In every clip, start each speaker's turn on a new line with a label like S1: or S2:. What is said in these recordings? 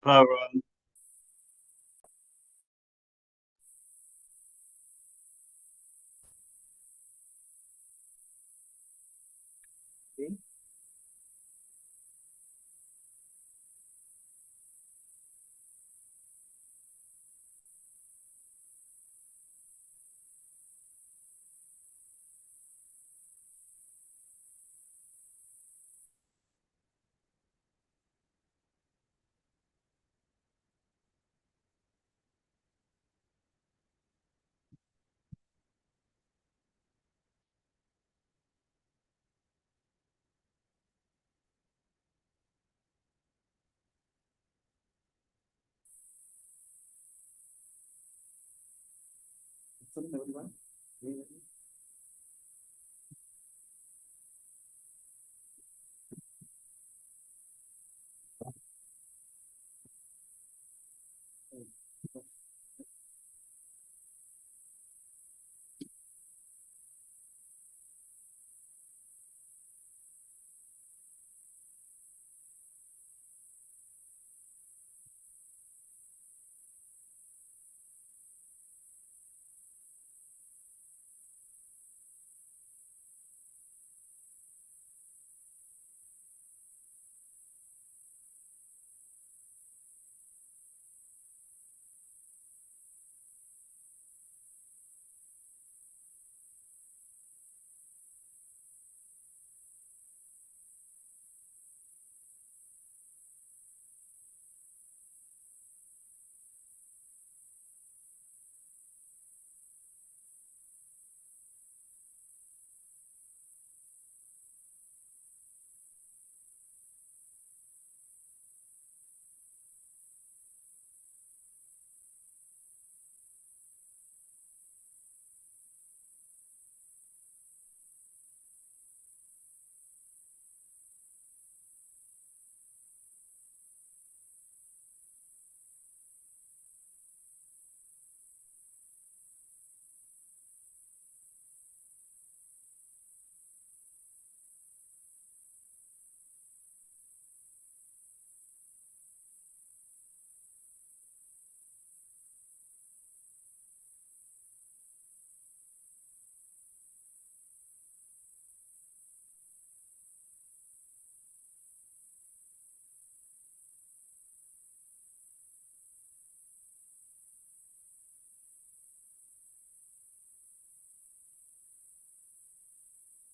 S1: Hello, everyone. Everyone.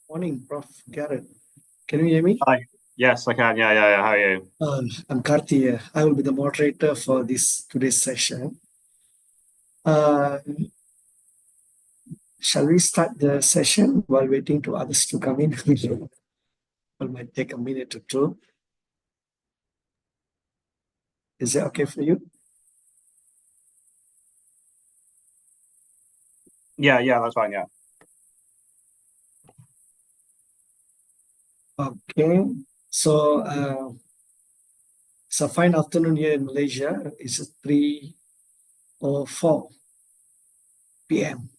S2: Morning, Prof. Garrett. Can you hear me?
S1: Hi. Yes, I can. Yeah. How are you?
S2: I'm Karthi. I will be the moderator for today's session. Shall we start the session while waiting to others to come in? It might take a minute or two. Is that okay for you?
S1: Yeah, that's fine. Yeah.
S2: Okay. So it's a fine afternoon here in Malaysia. It's 3:04 p.m.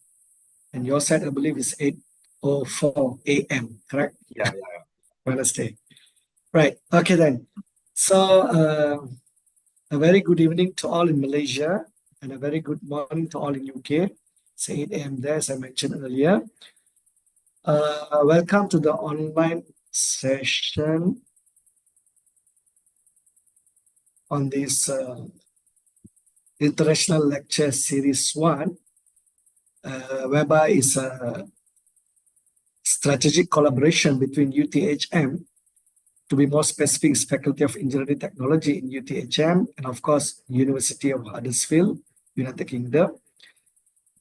S2: And your side, I believe, is 8:04 a.m. Correct?
S1: Yeah.
S2: Wednesday. Right. Okay then. So a very good evening to all in Malaysia and a very good morning to all in UK. It's 8 a.m. there, as I mentioned earlier. Welcome to the online session on this International Lecture Series 1, whereby it's a strategic collaboration between UTHM, to be more specific, is Faculty of Engineering Technology in UTHM, and of course, University of Huddersfield, United Kingdom.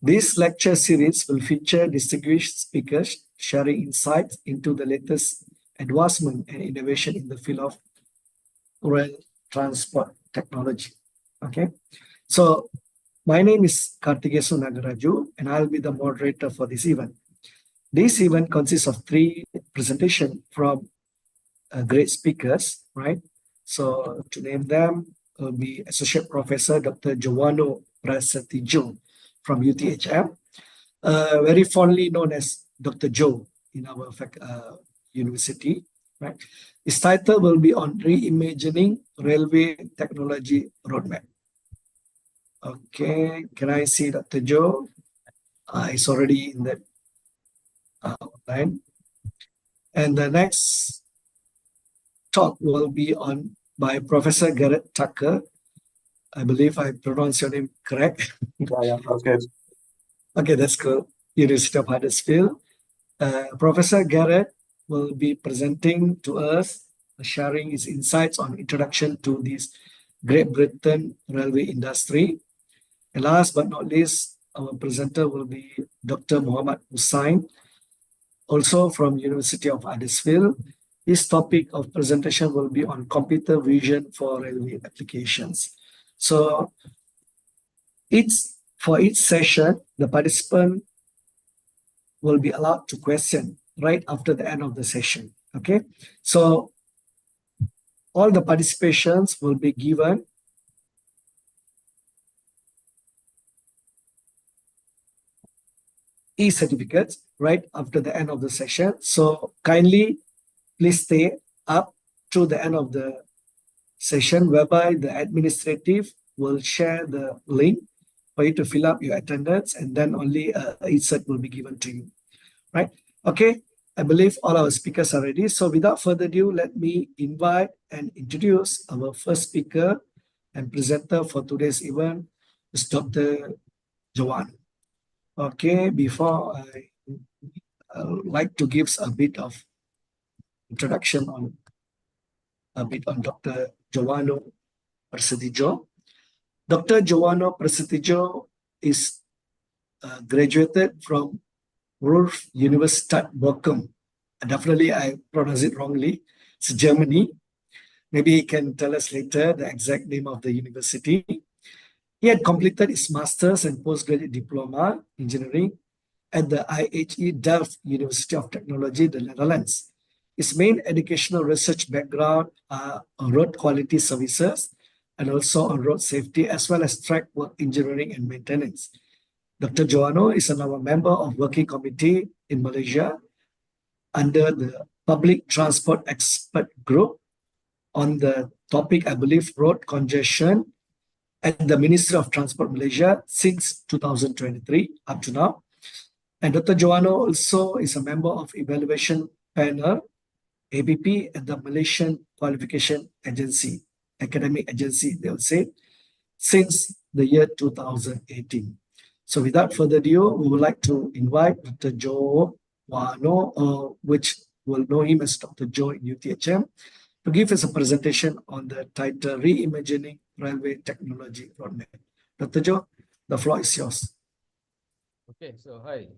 S2: This lecture series will feature distinguished speakers sharing insights into the latest advancement and innovation in the field of rail transport technology. Okay, so my name is Kartikesu Nagaraju, and I'll be the moderator for this event. This event consists of 3 presentations from great speakers, right? So to name them will be Associate Professor Dr. Giovanni Prasettijo from UTHM, very fondly known as Dr. Joe in our university. right? Its title will be on reimagining railway technology roadmap. Okay, can I see Dr. Joe? It's already in the line. And the next talk will be on by Professor Garrett Tucker. I believe I pronounced your name correct.
S1: Yeah, that's good.
S2: Okay, that's cool. University of Huddersfield. Professor Garrett will be presenting to us, sharing his insights on introduction to this Great Britain railway industry. And last but not least, our presenter will be Dr. Muhammad Hussain, also from University of Huddersfield. His topic of presentation will be on computer vision for railway applications. So for each session, the participant will be allowed to question right after the end of the session. Okay, so all the participations will be given e-certificates right after the end of the session. So kindly please stay up to the end of the session, whereby the administrative will share the link for you to fill up your attendance, and then only e-cert will be given to you, right? Okay, I believe all our speakers are ready. So without further ado, let me invite and introduce our first speaker and presenter for today's event, is Dr. Joanne. Okay, before I like to give a bit of introduction on Dr. Giovanni Prasettijo. Dr. Giovanni Prasettijo is graduated from Ruhr Universität Bochum. Definitely, I pronounce it wrongly. It's Germany. Maybe he can tell us later the exact name of the university. He had completed his master's and postgraduate diploma engineering at the IHE Delft University of Technology, the Netherlands. His main educational research background are on road quality services and also on road safety, as well as track work engineering and maintenance. Dr. Joano is now a member of working committee in Malaysia under the Public Transport Expert Group on the topic, I believe, road congestion at the Ministry of Transport Malaysia since 2023 up to now. And Dr. Joano also is a member of evaluation panel, ABP, at the Malaysian Qualification Agency, Academic Agency, they will say, since the year 2018. So without further ado, we would like to invite Dr. Joano, which will know him as Dr. Joe in UTHM, to give us a presentation on the title Reimagining Railway Technology Roadmap. Dr. Joe, the floor is yours.
S3: Okay, so hi,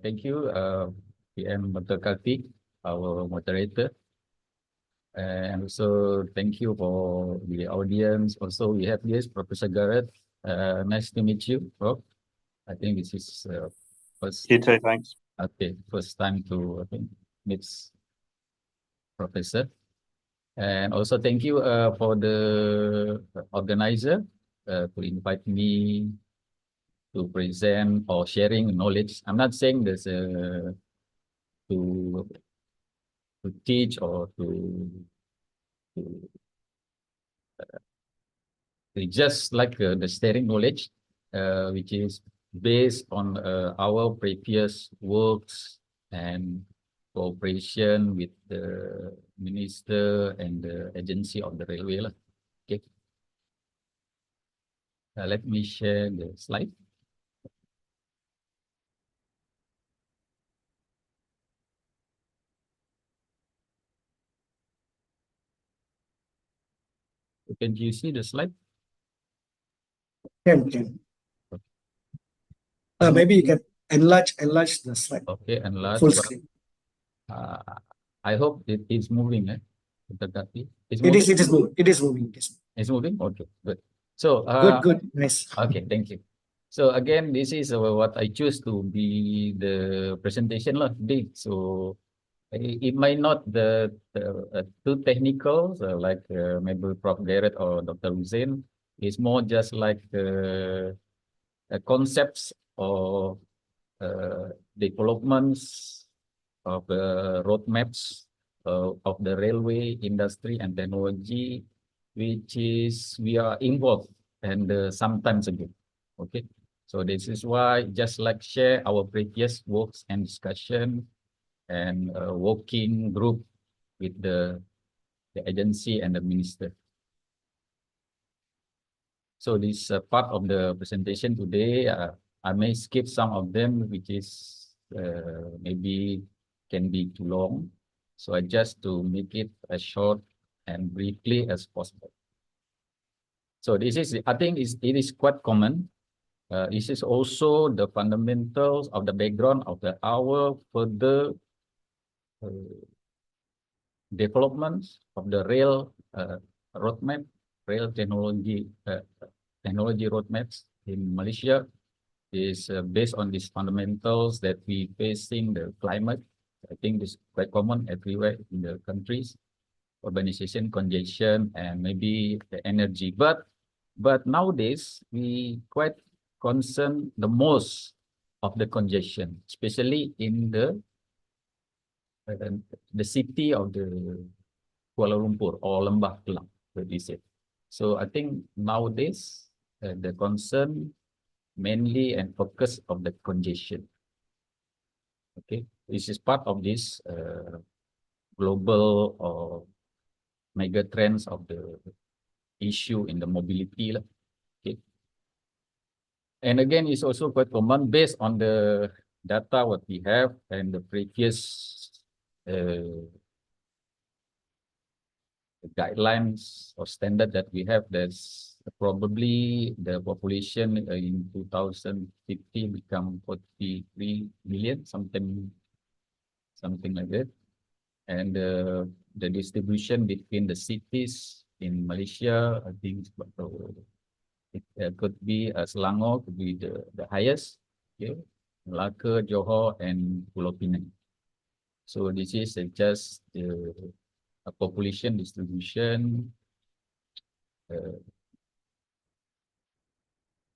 S3: thank you, PM Dr. Kartik, our moderator. And also thank you for the audience. Also, we have this Professor Garrett. Nice to meet you, Prof. I think this is first.
S1: You too, thanks.
S3: Okay, first time to meet Professor. And also thank you for the organizer to invite me to present or sharing knowledge. I'm not saying this to teach or to just like the sharing knowledge, which is based on our previous works and cooperation with the minister and the agency of the railway. Okay. Let me share the slide. Can you see the slide?
S2: Can. Maybe you can enlarge the slide.
S3: Okay, enlarge.
S2: Full screen.
S3: I hope it is moving. It is
S2: moving.
S3: It's moving. Okay, good. So
S2: good, nice.
S3: Okay, thank you. So again, this is what I choose to be the presentation today. So it might not the too technical, so like maybe Prof. Garrett or Dr. Hussain. It's more just like concepts or developments of roadmaps of the railway industry and technology, which is we are involved and sometimes ago. Okay, so this is why just like share our previous works and discussion and working group with the agency and the minister. So this part of the presentation today, I may skip some of them, which is maybe can be too long. So I just to make it as short and briefly as possible. So this is, I think it is quite common. This is also the fundamentals of the background of our further developments of the rail roadmap, rail technology roadmaps in Malaysia is based on these fundamentals that we facing the climate. I think this is quite common everywhere in the countries, urbanization, congestion, and maybe the energy. But nowadays we quite concern the most of the congestion, especially in the city of the Kuala Lumpur or Lembah Kelang, what we say. So I think nowadays the concern mainly and focus of the congestion. Okay, this is part of this global or mega trends of the issue in the mobility. Okay, and again, it's also quite common based on the data what we have and the previous guidelines or standard that we have. There's probably the population in 2050 become 43 million, something like that. And the distribution between the cities in Malaysia, I think it could be Selangor could be the highest, okay? Melaka, Johor, and Pulau Pinang. So this is just a population distribution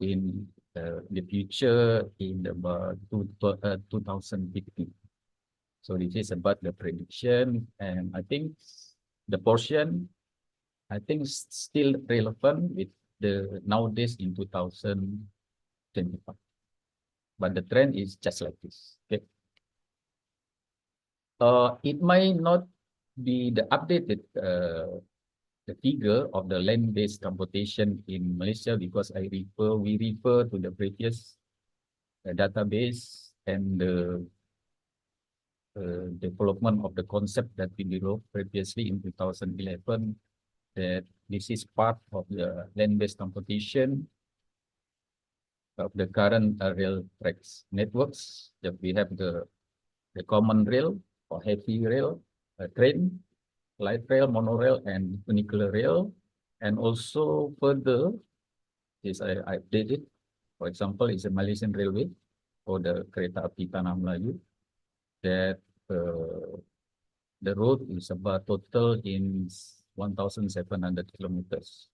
S3: in the future in about 2050. So this is about the prediction, and I think the portion, I think still relevant with the nowadays in 2025. But the trend is just like this. Okay. It may not be the updated the figure of the land-based transportation in Malaysia because we refer to the previous database and the development of the concept that we developed previously in 2011, that this is part of the land-based transportation of the current rail tracks networks, that we have the common rail or heavy rail, train, light rail, monorail, and funicular rail. And also further is I updated, for example, is a Malaysian Railway or the Kereta Api Tanah Melayu, that the road is about total in 1,700 kilometers.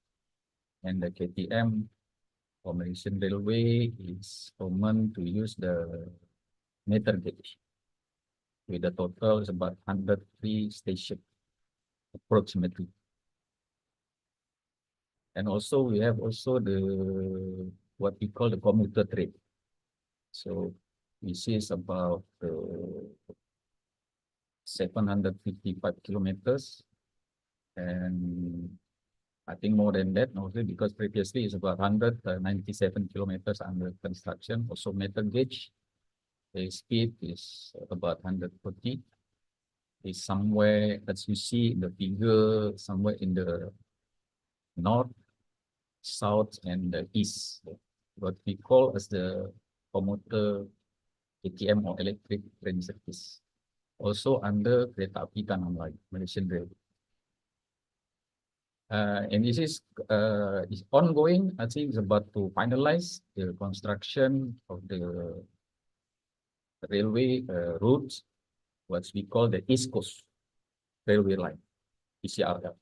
S3: And the KTM or Malaysian Railway is common to use the meter gauge, with the total is about 103 stations approximately. And also we have also the what we call the commuter train. So this is about 755 kilometers, and I think more than that also because previously it's about 197 kilometers under construction. Also meter gauge, the speed is about 140. Is somewhere, as you see in the figure, somewhere in the north, south, and the east, what we call as the commuter ATM or electric train service. Also under Kereta Api Tanah Melayu, Malaysian Railway. And this is ongoing. I think it's about to finalize the construction of the railway routes, what we call the East Coast Railway Line, ECRL.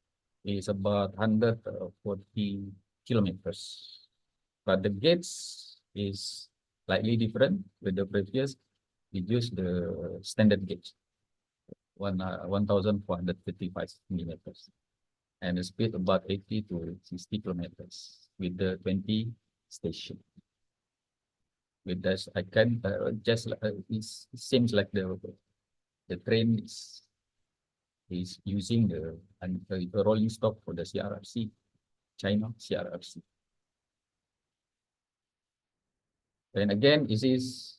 S3: Is about 140 kilometers. But the gauge is slightly different with the previous. We use the standard gauge. 1,455 millimeters, and the speed about 80 to 60 kilometers with the 20 station. With this, I can just it seems like the train is using the rolling stock for the CRRC, China CRRC. And again, this is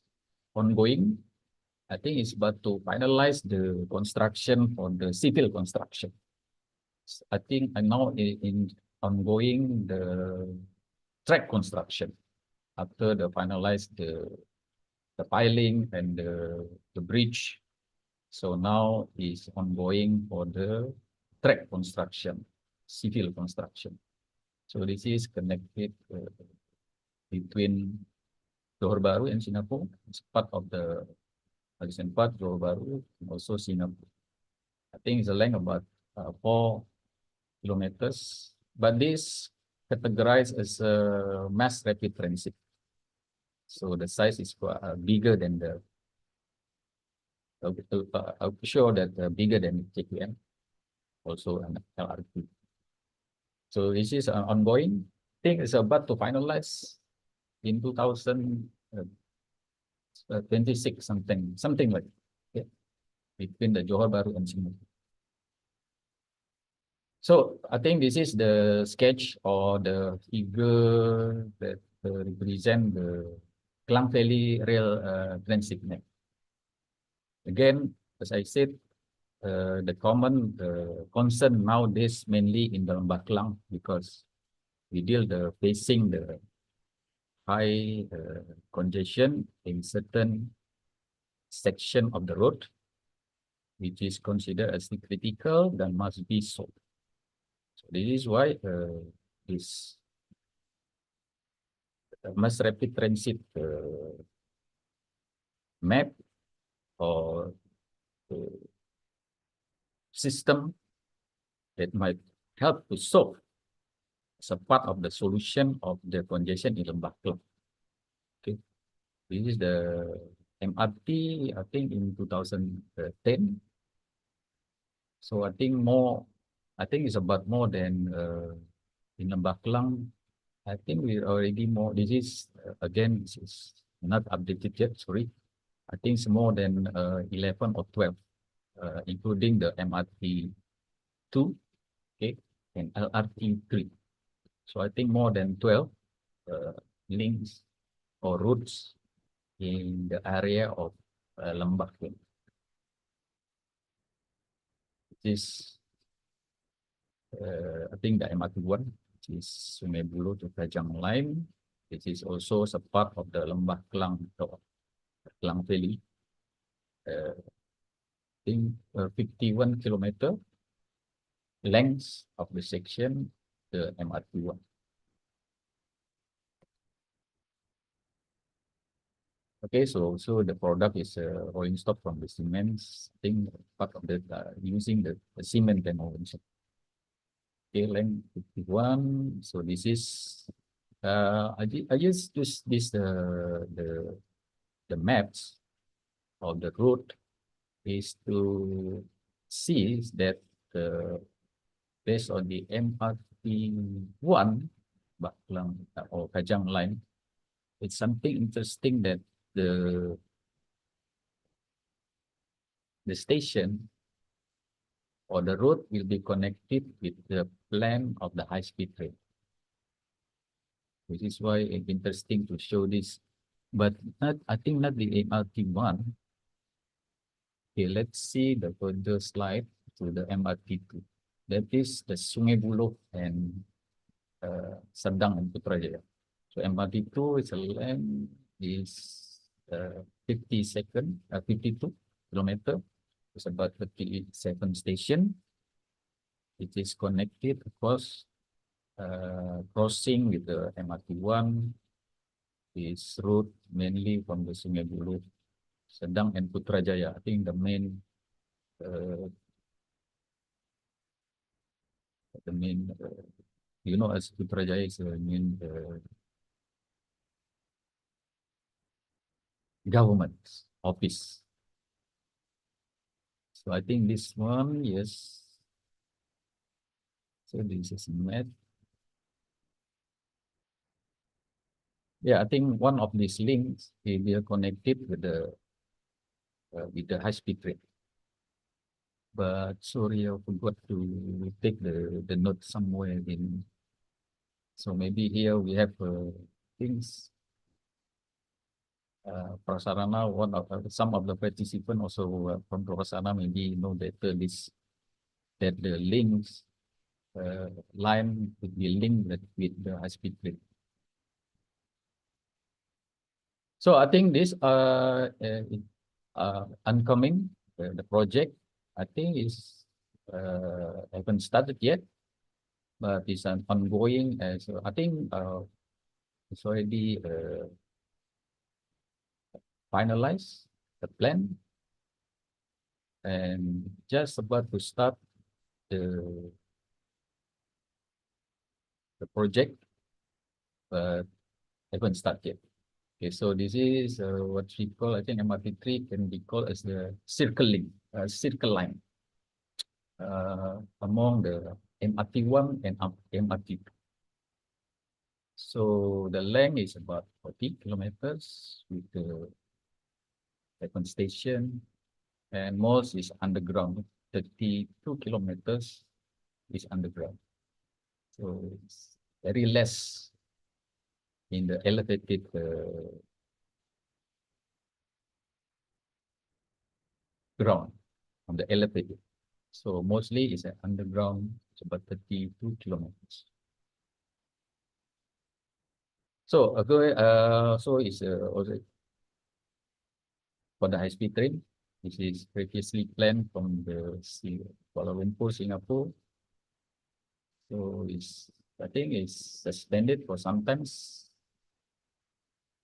S3: ongoing. I think it's about to finalize the construction for the civil construction. I think I now in ongoing the track construction after the finalize the piling and the bridge. So now is ongoing for the track construction, civil construction. So this is connected between Johor Bahru and Singapore. It's part of the Bagian part Johor Bahru and also Singapore. I think it's a length about 4 kilometers, but this categorized as a mass rapid transit. So the size is bigger than the. I'm sure that bigger than JQM, also an LRT. So this is ongoing. I think it's about to finalize in 2026, something like that, between the Johor Bahru and Singapore. So I think this is the sketch or the figure that represent the Klang Valley Rail Transit Net. Again, as I said, the common concern nowadays mainly in the Lembah Klang, because we deal facing the high congestion in certain section of the road, which is considered as critical and must be solved. So this is why this mass rapid transit map or system that might help to solve as a part of the solution of the congestion in Lembah Klang. Okay, this is the MRT, I think in 2010. So I think it's about more than in Lembah Klang. I think we already more. This is again, this is not updated yet. Sorry, I think it's more than 11 or 12, including the MRT 2, okay, and LRT 3. So I think more than 12 links or routes in the area of Lembah Klang. This I think the MRT 1, which is Sungai Buloh to Kajang line. It is also a part of the Lembah Klang or Klang Valley. I think 51 kilometer length of the section, the MRT 1. Okay, so the product is rolling stock from the cement. I think part of the using the cement and rolling stock. Okay, length 51. So this is I just use this the maps of the road is to see that based on the MRT 1 Baklang or Kajang line, it's something interesting that the station or the road will be connected with the plan of the high-speed train, which is why it's interesting to show this. But I think not the MRT 1. Okay, let's see the further slide to the MRT 2. That is the Sungai Buloh and Serdang and Putrajaya. So MRT 2 is a length is 52 kilometer. It's about 37 station. It is connected across crossing with the MRT 1. This route mainly from the Sungai Buloh, Serdang and Putrajaya. I think the main you know, as Putrajaya is the main government office. So I think this one, yes. So this is map. Yeah, I think one of these links will be connected with the high-speed train. But sorry, I forgot to take the note somewhere in. So maybe here we have things. Prasarana, some of the participants also from Prasarana maybe know that that the links line would be linked with the high-speed train. So I think this oncoming the project I think is haven't started yet, but it's an ongoing. So I think it's already finalized the plan and just about to start the project, but haven't started yet. Okay, so this is what we call, I think MRT3 can be called as the circle line among the MRT1 and MRT2. So the length is about 40 kilometers with the second station, and most is underground. 32 kilometers is underground. So it's very less in the elevated ground on the elevated. So mostly it's an underground. It's about 32 kilometers. So so it's also for the high-speed train. This is previously planned from the Kuala Lumpur, Singapore. So I think it's suspended for some times.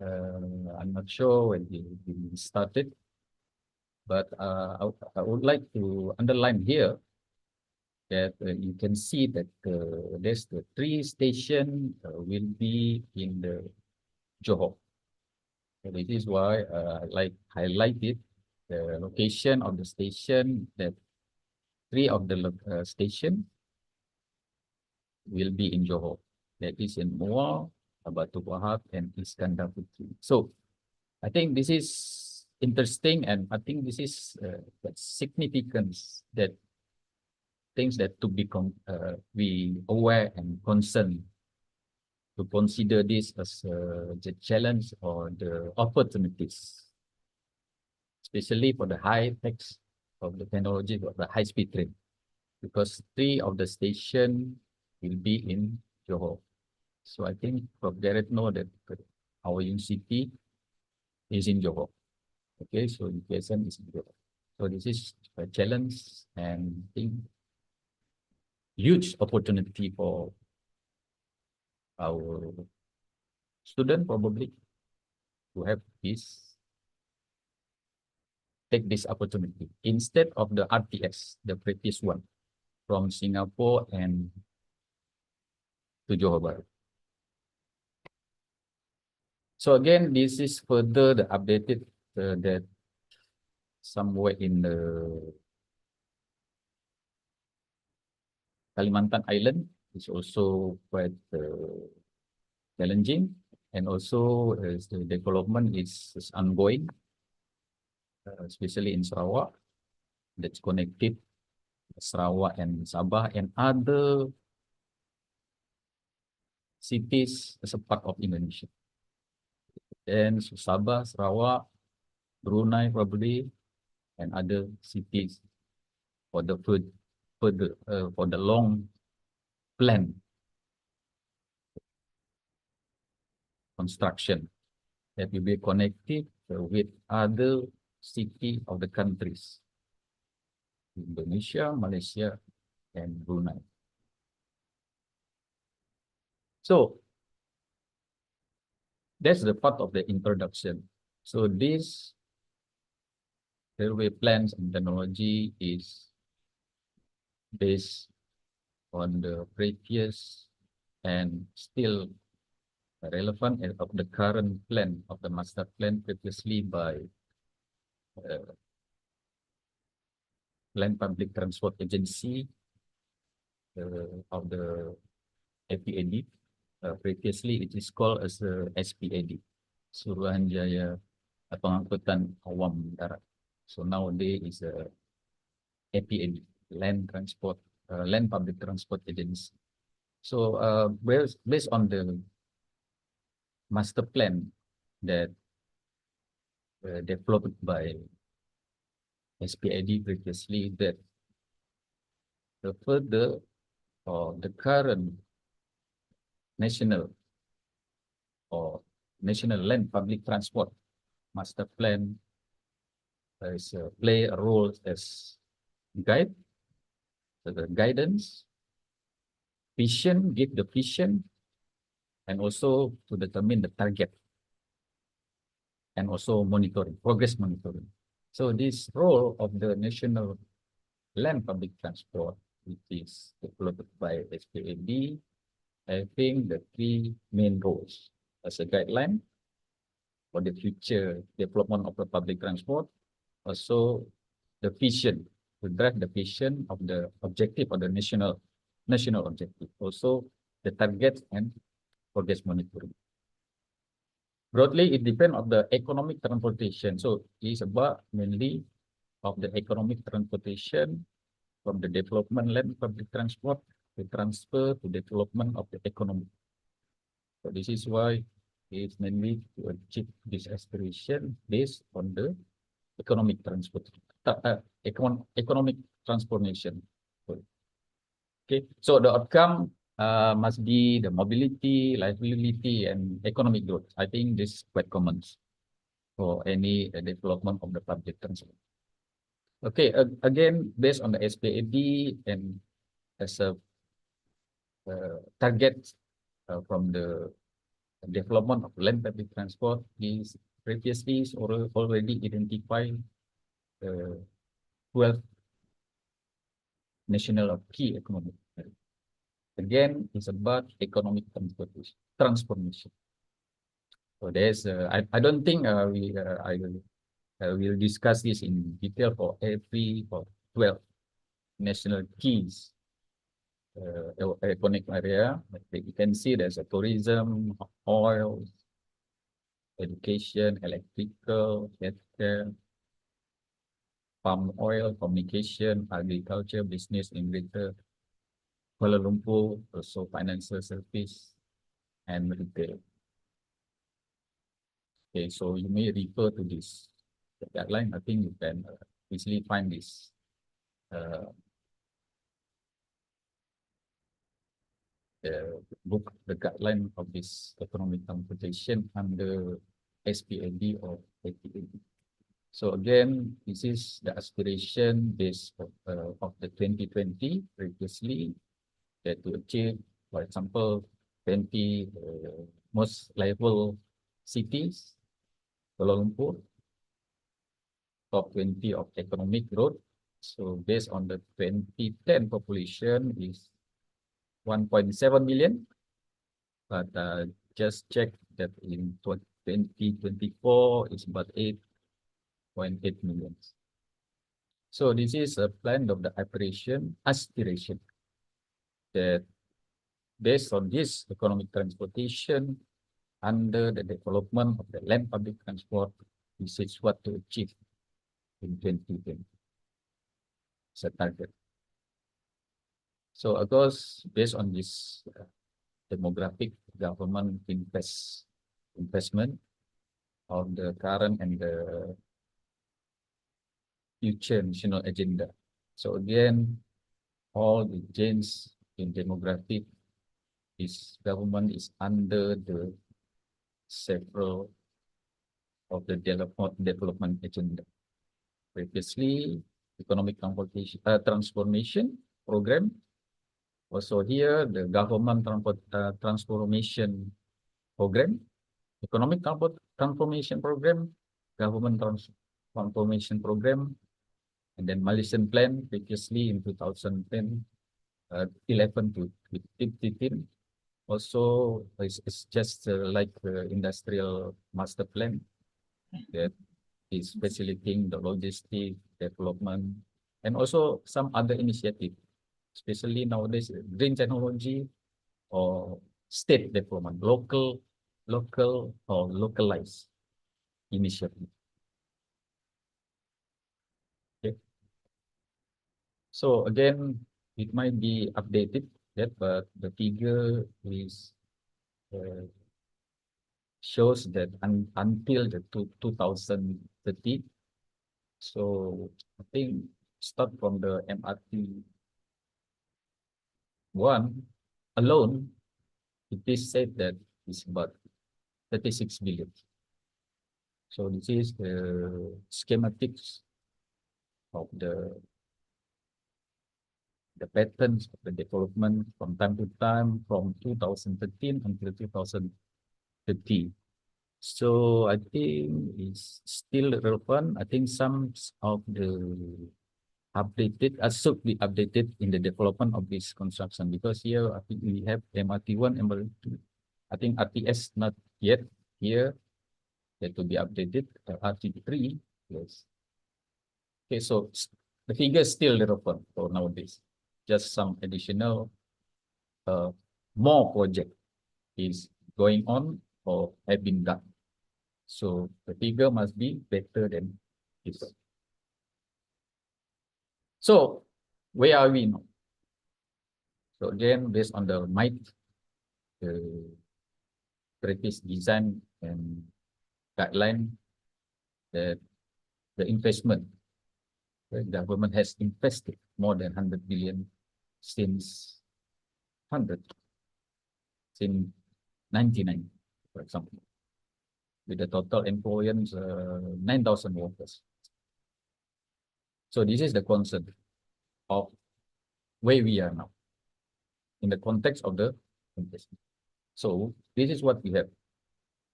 S3: I'm not sure when it started, but I would like to underline here that you can see that there's the 3 station will be in the Johor. So this is why I highlighted the location of the station, that 3 of the station will be in Johor. That is in Muar, Batu Pahat, and Iskandar Puteri. So I think this is interesting, and I think this is significance that things that to be aware and concerned, to consider this as the challenge or the opportunities, especially for the high tech of the technology of the high-speed train, because 3 of the station will be in Johor. So I think Prof. Garrett know that our university is in Johor. Okay, so UTHM is in Johor. So this is a challenge, and I think huge opportunity for our student probably to have take this opportunity instead of the RTS, the previous one from Singapore and to Johor Bahru. So again, this is further the updated that somewhere in the Kalimantan Island is also quite challenging, and also as the development is ongoing, especially in Sarawak, that's connected Sarawak and Sabah and other cities as a part of Indonesia. And so Sabah, Sarawak, Brunei probably, and other cities for the for the long plan construction that will be connected with other city of the countries, Indonesia, Malaysia, and Brunei. So that's the part of the introduction. So this railway plans and technology is based on the previous and still relevant of the current plan of the master plan previously by Land Public Transport Agency of the FPAD. Previously, it is called as the SPAD, Suruhanjaya Pengangkutan Awam Darat. So nowadays is a FPAD, Land Public Transport Agency. So based on the master plan that developed by SPAD previously, that the further or the current national land public transport master plan is play a role as guide, the guidance, vision, give the vision, and also to determine the target, and also monitoring, progress monitoring. So this role of the national land public transport, which is developed by SPAD, having the three main roles as a guideline for the future development of the public transport, also the vision, to drive the vision of the objective of the national objective, also the target and progress monitoring. Broadly, it depends on the economic transportation. So it's about mainly of the economic transportation from the development land public transport to transfer to development of the economy. So this is why it's mainly to achieve this aspiration based on the economic economic transformation. Okay, so the outcome must be the mobility, livability, and economic growth. I think this is quite common for any development of the public transport. Okay, again, based on the SPAD and as a target from the development of land public transport is previously already identified 12 national key economic. Again, it's about economic transformation. So there's I don't think I will discuss this in detail for every 12 national keys economic area. You can see there's a tourism, oil, education, electrical, healthcare, palm oil, communication, agriculture, business, and retail, Kuala Lumpur, also financial service, and retail. Okay, so you may refer to this guideline. I think you can easily find this book, the guideline of this economic transportation under SPAD or APAD. So again, this is the aspiration based of the 2020 previously, that to achieve, for example, 20 most livable cities, Kuala Lumpur, top 20 of economic growth. So based on the 2010 population is 1.7 million, but just check that in 2024 it's about 8.8 million. So this is a plan of the aspiration that based on this economic transportation under the development of the land public transport, this is what to achieve in 2020. It's a target. So of course, based on this demographic government investment of the current and the future national agenda. So again, all the change in demographic, this government is under the several of the development agenda. Previously, economic transformation program. Also here, the government transformation program, economic transformation program, government transformation program, and then Malaysian plan previously in 2010, 11 to 15. Also, it's just like the industrial master plan that is facilitating the logistic development and also some other initiative, especially nowadays green technology or state development, local or localized initiative. Okay. So again, it might be updated, yeah, but the figure is shows that until the 2030. So I think start from the MRT one alone, it is said that it's about 36 billion. So this is the schematics of the patterns of the development from time to time from 2013 until 2030. So I think it's still relevant. I think some of the updated should be updated in the development of this construction, because here I think we have MRT1, MRT2. I think RTS not yet here, that to be updated. RT3, yes. Okay, so the figure is still relevant for nowadays. Just some additional more project is going on or have been done. So the figure must be better than this. So where are we now? So again, based on the MIT, the practice design and guideline, that the investment, the government has invested more than 100 billion since 99, for example, with the total employees 9,000 workers. So this is the concern of where we are now in the context of the investment. So this is what we have.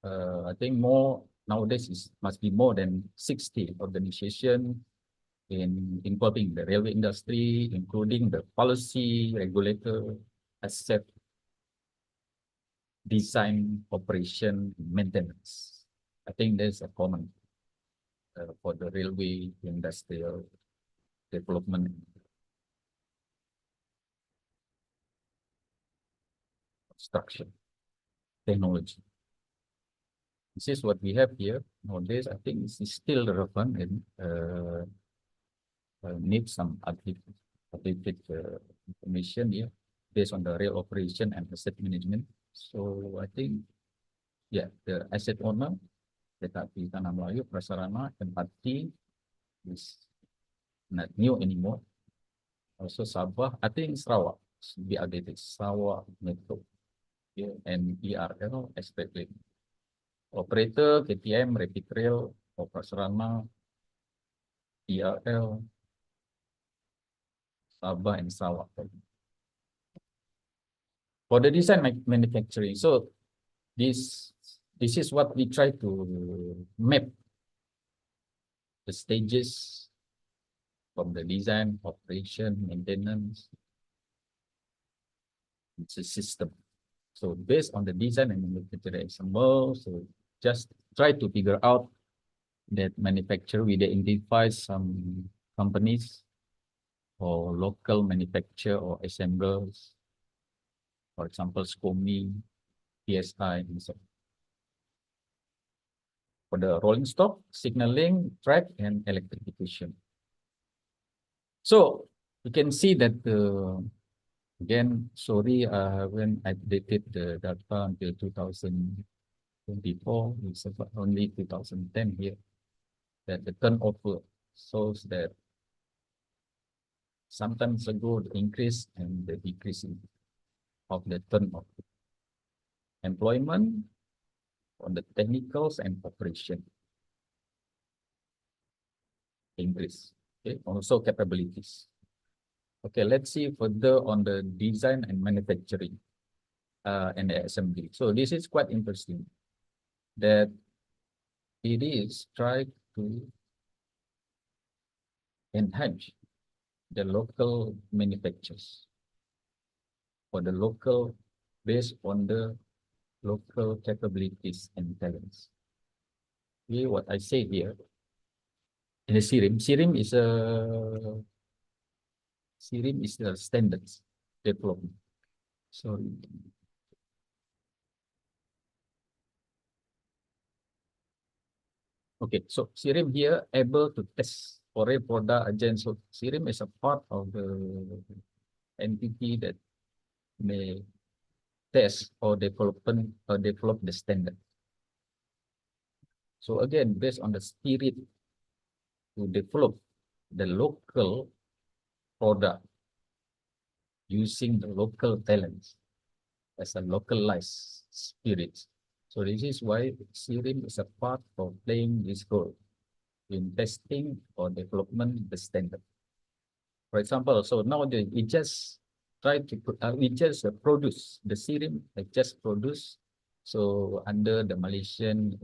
S3: I think more nowadays must be more than 60 organizations involving the railway industry, including the policy, regulator, asset, design, operation, maintenance. I think there's a common for the railway industrial development. Construction, technology. This is what we have here nowadays. I think this is still relevant and needs some updated information here based on the rail operation and asset management. So I think, yeah, the asset owner, kereta api Tanah Melayu, Prasarana, MRT is not new anymore. Also Sabah, I think Sarawak should be updated. Sarawak Metro, yeah, and ERL expected. Operator, KTM, Rapid Rail, Prasarana, ERL, Sabah, and Sarawak. For the design manufacturing, so this is what we try to map the stages from the design, operation, maintenance. It's a system. So based on the design and manufacturing example, so just try to figure out that manufacturer, we identify some companies or local manufacturer or assemblers, for example, SCOMI, PSI, and so on. For the rolling stock, signaling, track, and electrification. So you can see that again, sorry, when I updated the data until 2024, it's about only 2010 here, that the turnover shows that sometimes ago the increase and the decrease of the turnover. Employment on the technicals and operation increase. Okay, also capabilities. Okay, let's see further on the design and manufacturing and the assembly. So this is quite interesting that it is trying to enhance the local manufacturers for the local, based on the local capabilities and talents. Okay, what I say here in the SIRIM is a SIRIM is the standards development. Sorry. Okay, so SIRIM here able to test for a product agent. So SIRIM is a part of the entity that may test or develop the standard. So again, based on the spirit to develop the local product using the local talents as a localized spirit. So this is why SIRIM is a part of playing this role in testing or development the standard. For example, so nowadays we just try to we just produce the SIRIM, just produce. So under the Malaysian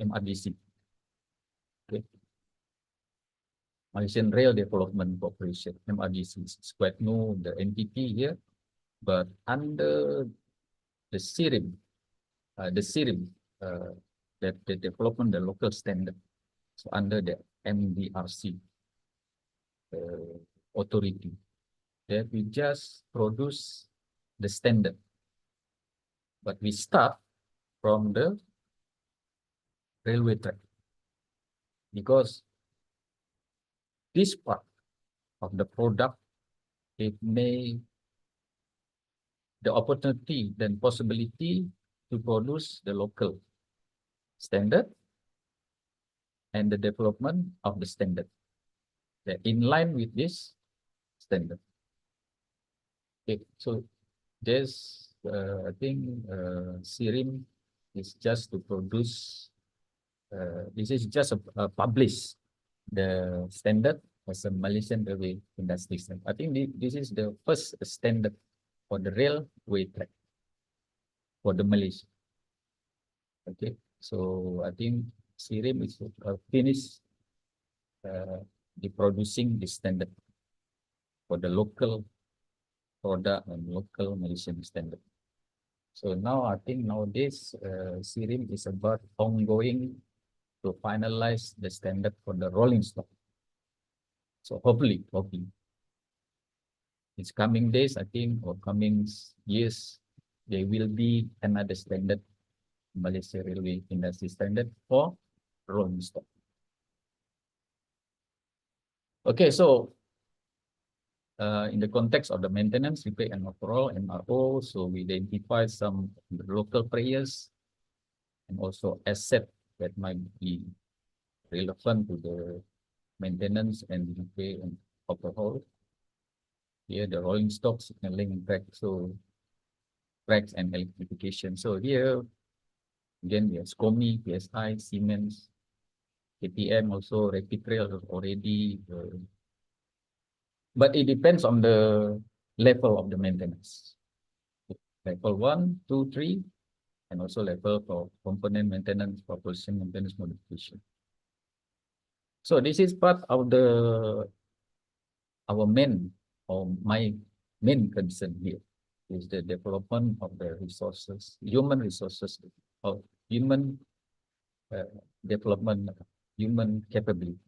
S3: MRDC, okay, Malaysian Rail Development Corporation, MRDC is quite new, the entity here, but under the SIRIM, that the development, the local standard, so under the MDRC authority, that we just produce the standard, but we start from the railway track, because this part of the product, it may the opportunity then possibility to produce the local standard and the development of the standard that in line with this standard. Okay, so there's I think SIRIM is just to produce. This is just a publish the standard as a Malaysian railway industry standard. I think this is the first standard for the railway track for the Malaysia. Okay, so I think SIRIM is finished the producing the standard for the local product and local Malaysian standard. So now I think nowadays SIRIM is about ongoing to finalize the standard for the rolling stock. So hopefully, it's coming days, I think, or coming years, there will be another standard, Malaysia Railway Industry Standard for rolling stock. Okay, so in the context of the maintenance, repair, and overall MRO, so we identify some local players and also assets that might be relevant to the maintenance and repair and overhaul. Here, the rolling stock, signaling, track, so tracks and electrification. So here, again, we have SCOMI, PSI, Siemens, KTM, also Rapid Rail already. But it depends on the level of the maintenance. Level 1, 2, 3, and also level for component maintenance, propulsion maintenance modification. So this is part of our main, or my main concern here is the development of the resources, human resources, or human development, human capability,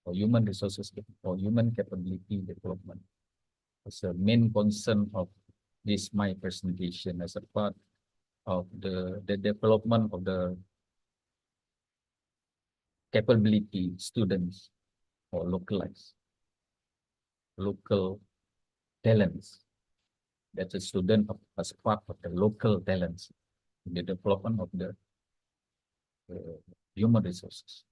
S3: or human resources, or human capability development. It's a main concern of this my presentation as a part of the development of the capability students or localized local talents. That's a student as part of the local talents, the development of the human resources.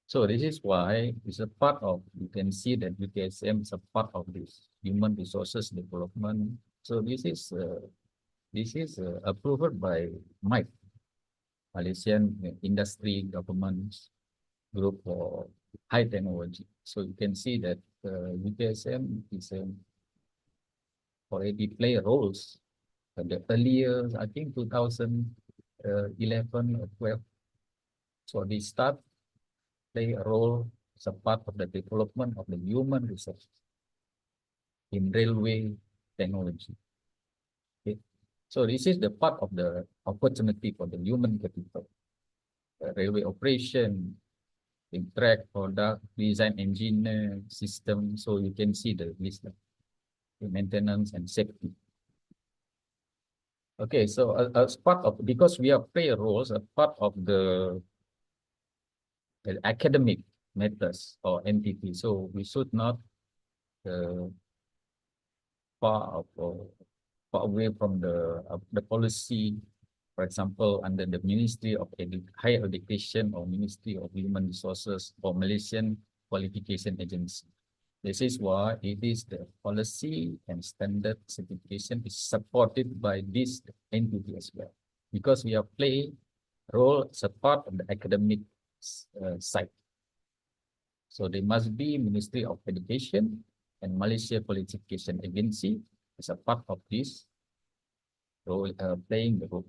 S3: So this is why it's a part of, you can see that UTHM is a part of this human resources development. So this is approved by MIC, Malaysian Industry Government Group for High Technology. So you can see that UTHM is already play roles in the earlier, I think 2011 or 12. So they start play a role as a part of the development of the human resources in railway technology. Okay. So this is the part of the opportunity for the human capital, railway operation, in track, product, design, engineer, system. So you can see the list of the maintenance and safety. Okay, so as part of, because we are play roles, a part of the academic matters or entity. So we should not uh, far or far away from the policy. For example, under the Ministry of Higher Education or Ministry of Human Resources or Malaysian Qualification Agency. This is why it is the policy and standard certification is supported by this entity as well, because we are play role as a part of the academic side. So there must be Ministry of Education and Malaysia Qualification Agency as a part of this role, playing the role.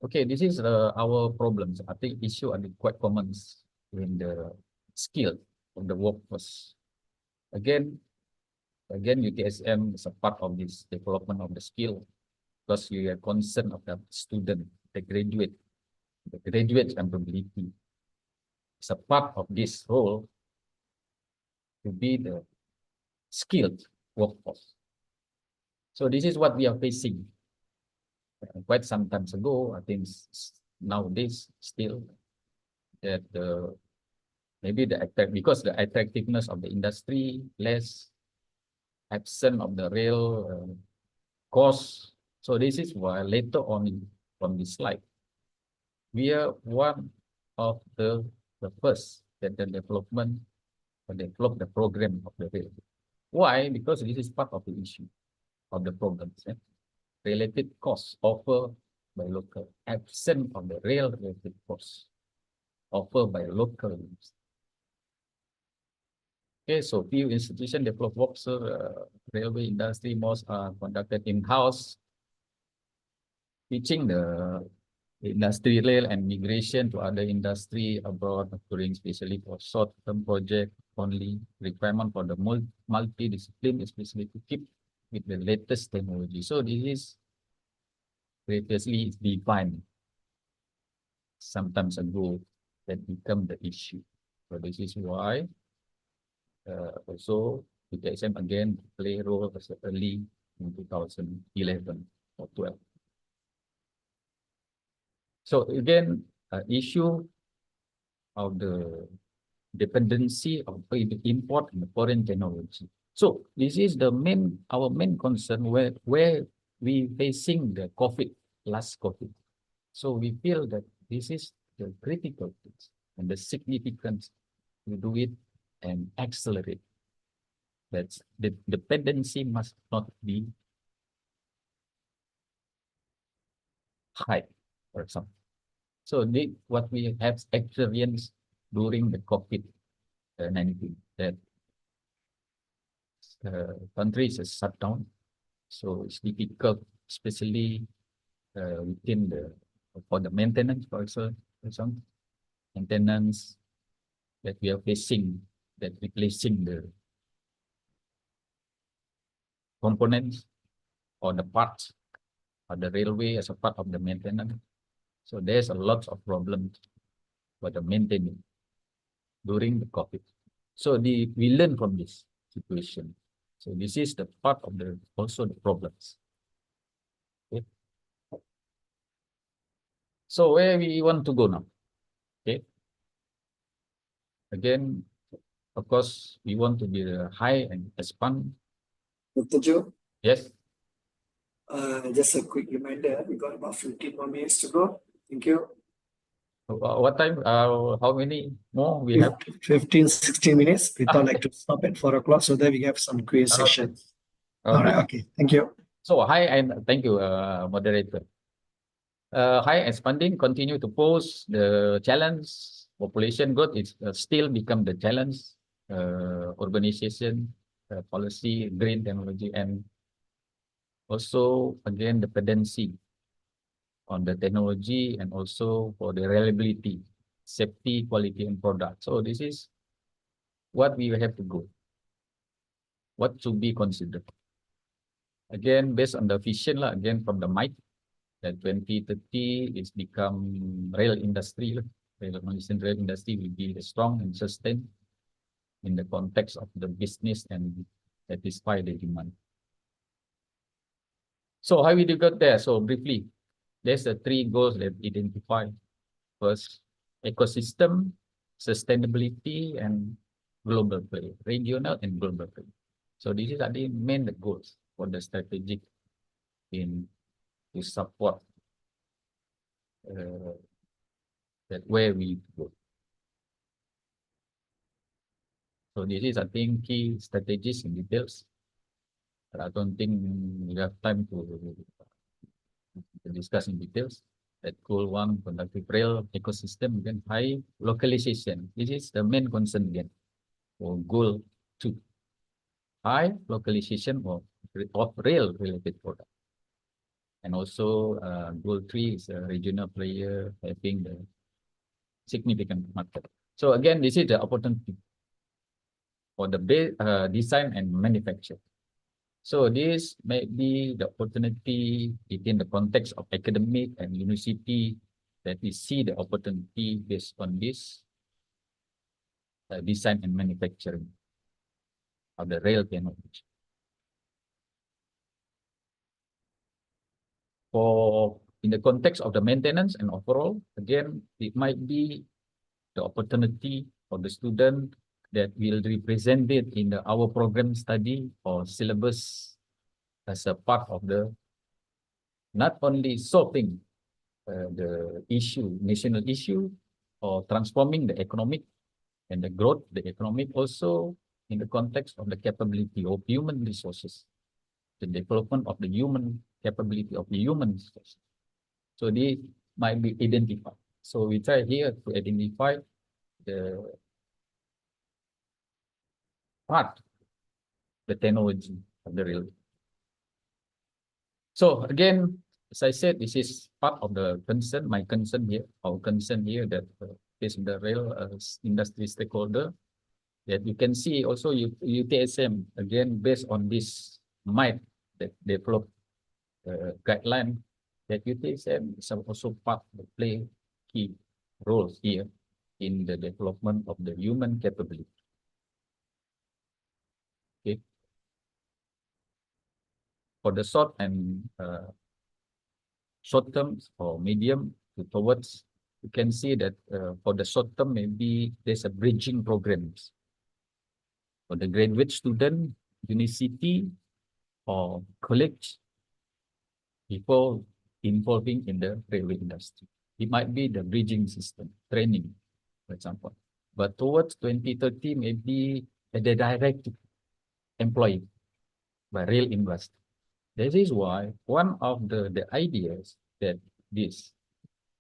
S3: Okay, this is our problems. I think issue are quite common in the skill of the workforce. Again, UTSM is a part of this development of the skill, because you are concerned of the student, the graduate ability. It's a part of this role to be the skilled workforce. So this is what we are facing. Quite some time ago, I think nowadays still that maybe because the attractiveness of the industry less, absent of the real cost. So this is why later on from this slide, we are one of the first that the development develop the program of the rail. Why? Because this is part of the issue of the problems. Related costs offered by local, absent of the rail related costs offered by local. Okay, so few institutions develop works, railway industry, most are conducted in-house, teaching the industry rail and migration to other industry abroad, occurring especially for short-term project only, requirement for the multi-discipline, especially to keep with the latest technology. So this is previously defined sometimes ago that become the issue. So this is why also UTHM again play role as early in 2011 or 12. So again, issue of the dependency of import and foreign technology. So this is the our main concern where we facing the COVID, last COVID. So we feel that this is the critical things and the significance to do it and accelerate. That's the dependency must not be high, for example. So what we have experienced during the COVID-19, that countries is shut down. So it's difficult, especially within for the maintenance, for example, maintenance that we are facing, that replacing the components or the parts of the railway as a part of the maintenance. So there's a lot of problems for the maintenance during the COVID. So we learn from this situation. So this is the part of also the problems. Okay. So where we want to go now? Okay. Again, of course, we want to be high and expand.
S2: Dr. Joe,
S3: Yes.
S2: just a quick reminder, we got about 15 more minutes to go. Thank you.
S3: What time? How many more we have?
S2: 15, 16 minutes. We thought like to stop at 4 o'clock so that we have some quiz session. All right. Okay. Thank you.
S3: So high and thank you, moderator. High expanding continue to pose the challenge. Population growth is still become the challenge. Urbanization, policy, green technology, and also again dependency on the technology and also for the reliability, safety, quality, and product. So this is what we have to go. What should be considered? Again, based on the vision, again from the mic, that 2030 is become rail industry. Rail industry will be strong and sustained in the context of the business and satisfy the demand. So how we do get there? So briefly, there's the three goals that identify. First, ecosystem, sustainability, and global play, regional and global play. So this is the main goals for the strategic in to support that where we go. So this is, I think, key strategies in details. But I don't think we have time to discuss in details. At goal 1, conductive rail ecosystem, again, high localization. This is the main concern again. For goal 2, high localization of rail related product. And also goal 3 is a regional player having the significant market. So again, this is the opportunity for the design and manufacture. So this may be the opportunity within the context of academic and university that we see the opportunity based on this design and manufacturing of the rail technology. For in the context of the maintenance and overall, again, it might be the opportunity for the student that will represent it in our program study or syllabus as a part of the not only solving the issue, national issue, or transforming the economic and the growth, the economic also in the context of the capability of human resources, the development of the human capability of the human resources. So they might be identified. So we try here to identify the part, the technology of the rail. So again, as I said, this is part of the concern, my concern here, our concern here that is the rail industry stakeholder, that you can see also UTHM, again, based on this might that develop guideline, that UTHM is also part of play key role here in the development of the human capability. Okay. For the short and short term or medium towards, you can see that for the short term, maybe there's a bridging programs for the graduate student, university, or college before involving in the railway industry. It might be the bridging system, training, for example. But towards 2030, maybe the direct employee by rail industry. This is why one of the ideas that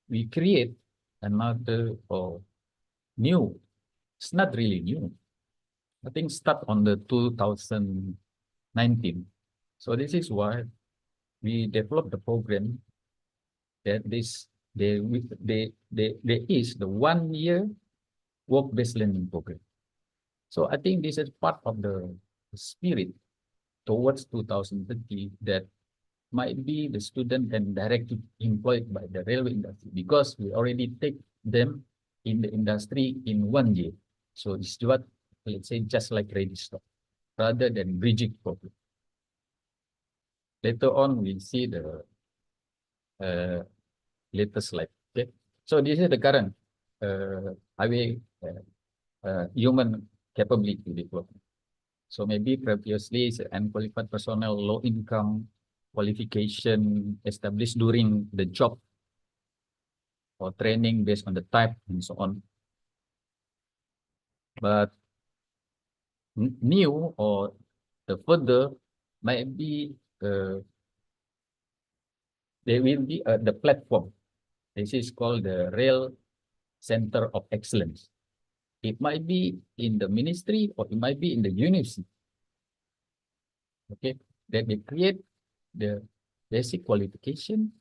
S3: we create another or new, it's not really new. I think start on the 2019. So this is why we developed the program that there is the 1 year work-based learning program. So I think this is part of the spirit towards 2030 that might be the student and directly employed by the railway industry, because we already take them in the industry in 1 year. So it's what, let's say, just like ready stock rather than bridging program. Later on, we'll see the latest slide. Okay, so this is the current highway human capability development. So maybe previously unqualified personnel, low income, qualification established during the job or training based on the type and so on. But new or the further might be there will be the platform. This is called the Rail Center of Excellence. It might be in the ministry or it might be in the university. Okay, that they create the basic qualification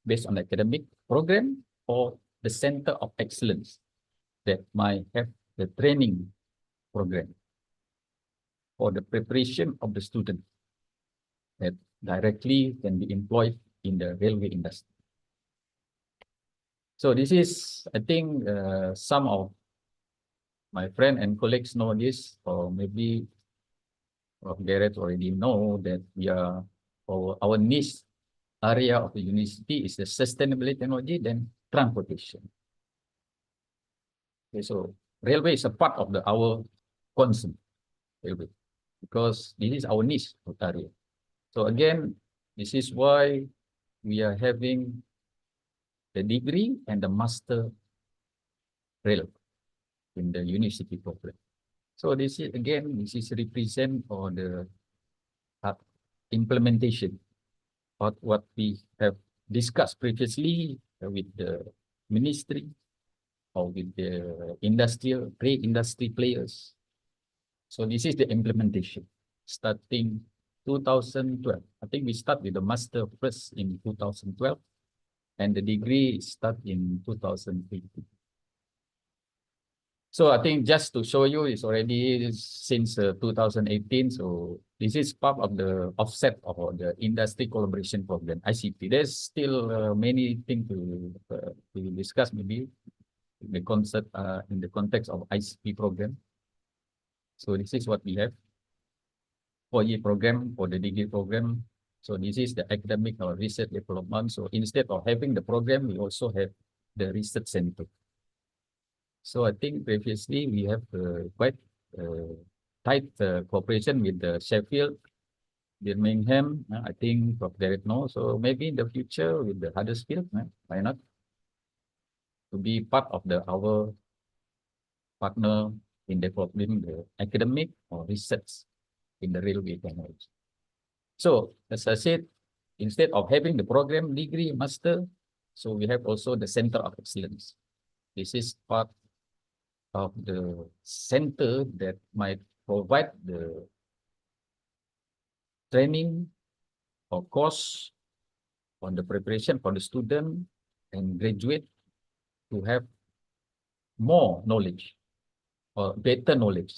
S3: based on academic program or the center of excellence that might have the training program for the preparation of the student that directly can be employed in the railway industry. So this is, I think, some of my friend and colleagues know this, or maybe Gareth already know that we are, our niche area of the university is the sustainability technology, then transportation. Okay, so railway is a part of our concern, railway, because this is our niche area. So again, this is why we are having the degree and the master rail in the university program. So this is again, this is represent for the implementation of what we have discussed previously with the ministry or with the pre-industry players. So this is the implementation starting 2012. I think we start with the master first in 2012 and the degree start in 2018. So I think just to show you, it's already since 2018. So this is part of the offset of the industry collaboration program, ICT. There's still many things to discuss maybe in the concept in the context of ICT program. So this is what we have. 4-year program for the degree program. So this is the academic or research development. So instead of having the program, we also have the research center. So I think previously we have quite tight cooperation with the Sheffield, Birmingham. I think Prof. Derek knows. So maybe in the future with the Huddersfield, why not? To be part of our partner in developing the academic or research in the railway technology. So as I said, instead of having the program, degree, master, so we have also the Center of Excellence. This is part of the center that might provide the training or course on the preparation for the student and graduate to have more knowledge or better knowledge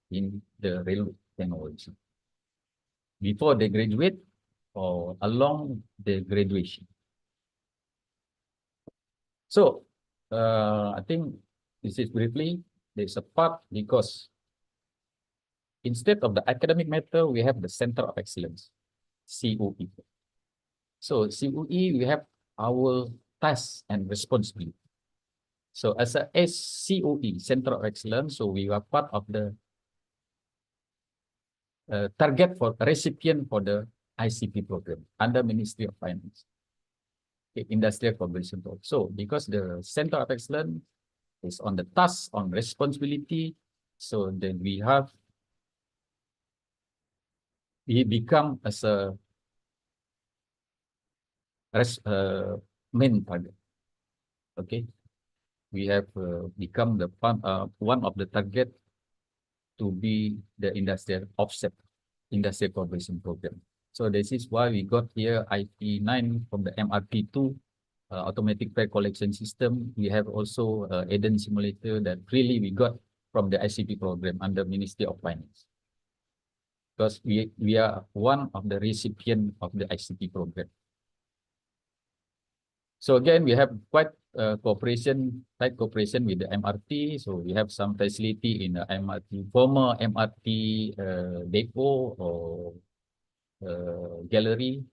S3: in the railway technology before they graduate or along the graduation. So I think this is briefly, there's a part because instead of the academic matter, we have the Center of Excellence, COE. So COE, we have our tasks and responsibility. So as a COE, Center of Excellence, so we are part of the target for recipient for the ICP program under Ministry of Finance, Industrial Cooperation Program. So because the Center of Excellence is on the task, on responsibility, so then we become as a main target. Okay, we have become the one of the target to be the industrial offset, industrial cooperation program. So this is why we got here IP9 from the MRP2, automatic fare collection system. We have also Eden simulator that really we got from the ICP program under Ministry of Finance. Because we are one of the recipient of the ICP program. So again, we have quite tight cooperation with the MRT. So we have some facility in the MRT, former MRT depot or gallery.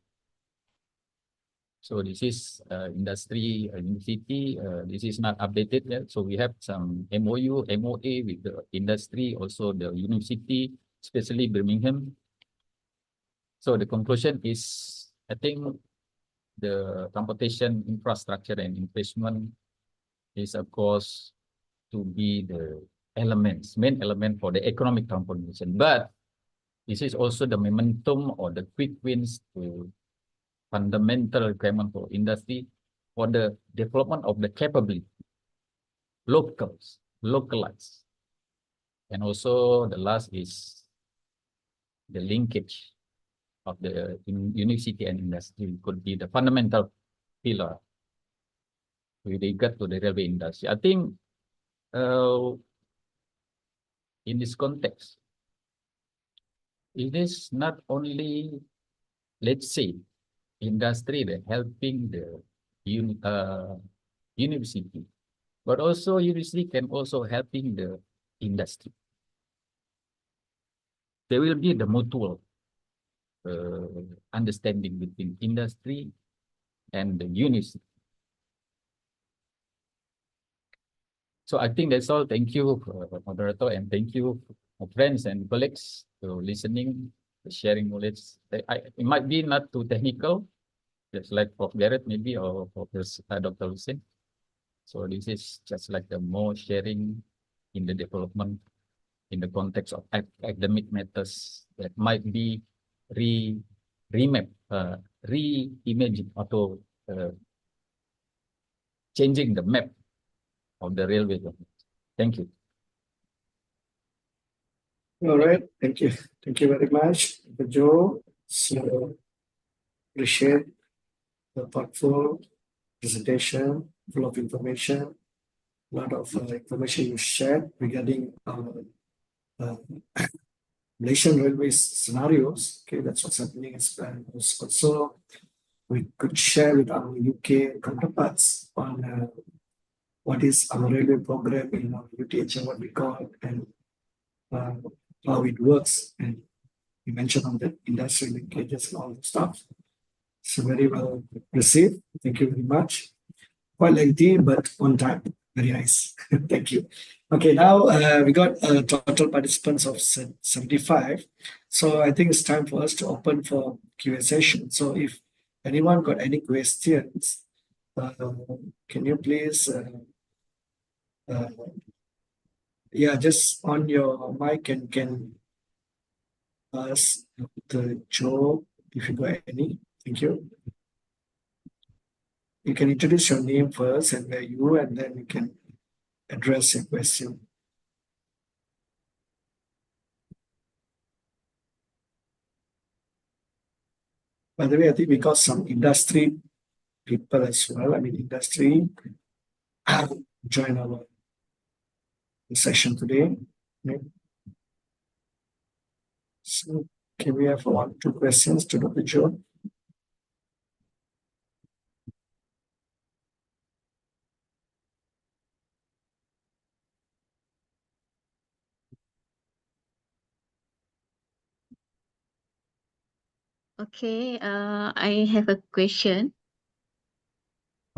S3: So this is industry university. This is not updated yet. So we have some MOU, MOA with the industry, also the university, especially Birmingham. So the conclusion is, I think the transportation infrastructure and investment is, of course, to be the main element for the economic transformation. But this is also the momentum or the quick wins to fundamental requirement for industry for the development of the capability, localized. And also the last is the linkage of the university and industry could be the fundamental pillar with regard to the railway industry. I think in this context, it is not only, let's say, industry that helping the university, but also university can also helping the industry. There will be the mutual understanding between industry and the university. So I think that's all. Thank you, moderator, and thank you, friends and colleagues, for listening, sharing knowledge. It might be not too technical, just like Prof. Garrett maybe, or Dr. Hussein. So this is just like the more sharing in the development in the context of academic matters that might be reimagined or changing the map of the railway. Thank you.
S2: All right, thank you. Thank you very much, Joe. So appreciate the thoughtful presentation, full of information, a lot of information you shared regarding uh, Malaysian Railways scenarios. Okay, that's what's happening. Also, we could share with our UK counterparts on what is our railway program in our UTHM, what we call it, and how it works. And you mentioned on the industrial linkages and all the stuff. So very well received. Thank you very much. Quite lengthy, but on time. Very nice. Thank you. Okay, now we got total participants of 75. So I think it's time for us to open for Q&A session. So if anyone got any questions, can you please, yeah, just on your mic and can ask the Joe if you got any. Thank you. You can introduce your name first and where you, and then you can address your question. By the way, I think we got some industry people as well. I mean, industry join our session today. Okay. So can we have 1, 2 questions to Dr. Joe?
S4: Okay, I have a question.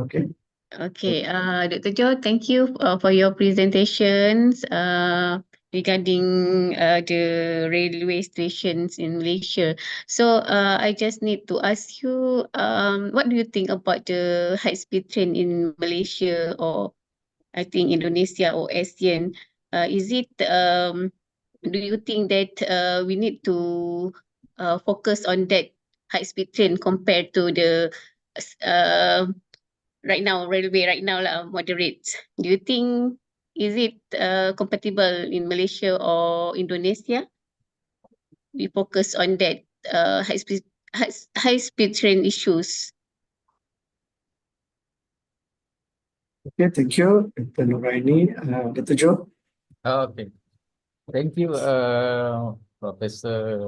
S2: Okay.
S4: Okay, Dr. Joe, thank you for your presentations regarding the railway stations in Malaysia. So I just need to ask you, what do you think about the high-speed train in Malaysia, or I think Indonesia or ASEAN? Is it do you think that we need to focus on that high-speed train compared to the right now railway right now lah, moderate? Do you think is it compatible in Malaysia or Indonesia? We focus on that high speed train issues.
S2: Okay, thank you, Dr. Nuraini. Dr. Joe?
S3: Okay. Thank you, Professor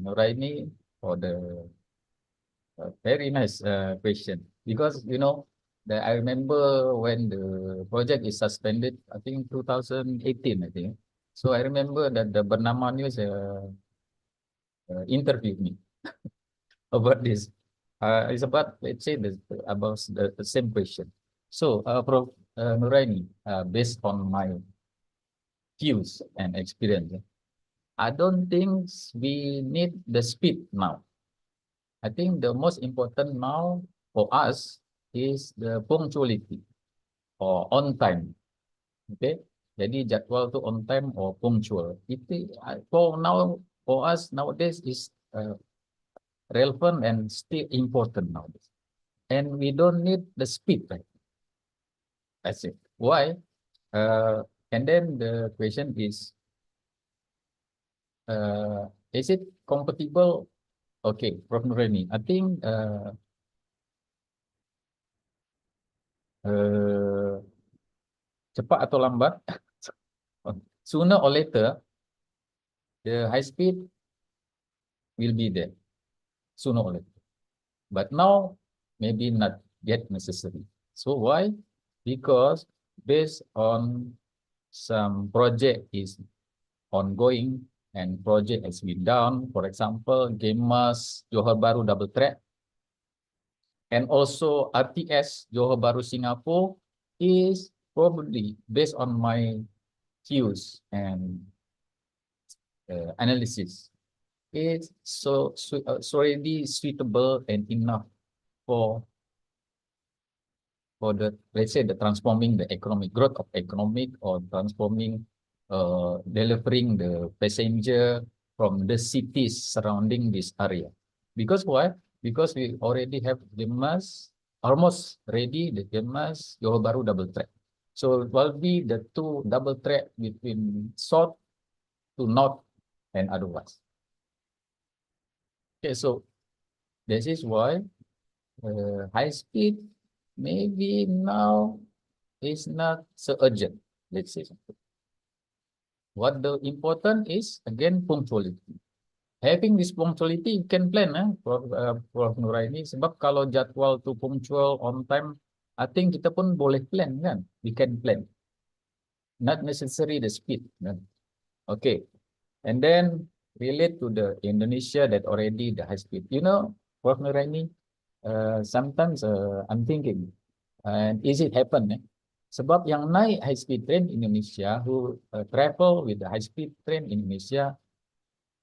S3: Nuraini, for the very nice question. Because, you know, I remember when the project is suspended, I think 2018, I think. So I remember that the Bernama News interviewed me about this. It's about, let's say, about the same question. So, Prof. Nuraini, based on my views and experience, I don't think we need the speed now. I think the most important now for us is the punctuality or on time. Okay, jadi jadwal tu on time or punctual. Itu for now, for us nowadays is relevant and still important nowadays. And we don't need the speed, right? That's it. Why? And then the question is it compatible? Okay, Prof. Nuraini, I think cepat atau lambat, sooner or later, the high speed will be there, sooner or later. But now, maybe not yet necessary. So why? because based on some project is ongoing and project has been done. For example, Gemas Johor Bahru double track and also RTS Johor Bahru Singapore is probably based on my views and analysis. It's it's already suitable and enough for the, let's say, the transforming the economic growth of economic or transforming delivering the passenger from the cities surrounding this area. Because why? Because we already have Gemas almost ready, the Gemas Johor Bahru double track. So it will be the two double track between south to north and otherwise. Okay, so this is why high speed maybe now is not so urgent, let's say something. What the important is, again, punctuality. Having this punctuality, you can plan for Nuraini. Sebab kalau jadwal tu punctual on time, I think kita pun boleh plan kan? We can plan. Not necessary the speed. Kan? Okay. And then relate to the Indonesia that already the high speed. You know, Prof. Nuraini, sometimes I'm thinking, and is it happen? Sebab yang naik high speed train Indonesia, who travel with the high speed train Indonesia,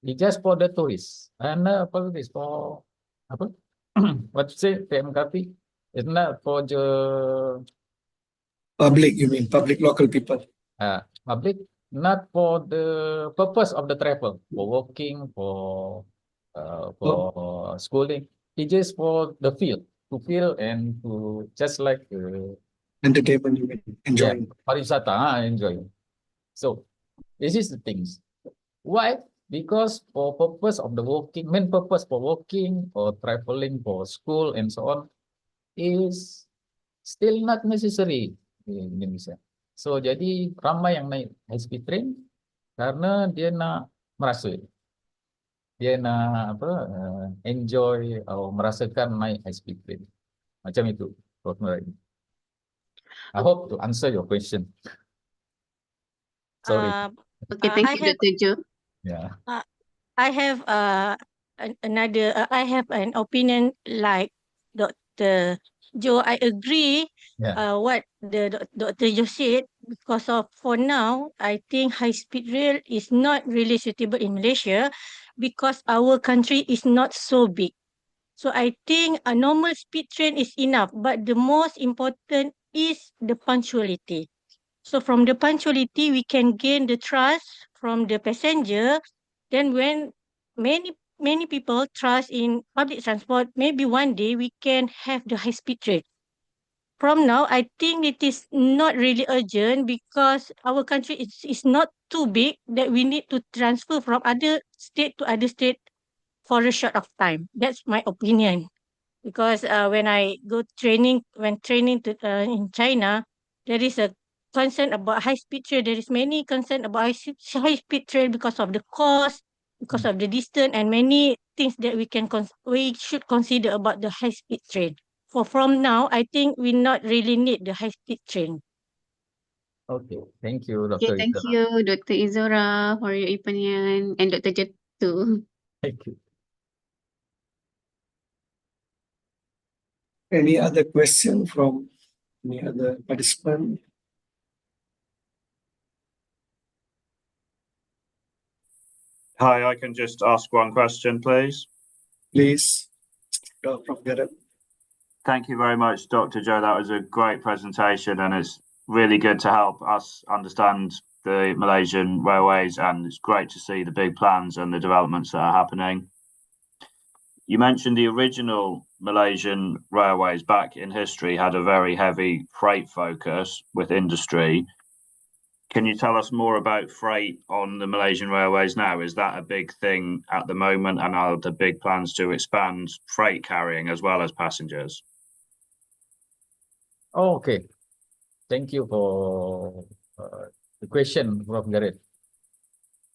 S3: it's just for the tourists. And apa this for apa? What you say PMKP? It's not for the
S2: Public, you mean public local people?
S3: public, not for the purpose of the travel, for working, for schooling. It's just for the field, to feel and to just like
S2: Entertainment, you mean enjoying?
S3: pariwisata, enjoy. So this is the things. Why? Because for purpose of the working, main purpose for working or traveling for school and so on is still not necessary in Indonesia. So jadi ramai yang naik high speed train karena dia nak merasa, dia nak apa enjoy atau merasakan naik high speed train. Macam itu, Prof. Nuraini. I hope to answer your question. Sorry.
S4: Okay, thank you, Dr. Jo.
S3: Yeah.
S5: I have I have an opinion like Dr. Jo. I agree
S3: Yeah.
S5: what the Dr. Jo said, because of for now I think high speed rail is not really suitable in Malaysia because our country is not so big. So I think a normal speed train is enough, but the most important is the punctuality. So from the punctuality, we can gain the trust from the passenger. Then when many people trust in public transport, maybe one day we can have the high speed train. From now, I think it is not really urgent because our country is not too big that we need to transfer from other state to other state for a short of time. That's my opinion. Because when I go training, when training to in China, there is a concern about high speed train. There is many concern about high speed train because of the cost, because of the distance, and many things that we should consider about the high speed train. For from now, I think we not really need the high speed train.
S3: Okay. Thank you,
S4: Okay,
S3: Dr.
S4: thank
S3: Izora.
S4: you, Dr. Izora, for your opinion, and Dr. Jo too.
S3: Thank you.
S2: Any other question from any other participant?
S1: Hi, I can just ask one question, please.
S2: Please, Prof. Gareth.
S1: Thank you very much, Dr. Jo. That was a great presentation, and it's really good to help us understand the Malaysian railways, and it's great to see the big plans and the developments that are happening. You mentioned the original Malaysian railways back in history had a very heavy freight focus with industry. Can you tell us more about freight on the Malaysian railways now? Is that a big thing at the moment, and are there big plans to expand freight carrying as well as passengers?
S3: Oh, okay. Thank you for the question, Prof. Gareth.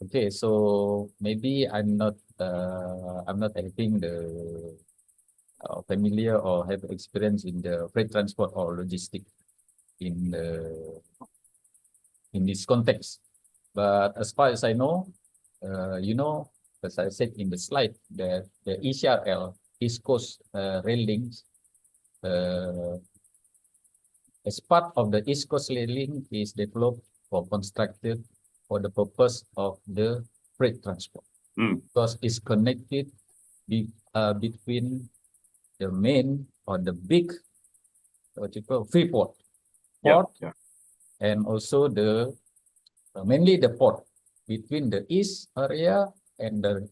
S3: Okay, so maybe I'm not having the familiar or have experience in the freight transport or logistics. in this context. But as far as I know, as I said in the slide, that the ECRL, East Coast Rail Links, as part of the East Coast Rail Link is developed or constructed for the purpose of the freight transport, because it's connected between the main or the big, what you call, free port, and also the mainly the port between the east area and the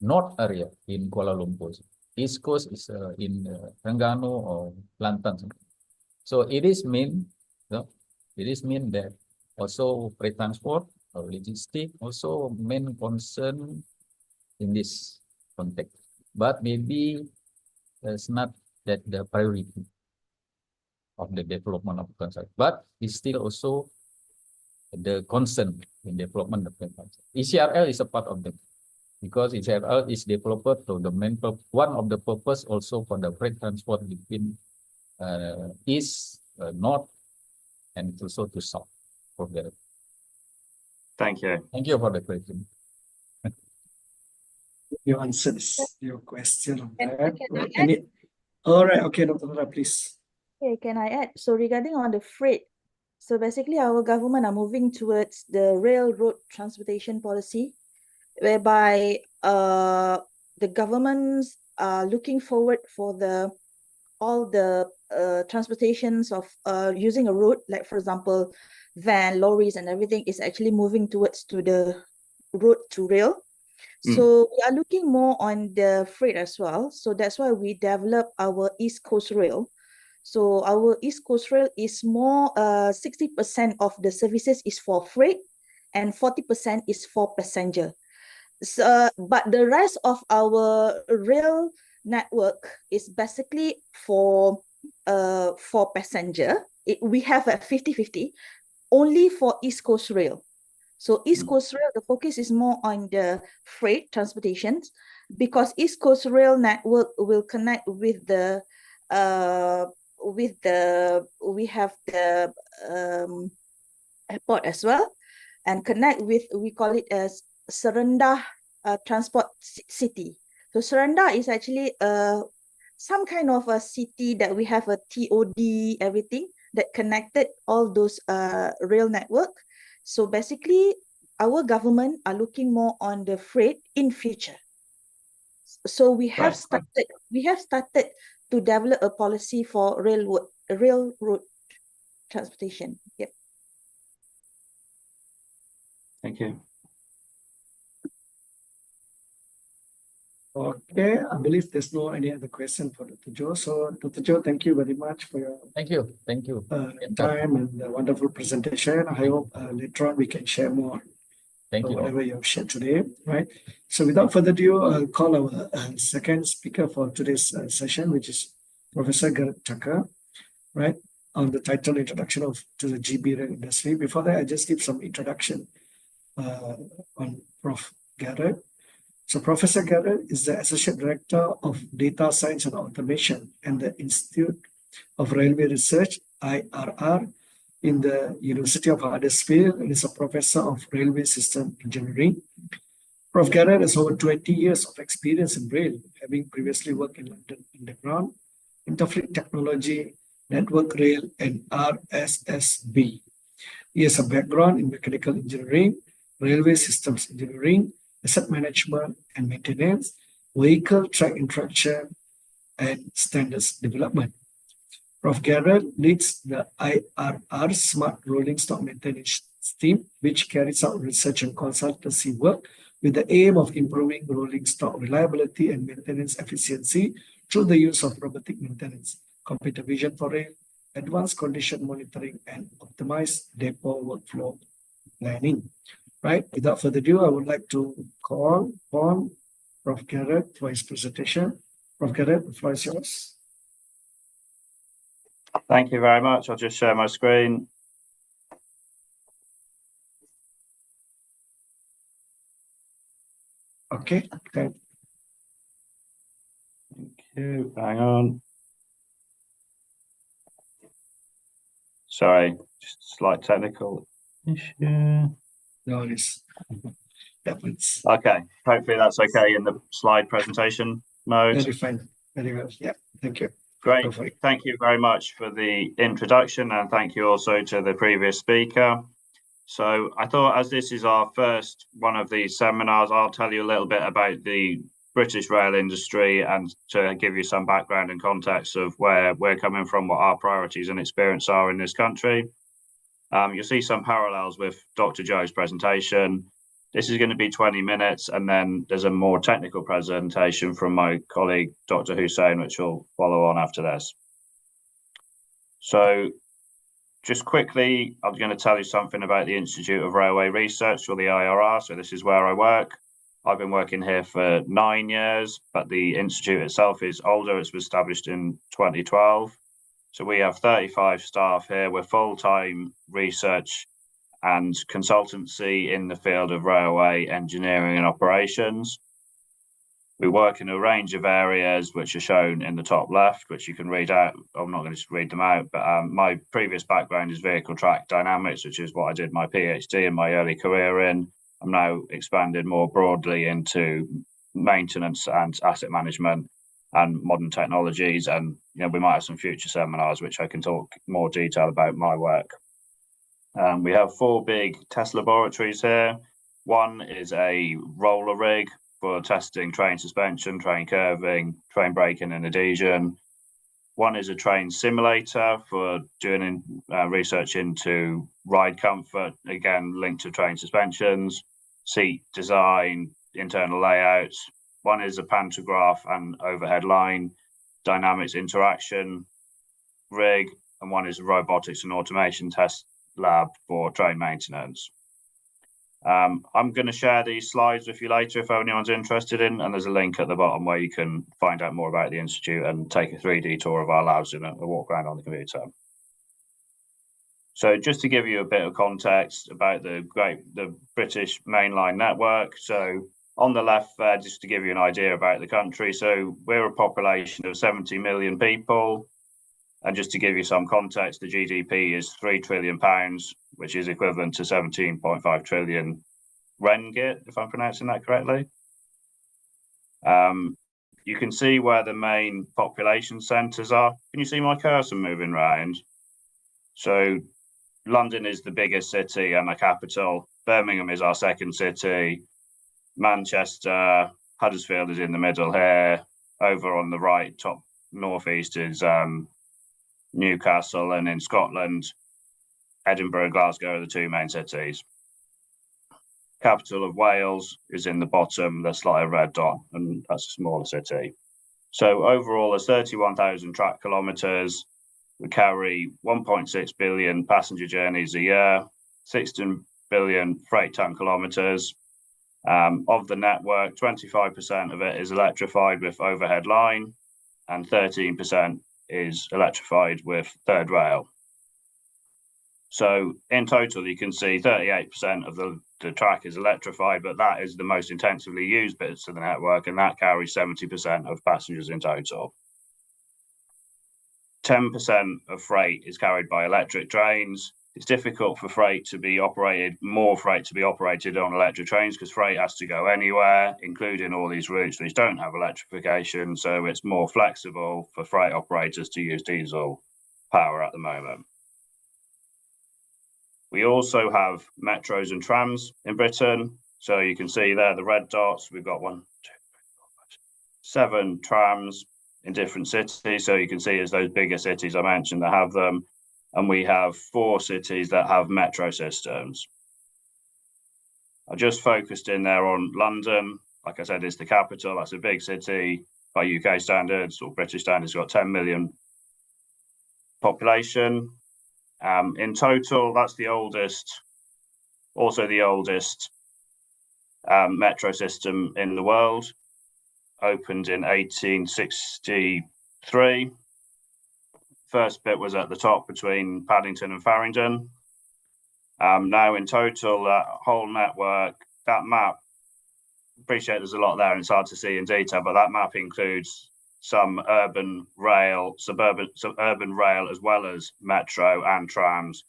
S3: north area in Kuala Lumpur. East Coast is in Terengganu or Kelantan. So it is mean that also freight transport or logistics also main concern in this context. But maybe it's not that the priority of the development of concept, but it's still also the concern in development of the concept. ECRL is a part of them, because ECRL is developed to the main one of the purpose also for the freight transport between east, north, and also to south.
S1: Thank you.
S3: Thank you for the question.
S2: You answered your question on that. All right, okay, Dr. Nora, please.
S6: Okay, can I add? So regarding on the freight, so basically our government are moving towards the railroad transportation policy, whereby the governments are looking forward for all the transportations of using a road, like for example, van, lorries and everything is actually moving towards to the road to rail. So we are looking more on the freight as well. So that's why we develop our East Coast Rail. So our East Coast Rail is more 60% of the services is for freight and 40% is for passenger. So, but the rest of our rail network is basically for passenger. We have a 50-50 only for East Coast Rail. So East Coast Rail, the focus is more on the freight transportations, because East Coast Rail network will connect with the we have the airport as well, and connect with, we call it as Serendah Transport City. So Serendah is actually some kind of a city that we have a TOD, everything that connected all those rail network. So basically, our government are looking more on the freight in future. So we have started to develop a policy for railroad transportation. Yep.
S1: Thank you.
S2: Okay, I believe there's no any other question for Dr. Joe. So Dr. Joe, thank you very much for your
S3: Thank you.
S2: time and the wonderful presentation. I hope later on we can share more whatever you have shared today, right? So without further ado, I'll call our second speaker for today's session, which is Professor Garrett Tucker, right? On the title Introduction to the GB rail industry. Before that, I just give some introduction on Prof. Garrett. So Professor Garrett is the Associate Director of Data Science and Automation and the Institute of Railway Research, IRR, in the University of Huddersfield, and is a Professor of Railway System Engineering. Prof. Garrett has over 20 years of experience in rail, having previously worked in London Underground, Interfleet Technology, Network Rail, and RSSB. He has a background in mechanical engineering, railway systems engineering, asset management and maintenance, vehicle track interaction, and standards development. Prof. Garrett leads the IRR Smart Rolling Stock Maintenance team, which carries out research and consultancy work with the aim of improving rolling stock reliability and maintenance efficiency through the use of robotic maintenance, computer vision for rail, advanced condition monitoring, and optimized depot workflow planning. Right. Without further ado, I would like to call on Prof. Garrett for his presentation. Prof. Garrett, the floor is yours.
S1: Thank you very much. I'll just share my screen.
S2: Okay.
S1: Thank you. Hang on. Sorry, just a slight technical issue.
S2: No, it's happens.
S1: Okay, hopefully that's okay in the slide presentation mode.
S2: Very fine. Very well. Yeah. Thank you.
S1: Great.
S2: Go for it.
S1: Thank you very much for the introduction, and thank you also to the previous speaker. So I thought, as this is our first one of these seminars, I'll tell you a little bit about the British rail industry and to give you some background and context of where we're coming from, what our priorities and experience are in this country. You'll see some parallels with Dr. Joe's presentation. This is going to be 20 minutes, and then there's a more technical presentation from my colleague, Dr. Hussein, which will follow on after this. So just quickly, I'm going to tell you something about the Institute of Railway Research, or the IRR. So this is where I work. I've been working here for 9 years, but the institute itself is older. It was established in 2012. So we have 35 staff here. We're full-time research and consultancy in the field of railway engineering and operations. We work in a range of areas which are shown in the top left, which you can read out. I'm not going to read them out, but my previous background is vehicle track dynamics, which is what I did my PhD in my early career in. I'm now expanded more broadly into maintenance and asset management and modern technologies. And we might have some future seminars which I can talk more detail about my work. We have 4 big test laboratories here. One is a roller rig for testing train suspension, train curving, train braking and adhesion. One is a train simulator for doing research into ride comfort, again linked to train suspensions, seat design, internal layouts. One is a pantograph and overhead line dynamics interaction rig, and one is a robotics and automation test lab for train maintenance. I'm going to share these slides with you later if anyone's interested in, and there's a link at the bottom where you can find out more about the Institute and take a 3D tour of our labs and a walk around on the computer. So just to give you a bit of context about the British mainline network. So on the left there, just to give you an idea about the country. So we're a population of 70 million people. And just to give you some context, the GDP is £3 trillion, which is equivalent to 17.5 trillion ringgit, if I'm pronouncing that correctly. You can see where the main population centres are. Can you see my cursor moving around? So London is the biggest city and the capital. Birmingham is our second city. Manchester, Huddersfield is in the middle here. Over on the right, top northeast is Newcastle, and in Scotland, Edinburgh and Glasgow are the 2 main cities. Capital of Wales is in the bottom, the slight red dot, and that's a smaller city. So overall, there's 31,000 track kilometres. We carry 1.6 billion passenger journeys a year, 16 billion freight ton kilometres. Of the network, 25% of it is electrified with overhead line, and 13% is electrified with third rail. So in total, you can see 38% of the track is electrified, but that is the most intensively used bits of the network, and that carries 70% of passengers in total. 10% of freight is carried by electric trains. It's difficult for more freight to be operated on electric trains because freight has to go anywhere, including all these routes which don't have electrification. So it's more flexible for freight operators to use diesel power at the moment. We also have metros and trams in Britain. So you can see there the red dots. We've got 7 trams in different cities. So you can see as those bigger cities I mentioned that have them. And we have 4 cities that have metro systems. I just focused in there on London. Like I said, it's the capital. That's a big city by UK standards, or British standards, got 10 million population. In total, that's the oldest, also the oldest metro system in the world. Opened in 1863. First bit was at the top between Paddington and Farringdon. Now in total, that whole network, that map, appreciate there's a lot there and it's hard to see in detail, but that map includes some urban rail, suburban rail, as well as metro and trams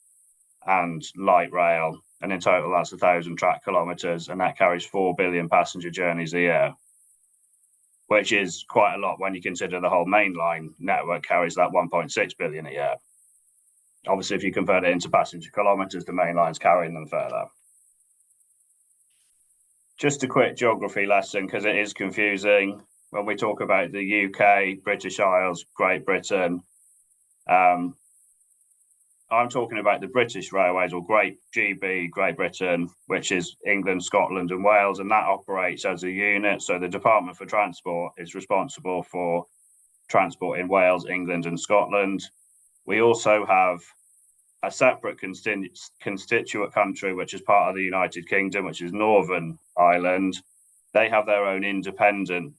S1: and light rail. And in total, that's 1,000 track kilometres, and that carries 4 billion passenger journeys a year, which is quite a lot when you consider the whole mainline network carries that 1.6 billion a year. Obviously, if you convert it into passenger kilometres, the main line's carrying them further. Just a quick geography lesson, because it is confusing. When we talk about the UK, British Isles, Great Britain, I'm talking about the British Railways, or Great Britain, which is England, Scotland and Wales, and that operates as a unit. So the Department for Transport is responsible for transport in Wales, England and Scotland. We also have a separate constituent country, which is part of the United Kingdom, which is Northern Ireland. They have their own independent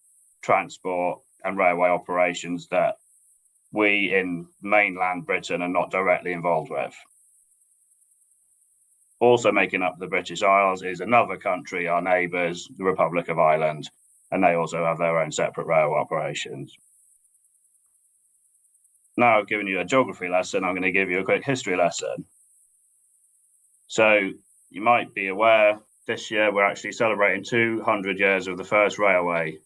S1: transport and railway operations that we in mainland Britain are not directly involved with. Also making up the British Isles is another country, our neighbours, the Republic of Ireland, and they also have their own separate railway operations. Now I've given you a geography lesson, I'm going to give you a quick history lesson. So you might be aware, this year we're actually celebrating 200 years of the first railway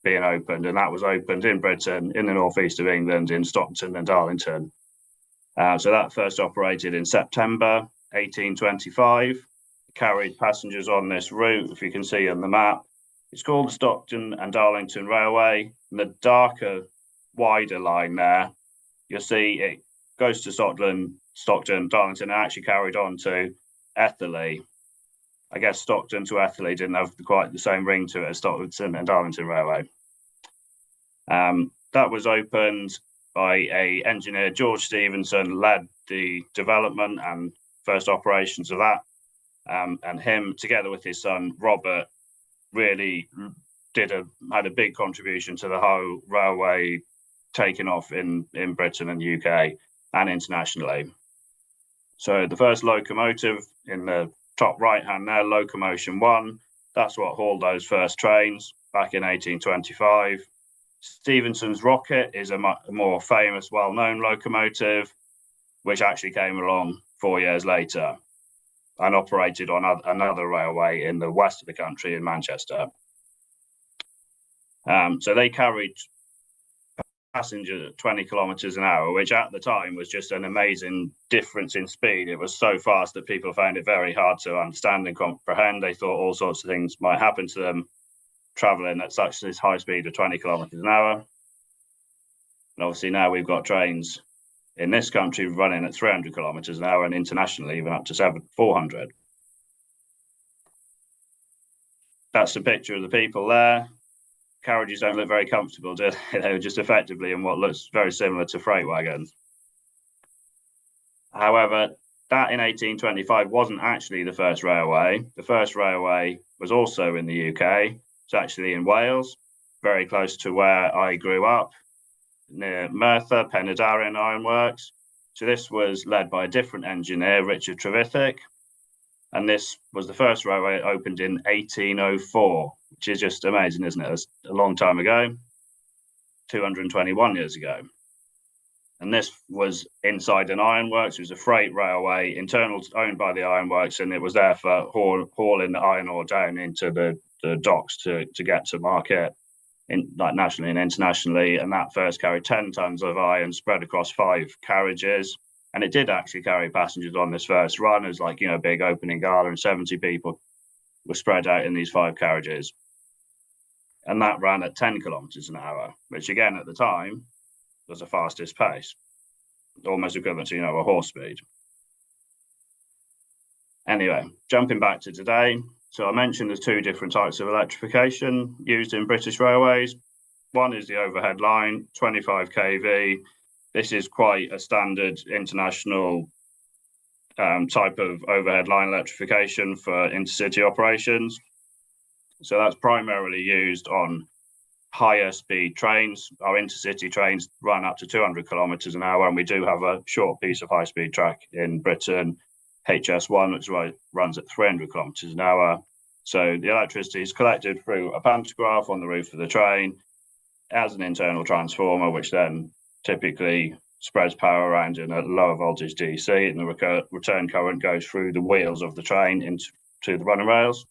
S1: being opened, and that was opened in Britain, in the northeast of England, in Stockton and Darlington. So that first operated in September 1825, carried passengers on this route, if you can see on the map. It's called the Stockton and Darlington Railway, and the darker, wider line there, you'll see it goes to Stockton, Darlington, and actually carried on to Etherley. I guess Stockton to Etherley didn't have quite the same ring to it as Stockton and Darlington Railway. That was opened by an engineer, George Stephenson, led the development and first operations of that. And him, together with his son, Robert, really had a big contribution to the whole railway taking off in Britain and UK and internationally. So the first locomotive in the top right hand there, Locomotion 1, that's what hauled those first trains back in 1825. Stephenson's Rocket is a more famous, well-known locomotive, which actually came along 4 years later and operated on another railway in the west of the country in Manchester. So they carried passengers at 20 kilometers an hour, which at the time was just an amazing difference in speed. It was so fast that people found it very hard to understand and comprehend. They thought all sorts of things might happen to them traveling at this high speed of 20 kilometers an hour. And obviously now we've got trains in this country running at 300 kilometers an hour, and internationally even up to 400. That's the picture of the people there. Carriages don't look very comfortable, do they? They were just effectively in what looks very similar to freight wagons. However, that in 1825 wasn't actually the first railway. The first railway was also in the UK. It's actually in Wales, very close to where I grew up, near Merthyr, Penydarren Ironworks. So this was led by a different engineer, Richard Trevithick. And this was the first railway that opened in 1804, which is just amazing, isn't it? It's a long time ago, 221 years ago. And this was inside an ironworks. It was a freight railway, internal, owned by the ironworks, and it was there for hauling the iron ore down into the docks to get to market, like nationally and internationally. And that first carried 10 tons of iron spread across 5 carriages. And it did actually carry passengers on this first run. It was like, a big opening gala, and 70 people were spread out in these 5 carriages. And that ran at 10 kilometers an hour, which again, at the time, was the fastest pace, almost equivalent to, a horse speed. Anyway, jumping back to today. So I mentioned there's 2 different types of electrification used in British Railways. One is the overhead line, 25 kV. This is quite a standard international type of overhead line electrification for intercity operations. So that's primarily used on higher speed trains. Our intercity trains run up to 200 kilometers an hour, and we do have a short piece of high speed track in Britain, HS1, which runs at 300 kilometers an hour. So the electricity is collected through a pantograph on the roof of the train. as an internal transformer, which then typically spreads power around in a lower voltage DC, and the return current goes through the wheels of the train into the running rails.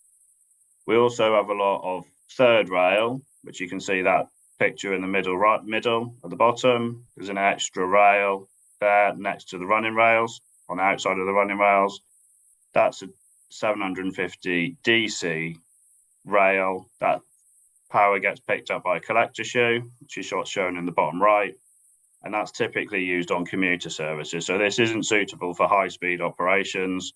S1: We also have a lot of third rail, which you can see that picture in the middle at the bottom. There's an extra rail there next to the running rails, on the outside of the running rails. That's a 750 DC rail. That power gets picked up by a collector shoe, which is what's shown in the bottom right, and that's typically used on commuter services. So this isn't suitable for high-speed operations.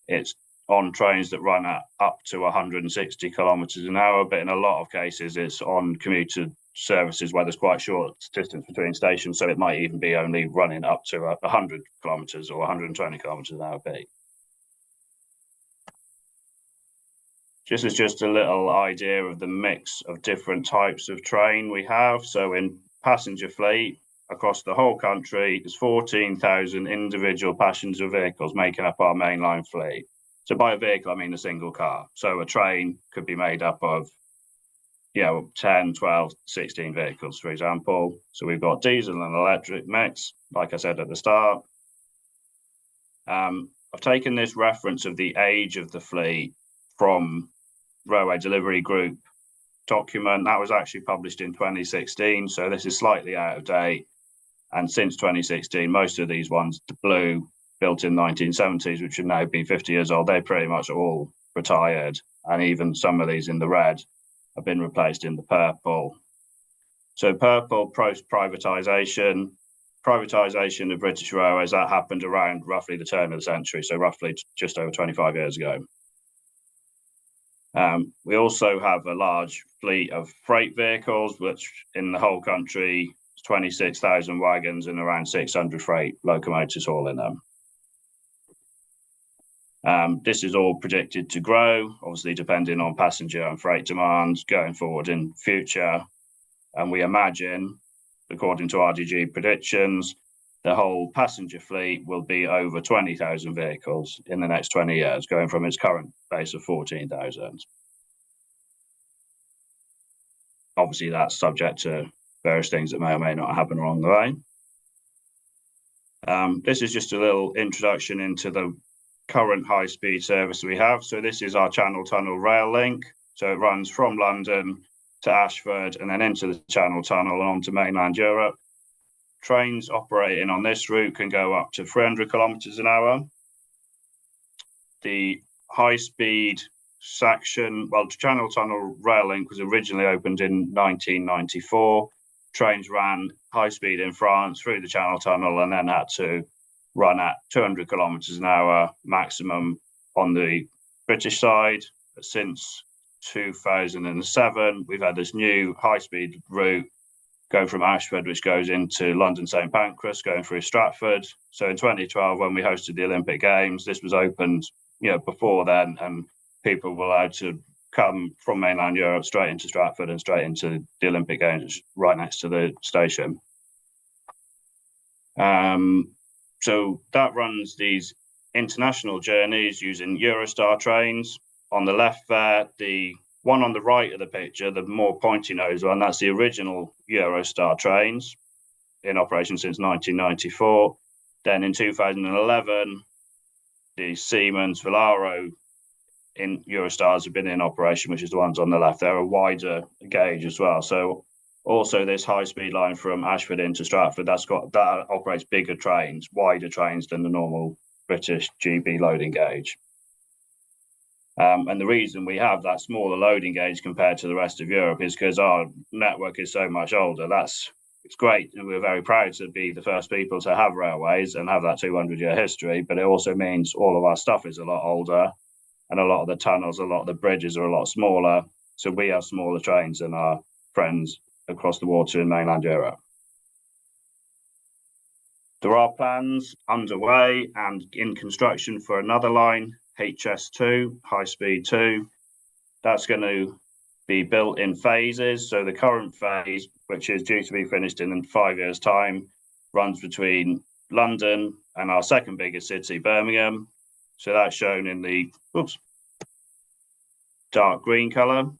S1: It's on trains that run at up to 160 kilometers an hour, but in a lot of cases it's on commuter services where there's quite short distance between stations, so it might even be only running up to 100 kilometers or 120 kilometers an hour peak. This is just a little idea of the mix of different types of train we have. So in passenger fleet, across the whole country, there's 14,000 individual passenger vehicles making up our mainline fleet. So by a vehicle, I mean a single car. So a train could be made up of, 10, 12, 16 vehicles, for example. So we've got diesel and electric mix, like I said at the start. I've taken this reference of the age of the fleet from Railway Delivery Group document that was actually published in 2016. So this is slightly out of date. And since 2016, most of these ones, the blue, built in 1970s, which should now be 50 years old, they pretty much all retired. And even some of these in the red have been replaced in the purple. So purple, post-privatisation, privatisation of British Railways, that happened around roughly the turn of the century, so roughly just over 25 years ago. We also have a large fleet of freight vehicles, which in the whole country is 26,000 wagons and around 600 freight locomotives hauling them. This is all predicted to grow, obviously depending on passenger and freight demands going forward in future. And we imagine, according to RDG predictions, the whole passenger fleet will be over 20,000 vehicles in the next 20 years, going from its current base of 14,000. Obviously, that's subject to various things that may or may not happen along the way. This is just a little introduction into the current high-speed service we have. So this is our Channel Tunnel rail link. So it runs from London to Ashford and then into the Channel Tunnel and onto mainland Europe. Trains operating on this route can go up to 300 kilometers an hour. The high-speed section, well, the Channel Tunnel rail link was originally opened in 1994. Trains ran high speed in France through the Channel Tunnel and then had to run at 200 kilometers an hour maximum on the British side. But since 2007, we've had this new high-speed route going from Ashford, which goes into London St Pancras, going through Stratford. So in 2012, when we hosted the Olympic Games, this was opened, before then, and people were allowed to come from mainland Europe straight into Stratford and straight into the Olympic Games, right next to the station. So that runs these international journeys using Eurostar trains. On the left there, the one on the right of the picture, the more pointy nose one, that's the original Eurostar trains in operation since 1994. Then in 2011, the Siemens Velaro in Eurostars have been in operation, which is the ones on the left. They're a wider gauge as well. So also this high-speed line from Ashford into Stratford, that operates bigger trains, wider trains than the normal British GB loading gauge. And the reason we have that smaller loading gauge compared to the rest of Europe is because our network is so much older. It's great, and we're very proud to be the first people to have railways and have that 200-year history, but it also means all of our stuff is a lot older, and a lot of the tunnels, a lot of the bridges are a lot smaller, so we have smaller trains than our friends across the water in mainland Europe. There are plans underway and in construction for another line, HS2, High Speed 2. That's going to be built in phases. So the current phase, which is due to be finished in 5 years' time, runs between London and our second biggest city, Birmingham. So that's shown in the dark green colour.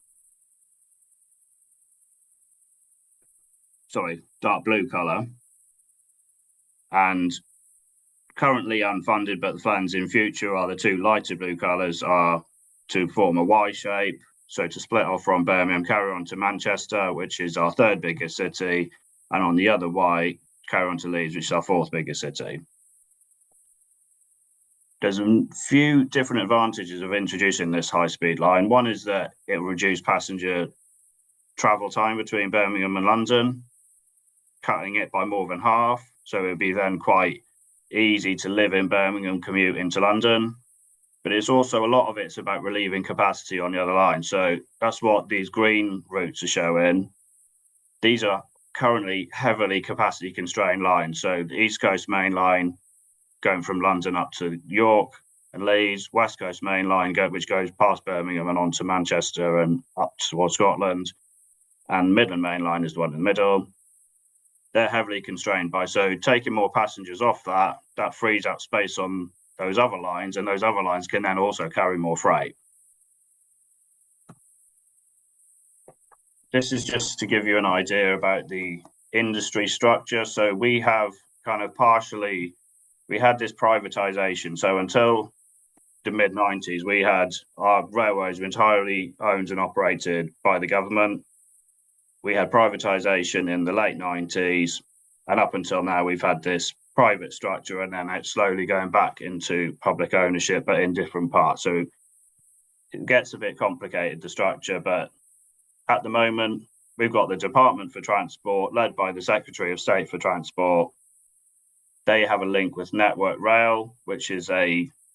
S1: dark blue colour. And currently unfunded, but the plans in future are the two lighter blue colours are to form a Y shape. So to split off from Birmingham, carry on to Manchester, which is our third biggest city, and on the other Y, carry on to Leeds, which is our fourth biggest city. There's a few different advantages of introducing this high-speed line. One is that it will reduce passenger travel time between Birmingham and London, cutting it by more than half. So it would be then quite easy to live in Birmingham, commute into London. But it's also, a lot of it's about relieving capacity on the other line. So that's what these green routes are showing. These are currently heavily capacity constrained lines. So the East Coast Main Line going from London up to York and Leeds, West Coast Main Line which goes past Birmingham and on to Manchester and up towards Scotland. And Midland Main Line is the one in the middle. They're heavily constrained by, so taking more passengers off that frees up space on those other lines, and those other lines can then also carry more freight. This is just to give you an idea about the industry structure. So we have kind of we had this privatization. So until the mid-90s, we had our railways were entirely owned and operated by the government. We had privatization in the late 90s, and up until now, we've had this private structure, and then it's slowly going back into public ownership, but in different parts. So it gets a bit complicated, the structure, but at the moment, we've got the Department for Transport, led by the Secretary of State for Transport. They have a link with Network Rail, which is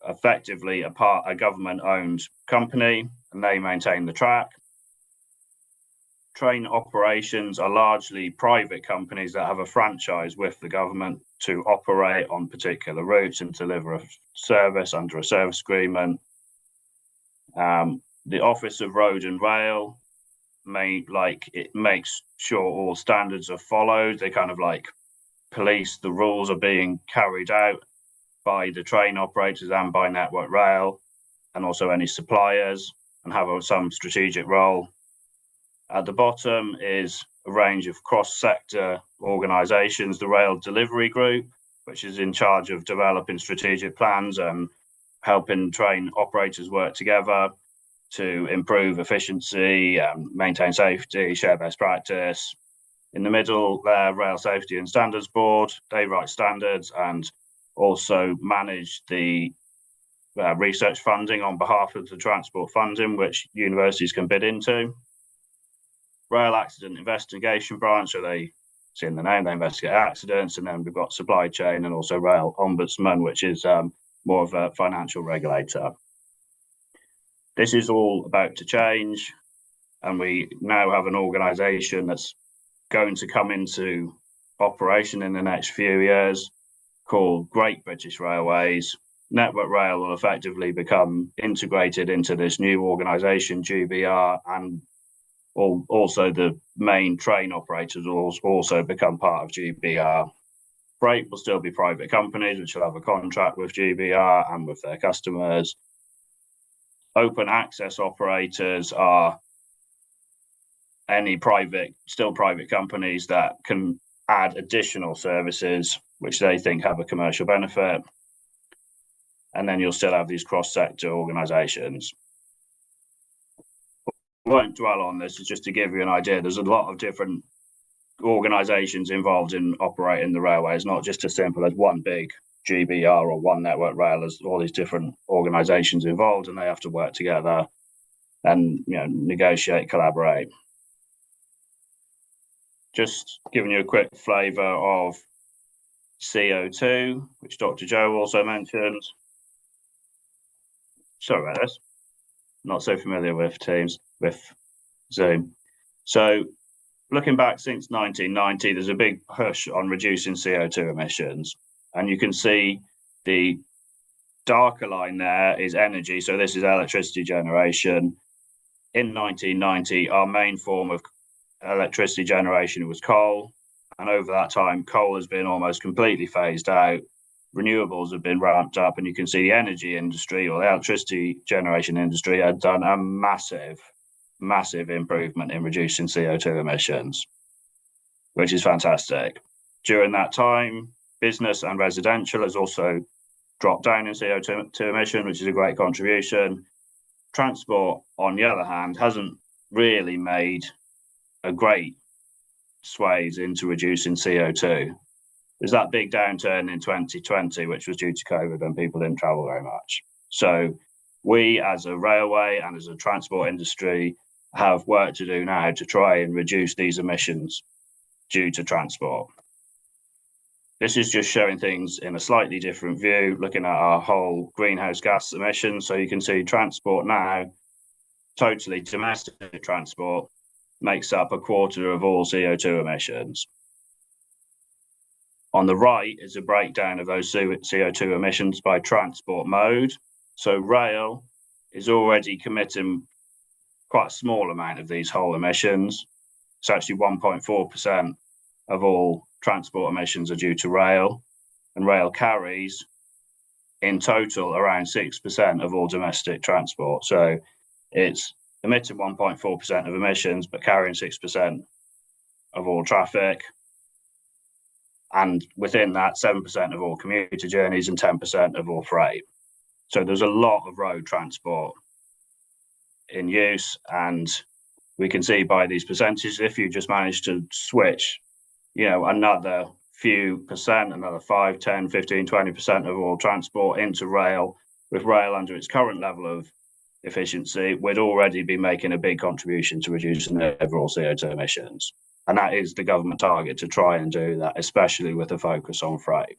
S1: effectively a government-owned company, and they maintain the track. Train operations are largely private companies that have a franchise with the government to operate on particular routes and deliver a service under a service agreement. The Office of Road and Rail makes sure all standards are followed. They kind of police the rules are being carried out by the train operators and by Network Rail, and also any suppliers, and have some strategic role. At the bottom is a range of cross-sector organisations, the Rail Delivery Group, which is in charge of developing strategic plans and helping train operators work together to improve efficiency, maintain safety, share best practice. In the middle there, Rail Safety and Standards Board, they write standards and also manage the research funding on behalf of the transport funding, which universities can bid into. Rail Accident Investigation Branch, so it's in the name, they investigate accidents. And then we've got Supply Chain and also Rail Ombudsman, which is more of a financial regulator. This is all about to change, and we now have an organisation that's going to come into operation in the next few years called Great British Railways. Network Rail will effectively become integrated into this new organisation, GBR, and also the main train operators will also become part of GBR. Freight will still be private companies, which will have a contract with GBR and with their customers. Open access operators are any private companies that can add additional services which they think have a commercial benefit. And then you'll still have these cross-sector organisations. I won't dwell on this, it's just to give you an idea. There's a lot of different organisations involved in operating the railway. It's not just as simple as one big GBR or one Network Rail. There's all these different organisations involved, and they have to work together and negotiate, collaborate. Just giving you a quick flavour of CO2, which Dr. Joe also mentioned. Sorry about this. Not so familiar with Teams, with Zoom. So looking back since 1990, there's a big push on reducing CO2 emissions. And you can see the darker line there is energy. So this is electricity generation. In 1990, our main form of electricity generation was coal. And over that time, coal has been almost completely phased out. Renewables have been ramped up, and you can see the energy industry or the electricity generation industry had done a massive improvement in reducing CO2 emissions. which is fantastic. During that time, business and residential has also dropped down in CO2 emission, which is a great contribution. Transport, on the other hand, hasn't really made a great sways into reducing CO2. There's that big downturn in 2020, which was due to COVID and people didn't travel very much. So we as a railway and as a transport industry have work to do now to try and reduce these emissions due to transport. This is just showing things in a slightly different view, looking at our whole greenhouse gas emissions. So you can see transport now, totally domestic transport, makes up a quarter of all CO2 emissions. On the right is a breakdown of those CO2 emissions by transport mode. So rail is already committing quite a small amount of these whole emissions. It's actually 1.4% of all transport emissions are due to rail, and rail carries in total around 6% of all domestic transport. So it's emitting 1.4% of emissions, but carrying 6% of all traffic. And within that, 7% of all commuter journeys and 10% of all freight. So there's a lot of road transport in use. And we can see by these percentages, if you just manage to switch, another few percent, another 5, 10, 15, 20% of all transport into rail, with rail under its current level of efficiency, we'd already be making a big contribution to reducing the overall CO2 emissions. And that is the government target, to try and do that, especially with a focus on freight.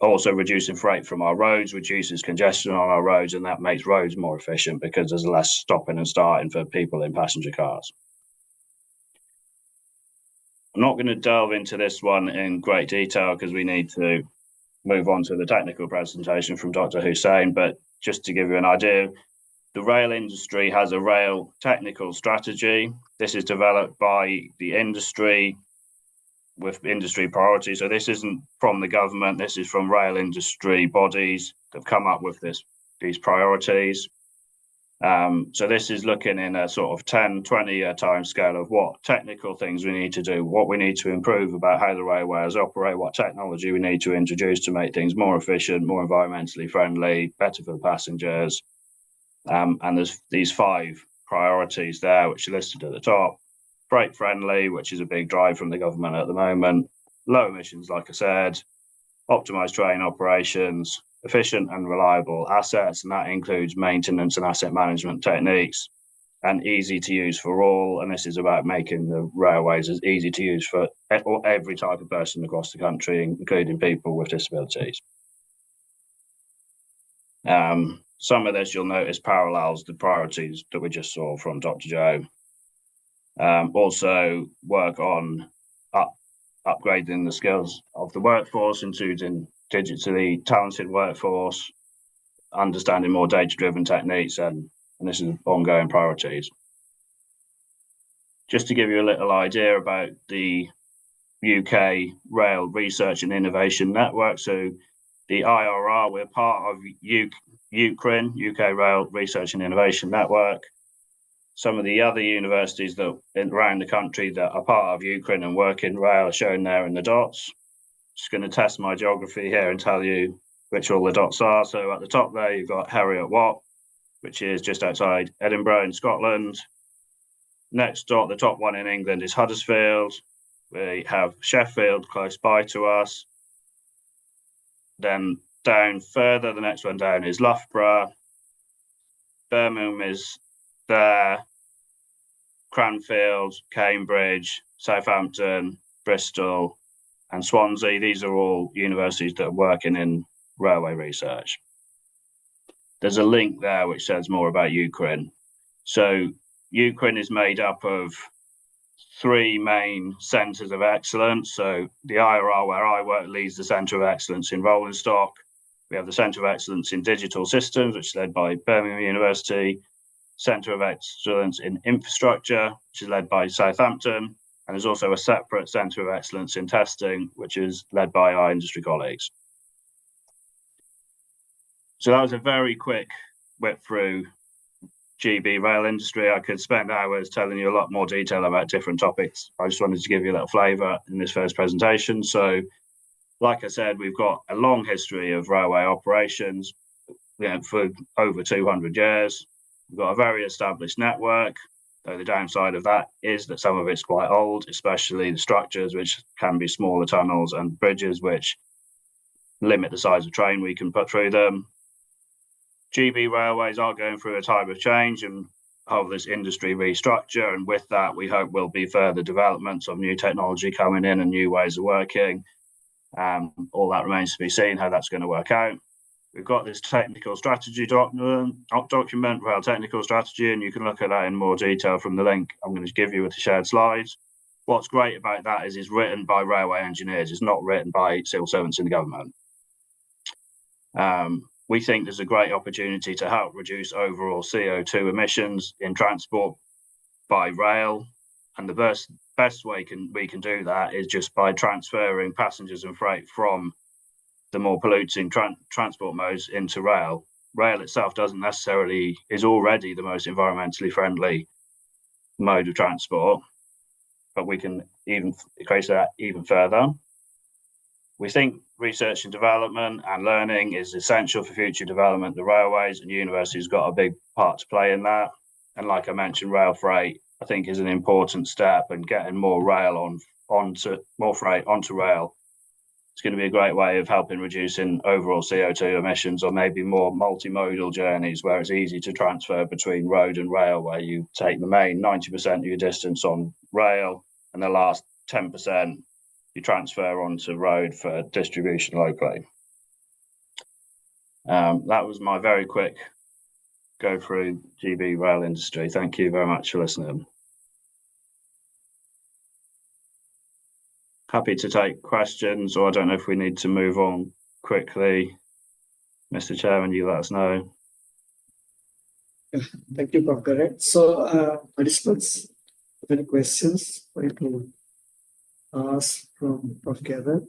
S1: Also, reducing freight from our roads reduces congestion on our roads, and that makes roads more efficient because there's less stopping and starting for people in passenger cars. I'm not going to delve into this one in great detail because we need to move on to the technical presentation from Dr. Hussain, but just to give you an idea, the rail industry has a rail technical strategy. This is developed by the industry with industry priorities. So this isn't from the government, this is from rail industry bodies that have come up with these priorities. So this is looking in a sort of 10, 20-year time scale of what technical things we need to do, what we need to improve about how the railways operate, what technology we need to introduce to make things more efficient, more environmentally friendly, better for the passengers. And there's these 5 priorities there, which are listed at the top. Freight friendly, which is a big drive from the government at the moment. Low emissions, like I said. Optimized train operations. Efficient and reliable assets, and that includes maintenance and asset management techniques. And easy to use for all. And this is about making the railways as easy to use for every type of person across the country, including people with disabilities. Some of this, you'll notice, parallels the priorities that we just saw from Dr. Joe. Also work on upgrading the skills of the workforce, including digitally talented workforce, understanding more data-driven techniques, and this is ongoing priorities. Just to give you a little idea about the UK Rail Research and Innovation Network, so the IRR, we're part of UCRIN, UK Rail Research and Innovation Network. Some of the other universities that around the country that are part of UCRIN and work in rail are shown there in the dots. Just going to test my geography here and tell you which all the dots are. So at the top there, you've got Heriot-Watt, which is just outside Edinburgh in Scotland. Next dot, the top one in England, is Huddersfield. We have Sheffield close by to us. Then down further, the next one down is Loughborough. Birmingham is there. Cranfield, Cambridge, Southampton, Bristol, and Swansea. These are all universities that are working in railway research. There's a link there which says more about UCRIN. So UCRIN is made up of 3 main centres of excellence. So the IRR, where I work, leads the Centre of Excellence in rolling stock. We have the Centre of Excellence in Digital Systems, which is led by Birmingham University. Centre of Excellence in Infrastructure, which is led by Southampton. And there's also a separate Centre of Excellence in Testing, which is led by our industry colleagues. So that was a very quick whip through GB rail industry. I could spend hours telling you a lot more detail about different topics. I just wanted to give you a little flavour in this first presentation. So, like I said, we've got a long history of railway operations, for over 200 years. We've got a very established network, though the downside of that is that some of it's quite old, especially the structures, which can be smaller tunnels, and bridges, which limit the size of train we can put through them. GB railways are going through a time of change and of this industry restructure, and with that we hope will be further developments of new technology coming in and new ways of working. All that remains to be seen how that's going to work out. We've got this technical strategy document, rail technical strategy, and you can look at that in more detail from the link I'm going to give you with the shared slides. What's great about that is it's written by railway engineers. It's not written by civil servants in the government. We think there's a great opportunity to help reduce overall CO2 emissions in transport by rail. And the best way we can do that is just by transferring passengers and freight from the more polluting transport modes into rail. Rail itself is already the most environmentally friendly mode of transport, but we can even increase that even further. We think research and development and learning is essential for future development of the railways, and universities got a big part to play in that. And like I mentioned, rail freight, I think, is an important step, and getting more rail more freight onto rail. It's going to be a great way of helping reducing overall CO2 emissions, or maybe more multimodal journeys where it's easy to transfer between road and rail, where you take the main 90% of your distance on rail and the last 10% you transfer onto road for distribution locally. That was my very quick go through GB rail industry. Thank you very much for listening. Happy to take questions, or I don't know if we need to move on quickly. Mr. Chairman, you let us know.
S2: Thank you, Prof. Garrett. So, participants, any questions for you to ask from Prof. Garrett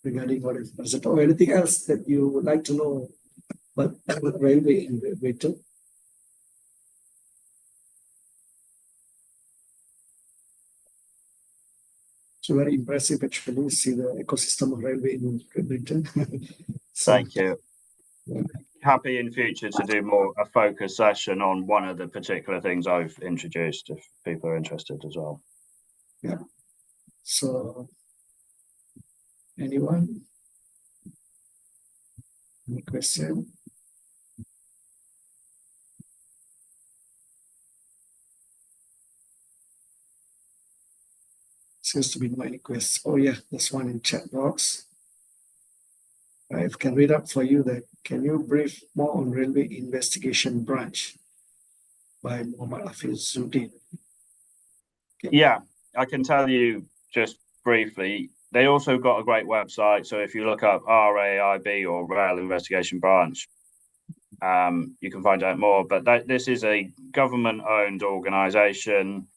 S2: regarding what is present, or anything else that you would like to know about railway innovator? So very impressive, actually, see the ecosystem of railway in Britain.
S1: Thank you. Yeah. Happy in future to do a focus session on one of the particular things I've introduced, if people are interested as well.
S2: Yeah. So, anyone? Any question? Seems to be no any questions. Oh yeah, there's one in chat box. I can read up for you that. Can you brief more on Railway Investigation Branch by Muhammad Hafiz Zuddin? Okay.
S1: Yeah, I can tell you just briefly. They also got a great website. So if you look up RAIB or Rail Investigation Branch, you can find out more. But this is a government-owned organisation.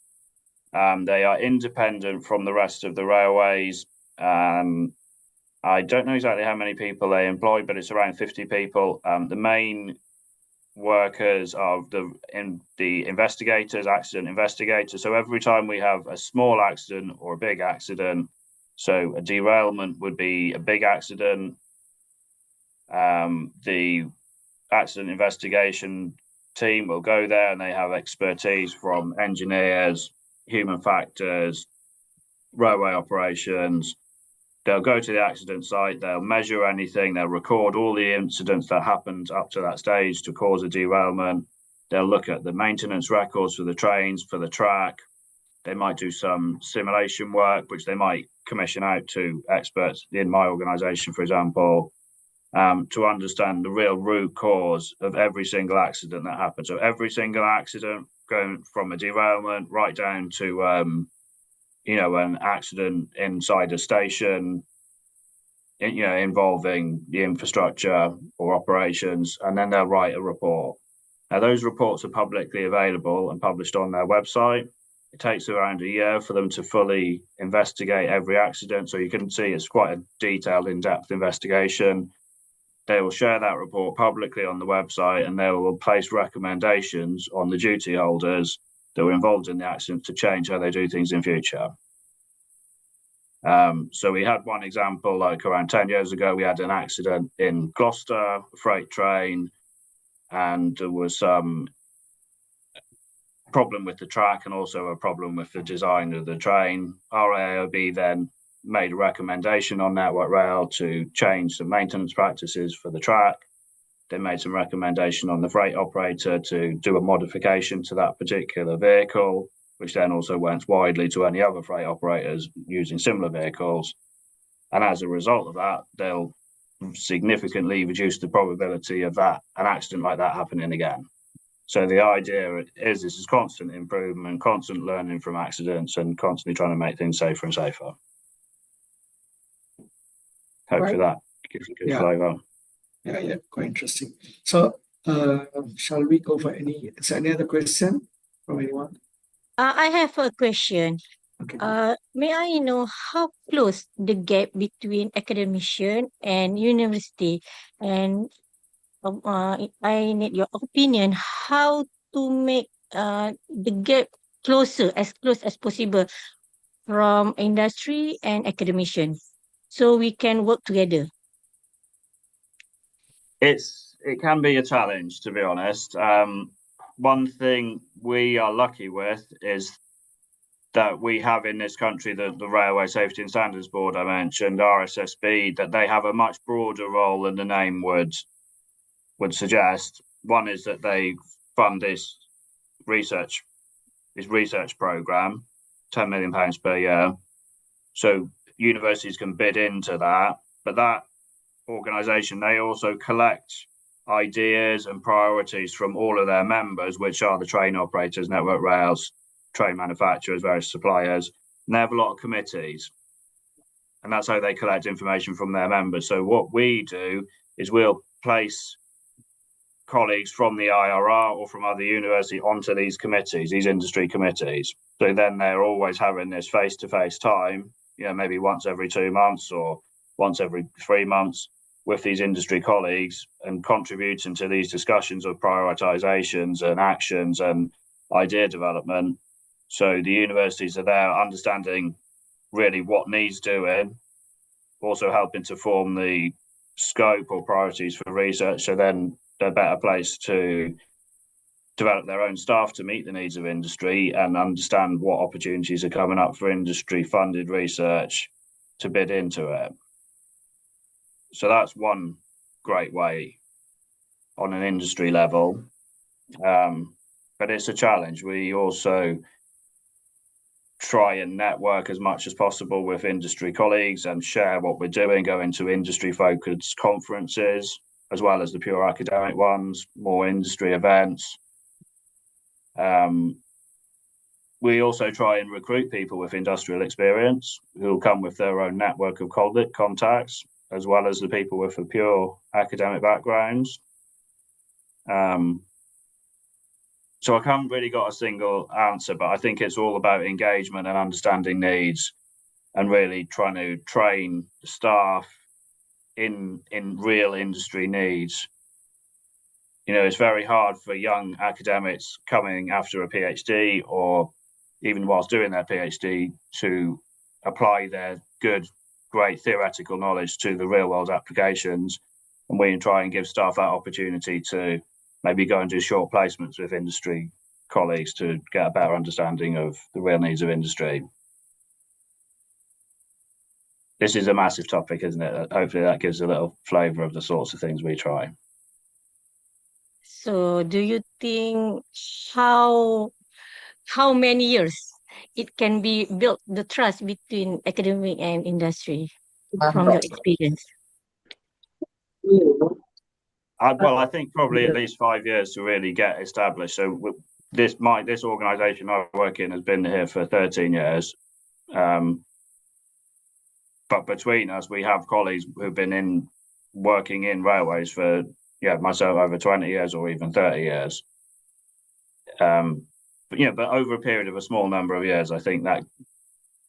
S1: They are independent from the rest of the railways. I don't know exactly how many people they employ, but it's around 50 people. The main workers are the investigators, accident investigators. So every time we have a small accident or a big accident, so a derailment would be a big accident, the accident investigation team will go there, and they have expertise from engineers, human factors, railway operations. They'll go to the accident site, they'll measure anything, they'll record all the incidents that happened up to that stage to cause a derailment. They'll look at the maintenance records for the trains, for the track. They might do some simulation work, which they might commission out to experts in my organisation, for example, to understand the real root cause of every single accident that happened. So every single accident, going from a derailment right down to an accident inside a station, involving the infrastructure or operations, and then they'll write a report. Now, those reports are publicly available and published on their website. It takes around a year for them to fully investigate every accident. So you can see it's quite a detailed, in-depth investigation. they will share that report publicly on the website, and they will place recommendations on the duty holders that were involved in the accident to change how they do things in future. So we had one example, like around 10 years ago, we had an accident in Gloucester, a freight train, and there was some problem with the track and also a problem with the design of the train. Our AOB then made a recommendation on Network Rail to change some maintenance practices for the track. They made some recommendation on the freight operator to do a modification to that particular vehicle, which then also went widely to any other freight operators using similar vehicles. And as a result of that, they'll significantly reduce the probability of an accident like that happening again. So the idea is this is constant improvement, constant learning from accidents, and constantly trying to make things safer and safer. Hopefully that gives a good flavour.
S2: Yeah, quite interesting. So shall we go for is there any other question from anyone?
S5: I have a question.
S2: Okay.
S5: May I know how close the gap between academician and university? And I need your opinion how to make the gap close as possible from industry and academician, so we can work together.
S1: It can be a challenge, to be honest. One thing we are lucky with is that we have in this country the Railway Safety and Standards Board I mentioned, RSSB, that they have a much broader role than the name would suggest. One is that they fund this research program, £10 million per year. So universities can bid into that, but that organisation, they also collect ideas and priorities from all of their members, which are the train operators, Network Rails, train manufacturers, various suppliers, and they have a lot of committees. And that's how they collect information from their members. So what we do is we'll place colleagues from the IRR or from other universities onto these committees, these industry committees. So then they're always having this face-to-face time, maybe once every 2 months or once every 3 months with these industry colleagues and contributing to these discussions of prioritizations and actions and idea development. So the universities are there understanding really what needs doing, also helping to form the scope or priorities for research. So then they're better placed to develop their own staff to meet the needs of industry and understand what opportunities are coming up for industry funded research to bid into it. So that's one great way on an industry level. But it's a challenge. We also try and network as much as possible with industry colleagues and share what we're doing, go into industry focused conferences, as well as the pure academic ones, more industry events. We also try and recruit people with industrial experience who will come with their own network of contacts, as well as the people with a pure academic backgrounds. So I haven't really got a single answer, but I think it's all about engagement and understanding needs and really trying to train the staff in real industry needs. It's very hard for young academics coming after a PhD or even whilst doing their PhD to apply their great theoretical knowledge to the real world applications. And we try and give staff that opportunity to maybe go and do short placements with industry colleagues to get a better understanding of the real needs of industry. This is a massive topic, isn't it? Hopefully that gives a little flavour of the sorts of things we try.
S5: So do you think how many years it can be built, the trust between academic and industry, from your experience?
S1: Well, I think probably at least 5 years to really get established. So this organisation I work in has been here for 13 years. But between us, we have colleagues who've been working in railways for, myself over 20 years or even 30 years. But over a period of a small number of years, I think that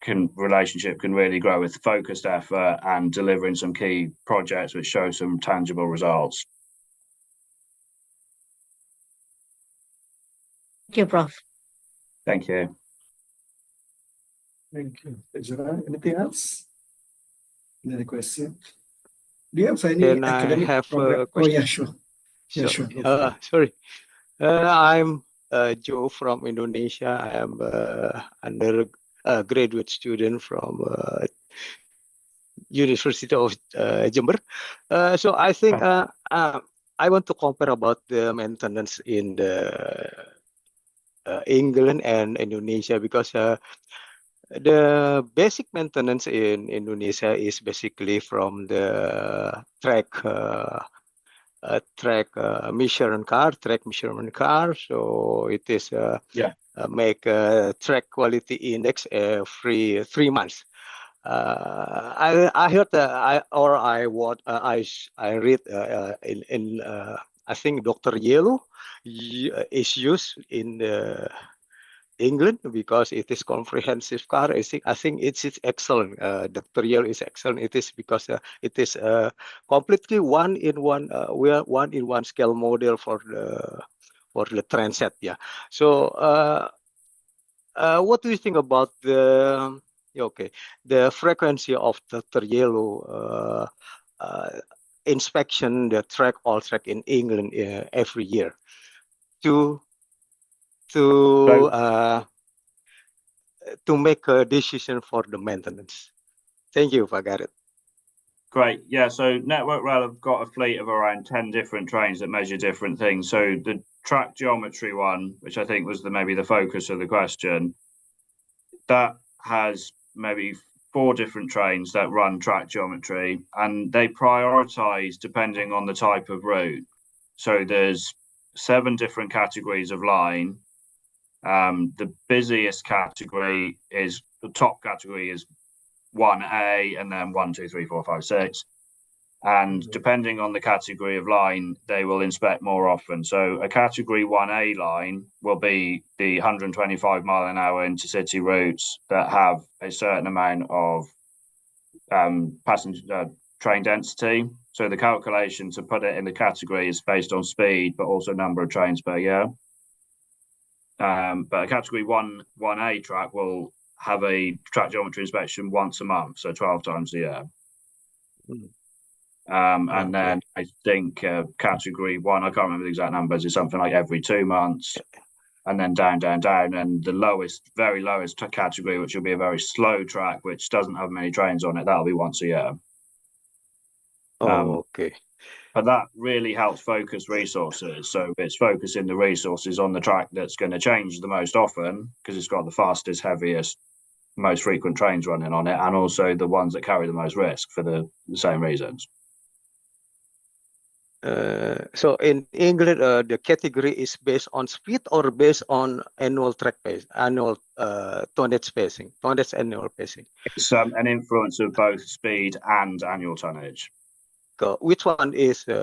S1: relationship can really grow with focused effort and delivering some key projects which show some tangible results.
S5: Thank you, Prof.
S1: Thank you.
S2: Thank you. Anything else? Any other question? Do you have any
S7: Can I
S2: academic
S7: have
S2: program?
S7: a
S2: Oh,
S7: question?
S2: yeah, sure. Yeah,
S7: So,
S2: sure. Go for it.
S7: sorry. I'm Joe from Indonesia. I am undergraduate student from University of Jember. So I think I want to compare about the maintenance in the England and Indonesia, because the basic maintenance in Indonesia is basically from the track measurement car. So it is make a track quality index every 3 months. I heard I read in I think Dr. Yellow is used in England because it is comprehensive car. I think it's excellent. Dr. Yellow is excellent. It is because it is completely one in one scale model for the transit. Yeah. So what do you think about the frequency of Dr. Yellow inspection all track in England every year to make a decision for the maintenance? Thank you, Pak Gareth.
S1: Great. Yeah, so Network Rail have got a fleet of around 10 different trains that measure different things. So the track geometry one, which I think was maybe the focus of the question, that has maybe 4 different trains that run track geometry, and they prioritize depending on the type of route. So there's 7 different categories of line. The busiest category is the top category is 1A, and then 1, 2, 3, 4, 5, 6. And depending on the category of line, they will inspect more often. So a category 1A line will be the 125 mile an hour intercity routes that have a certain amount of passenger train density. So the calculation to put it in the category is based on speed, but also number of trains per year. But a category 1A track will have a track geometry inspection once a month, so 12 times a year. And then I think category 1, I can't remember the exact numbers, is something like every 2 months, and then down. And the lowest, very lowest category, which will be a very slow track, which doesn't have many trains on it, that'll be once a year.
S7: Okay.
S1: But that really helps focus resources. So it's focusing the resources on the track that's going to change the most often, because it's got the fastest, heaviest, most frequent trains running on it, and also the ones that carry the most risk for the same reasons.
S7: So in England, the category is based on speed or based on annual track pace, annual tonnage annual pacing?
S1: It's an influence of both speed and annual tonnage.
S7: Which one is if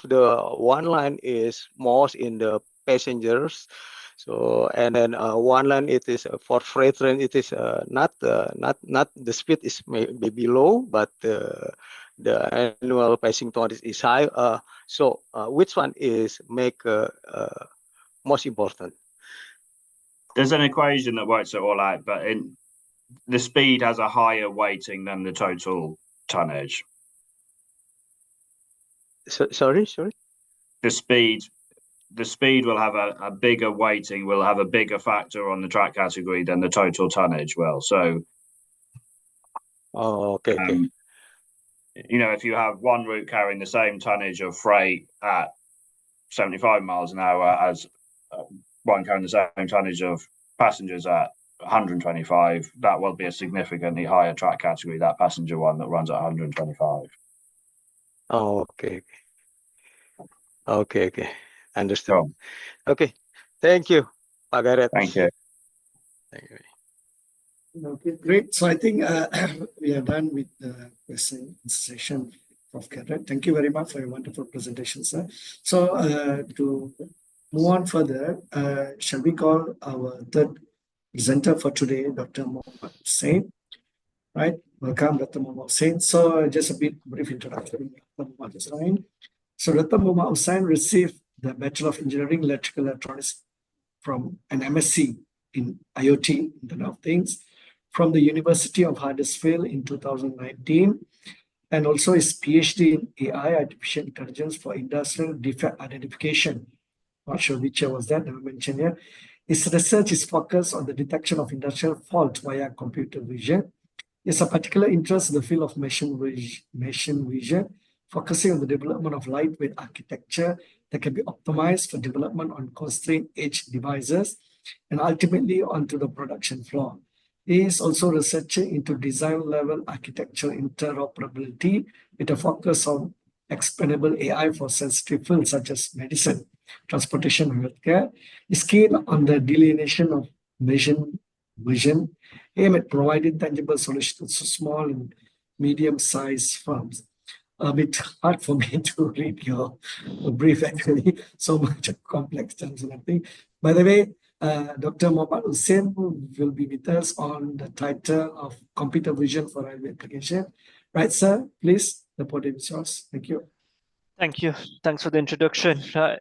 S7: the one line is most in the passengers, so and then one line it is for freight train, it is not the speed is maybe low, but the annual passing tonnage is high. So which one is most important?
S1: There's an equation that works it all out, but the speed has a higher weighting than the total tonnage.
S7: Sorry.
S1: The speed will have a bigger weighting, will have a bigger factor on the track category than the total tonnage will. So,
S7: okay.
S1: If you have one route carrying the same tonnage of freight at 75 miles an hour as one carrying the same tonnage of passengers at 125, that will be a significantly higher track category, that passenger one that runs at 125.
S7: Okay. Understood.
S1: Cool.
S7: Okay. Thank you, Pak Gareth.
S1: Thank you.
S2: Okay, great. So I think we are done with the question session of Gareth. Thank you very much for your wonderful presentation, sir. So to move on further, shall we call our third presenter for today, Dr. Mohammed Hussain. Right, welcome, Dr. Mohammed Hussain. So just a brief introduction. Dr. Mohammed Hussain. So Dr. Mohammed Hussain received the Bachelor of Engineering Electrical Electronics from an MSc in IoT, Internet of Things, from the University of Huddersfield in 2019, and also his PhD in AI, Artificial Intelligence for Industrial Defect Identification. Not sure which year was that, never mentioned here. His research is focused on the detection of industrial fault via computer vision. He has a particular interest in the field of machine vision, focusing on the development of lightweight architecture that can be optimized for development on constrained edge devices and ultimately onto the production floor. He is also researching into design-level architecture interoperability with a focus on expandable AI for sensitive fields such as medicine, transportation, and healthcare. Is keen on the delineation of vision aimed at providing tangible solutions to small and medium-sized firms. A bit hard for me to read your brief, actually, so much complex terms and everything. By the way, Dr. Mohammed Hussain will be with us on the title of Computer Vision for Railway Application. Right, sir, please, the podium is yours. Thank you.
S8: Thank you. Thanks for the introduction. Right.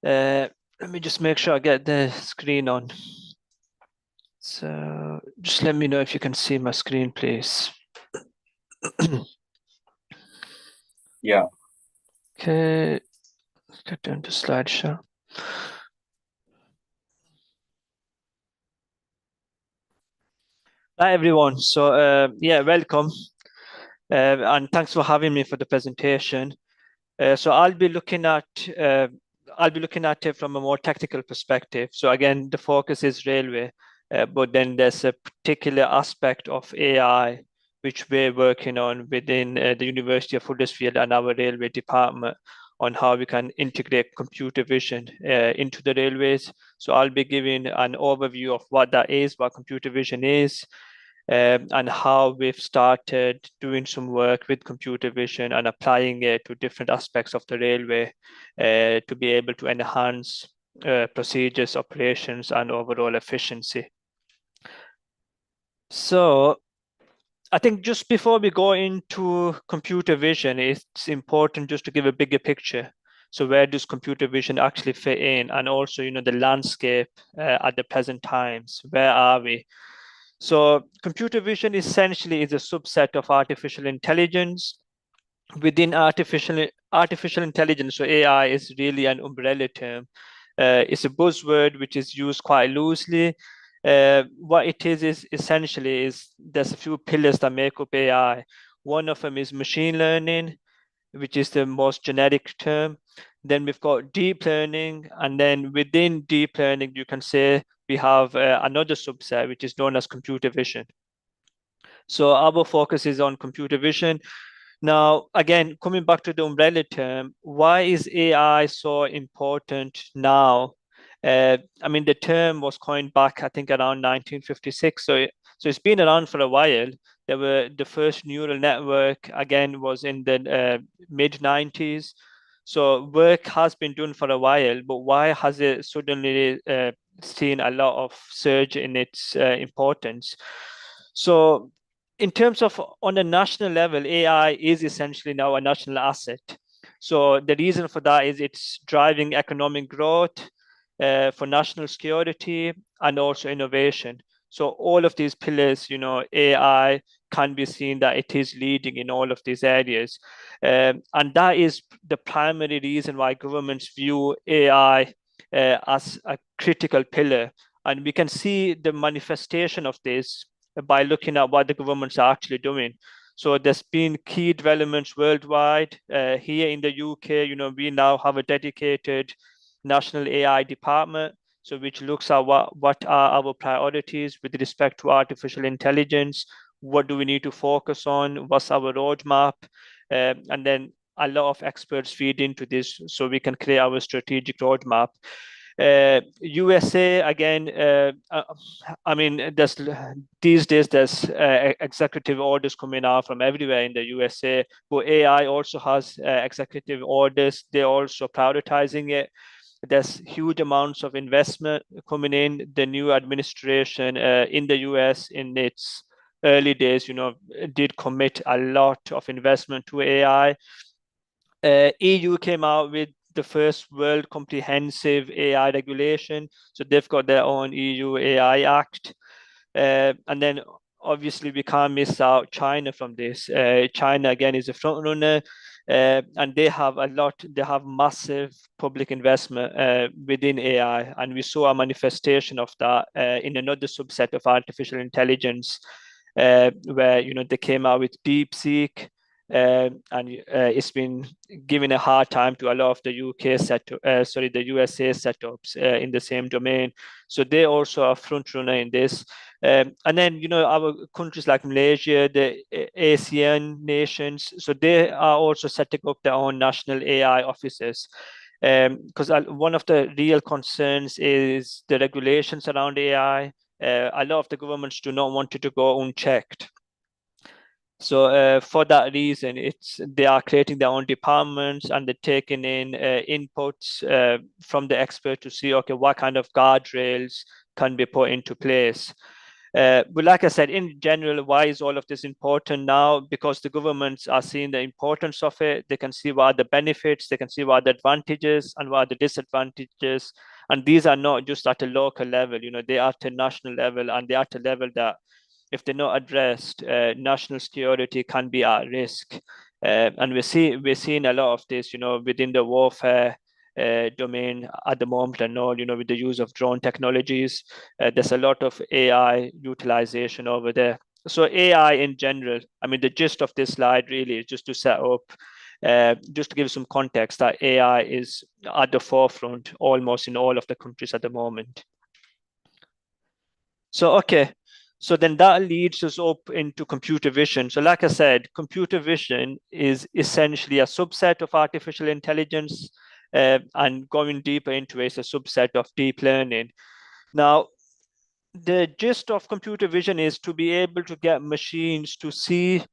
S8: Let me just make sure I get the screen on. So just let me know if you can see my screen, please.
S1: Yeah.
S8: Okay, let's get down to slideshow. Hi everyone. So yeah, welcome, and thanks for having me for the presentation. So I'll be looking at it from a more technical perspective. So again, the focus is railway, but then there's a particular aspect of AI which we're working on within the University of Huddersfield and our railway department on how we can integrate computer vision into the railways. So I'll be giving an overview of what that is, what computer vision is, and how we've started doing some work with computer vision and applying it to different aspects of the railway to be able to enhance procedures, operations, and overall efficiency. So I think just before we go into computer vision, it's important just to give a bigger picture. So where does computer vision actually fit in? And also, the landscape at the present times, where are we? So computer vision essentially is a subset of artificial intelligence. Within artificial intelligence, so AI is really an umbrella term. It's a buzzword which is used quite loosely. What it is essentially is there's a few pillars that make up AI. One of them is machine learning, which is the most generic term. Then we've got deep learning, and then within deep learning, you can say we have another subset, which is known as computer vision. So our focus is on computer vision. Now, again, coming back to the umbrella term, why is AI so important now? I mean, the term was coined back, I think, around 1956. So it's been around for a while. The first neural network, again, was in the mid-90s. So work has been done for a while, but why has it suddenly seen a lot of surge in its importance? So in terms of on a national level, AI is essentially now a national asset. So the reason for that is it's driving economic growth for national security and also innovation. So all of these pillars, AI can be seen that it is leading in all of these areas. And that is the primary reason why governments view AI as a critical pillar. And we can see the manifestation of this by looking at what the governments are actually doing. So there's been key developments worldwide. Here in the UK, we now have a dedicated national AI department, so which looks at what are our priorities with respect to artificial intelligence, what do we need to focus on, what's our roadmap, and then a lot of experts feed into this so we can create our strategic roadmap. USA, again, I mean, these days there's executive orders coming out from everywhere in the USA, but AI also has executive orders. They're also prioritizing it. There's huge amounts of investment coming in. The new administration in the US in its early days, did commit a lot of investment to AI. EU came out with the first world comprehensive AI regulation. So they've got their own EU AI Act. And then obviously we can't miss out China from this. China again is a front runner, and they have massive public investment within AI, and we saw a manifestation of that in another subset of artificial intelligence, where they came out with DeepSeek. And it's been given a hard time to a lot of the the USA setups in the same domain. So they also are front runner in this. And then, our countries like Malaysia, the ASEAN nations, so they are also setting up their own national AI offices. Because one of the real concerns is the regulations around AI. A lot of the governments do not want it to go unchecked. So for that reason, they are creating their own departments, and they're taking in inputs from the expert to see, okay, what kind of guardrails can be put into place. But like I said, in general, why is all of this important now? Because the governments are seeing the importance of it. They can see what are the benefits, they can see what are the advantages and what are the disadvantages. And these are not just at a local level, they are at a national level, and they are at a level that if they're not addressed, national security can be at risk. And we're seeing a lot of this, within the warfare domain at the moment, and all, with the use of drone technologies. There's a lot of AI utilization over there. So AI in general, I mean, the gist of this slide really is just to set up, just to give some context, that AI is at the forefront almost in all of the countries at the moment. So, okay. So then that leads us up into computer vision. So like I said, computer vision is essentially a subset of artificial intelligence, and going deeper into it is a subset of deep learning. Now, the gist of computer vision is to be able to get machines to see,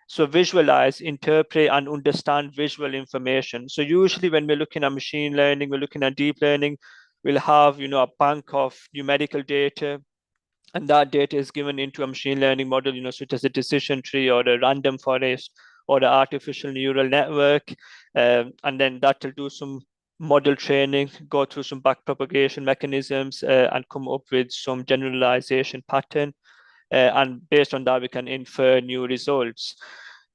S8: so visualize, interpret, and understand visual information. So usually when we're looking at machine learning, we're looking at deep learning, we'll have, a bank of numerical data, and that data is given into a machine learning model, such as a decision tree or a random forest or the artificial neural network. And then that will do some model training, go through some backpropagation mechanisms, and come up with some generalization pattern. And based on that, we can infer new results.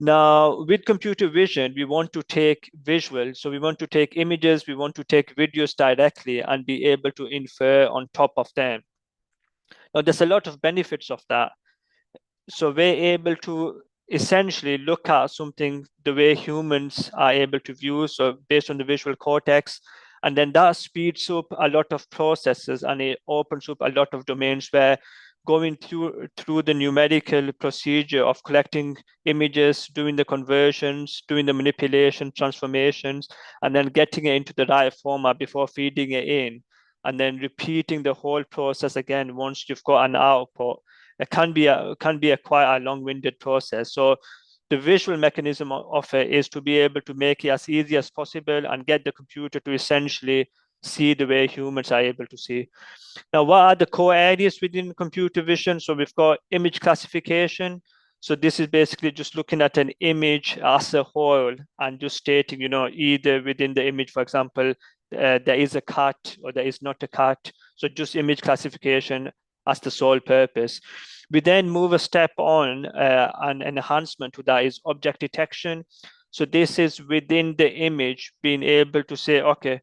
S8: Now, with computer vision, we want to take visuals. So we want to take images, we want to take videos directly and be able to infer on top of them. Now, there's a lot of benefits of that. So we're able to essentially look at something the way humans are able to view, so based on the visual cortex, and then that speeds up a lot of processes, and it opens up a lot of domains where going through the numerical procedure of collecting images, doing the conversions, doing the manipulation, transformations, and then getting it into the right format before feeding it in, and then repeating the whole process again once you've got an output. It can be a quite a long-winded process. So the visual mechanism of it is to be able to make it as easy as possible and get the computer to essentially see the way humans are able to see. Now, what are the core areas within computer vision? So we've got image classification. So this is basically just looking at an image as a whole and just stating, either within the image, for example, there is a cat or there is not a cat. So just image classification as the sole purpose. We then move a step on, an enhancement to that is object detection. So this is within the image being able to say, okay,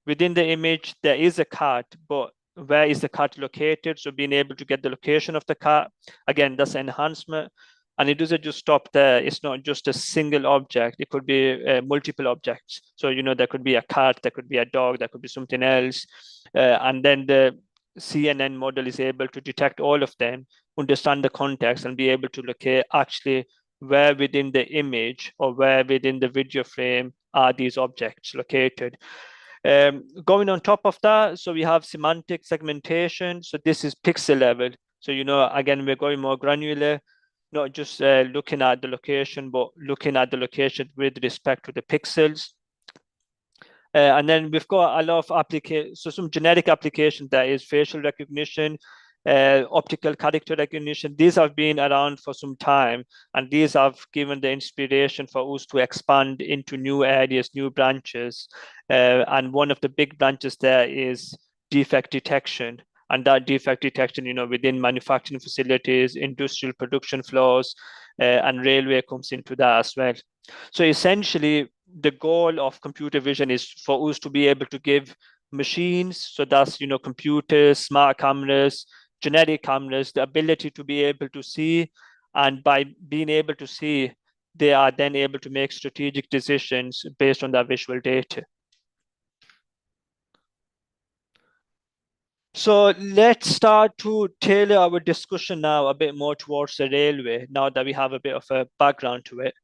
S8: within the image, there is a cat, but where is the cat located? So being able to get the location of the cat, again, that's an enhancement. And it doesn't just stop there. It's not just a single object. It could be multiple objects. So, there could be a cat, there could be a dog, there could be something else. And then the CNN model is able to detect all of them, understand the context, and be able to locate actually where within the image or where within the video frame are these objects located. Going on top of that, so we have semantic segmentation. So this is pixel level. So, again, we're going more granular, not just looking at the location, but looking at the location with respect to the pixels. And then we've got a lot of so some genetic applications, that is facial recognition, optical character recognition. These have been around for some time, and these have given the inspiration for us to expand into new areas, new branches. And one of the big branches there is defect detection. And that defect detection, within manufacturing facilities, industrial production floors, and railway comes into that as well. So essentially, the goal of computer vision is for us to be able to give machines, so that's computers, smart cameras, genetic cameras, the ability to be able to see, and by being able to see, they are then able to make strategic decisions based on that visual data. So let's start to tailor our discussion now a bit more towards the railway, now that we have a bit of a background to it.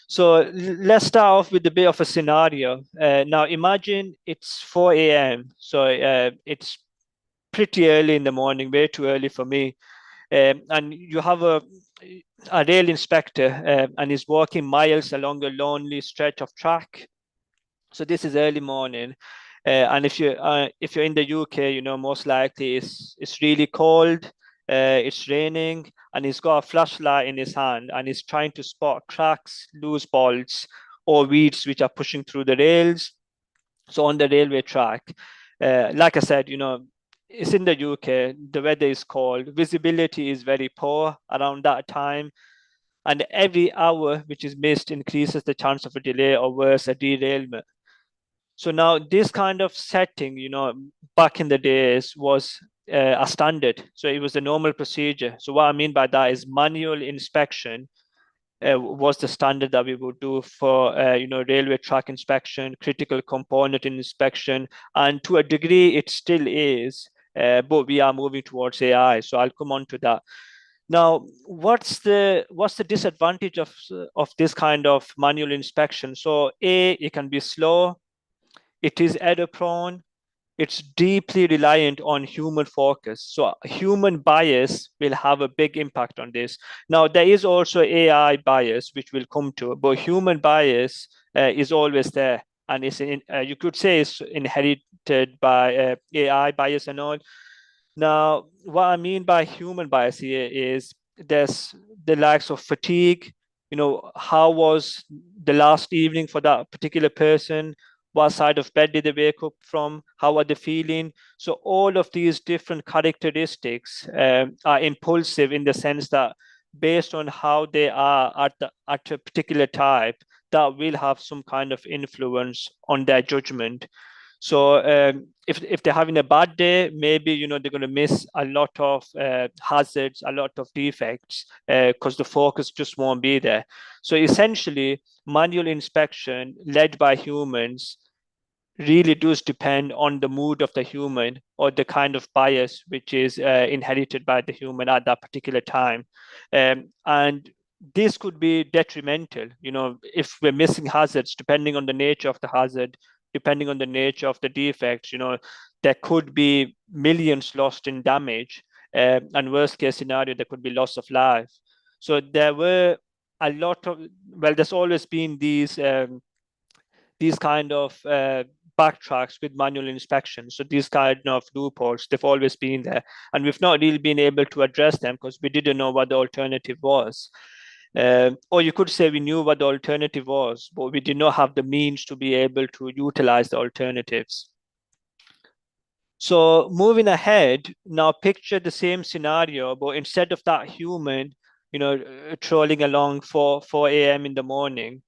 S8: So let's start off with a bit of a scenario. Now imagine it's 4 a.m. So it's pretty early in the morning, way too early for me. And you have a rail inspector and he's walking miles along a lonely stretch of track. So this is early morning. And if you're in the UK, most likely it's really cold, it's raining, and he's got a flashlight in his hand, and he's trying to spot cracks, loose bolts, or weeds which are pushing through the rails. So on the railway track, like I said, it's in the UK, the weather is cold, visibility is very poor around that time, and every hour which is missed increases the chance of a delay, or worse, a derailment. So now this kind of setting, back in the days was a standard. So it was a normal procedure. So what I mean by that is manual inspection was the standard that we would do for, railway track inspection, critical component inspection, and to a degree it still is, but we are moving towards AI. So I'll come on to that. Now, what's the disadvantage of this kind of manual inspection? So it can be slow. It is error prone. It's deeply reliant on human focus. So human bias will have a big impact on this. Now, there is also AI bias, which we'll come to, but human bias is always there. And you could say it's inherited by AI bias and all. Now, what I mean by human bias here is there's the likes of fatigue. How was the last evening for that particular person? What side of bed did they wake up from? How are they feeling? So all of these different characteristics are impulsive in the sense that based on how they are at a particular type, that will have some kind of influence on their judgment. So if they're having a bad day, maybe they're going to miss a lot of hazards, a lot of defects, because the focus just won't be there. So essentially, manual inspection led by humans really does depend on the mood of the human, or the kind of bias which is inherited by the human at that particular time. And this could be detrimental, if we're missing hazards, depending on the nature of the hazard, depending on the nature of the defects, there could be millions lost in damage, and worst case scenario, there could be loss of life. So there were a lot of, there's always been these kind of backtracks with manual inspection. So these kind of loopholes, they've always been there, and we've not really been able to address them because we didn't know what the alternative was. Or you could say we knew what the alternative was, but we did not have the means to be able to utilize the alternatives. So moving ahead, now picture the same scenario, but instead of that human, trolling along 4 a.m. in the morning,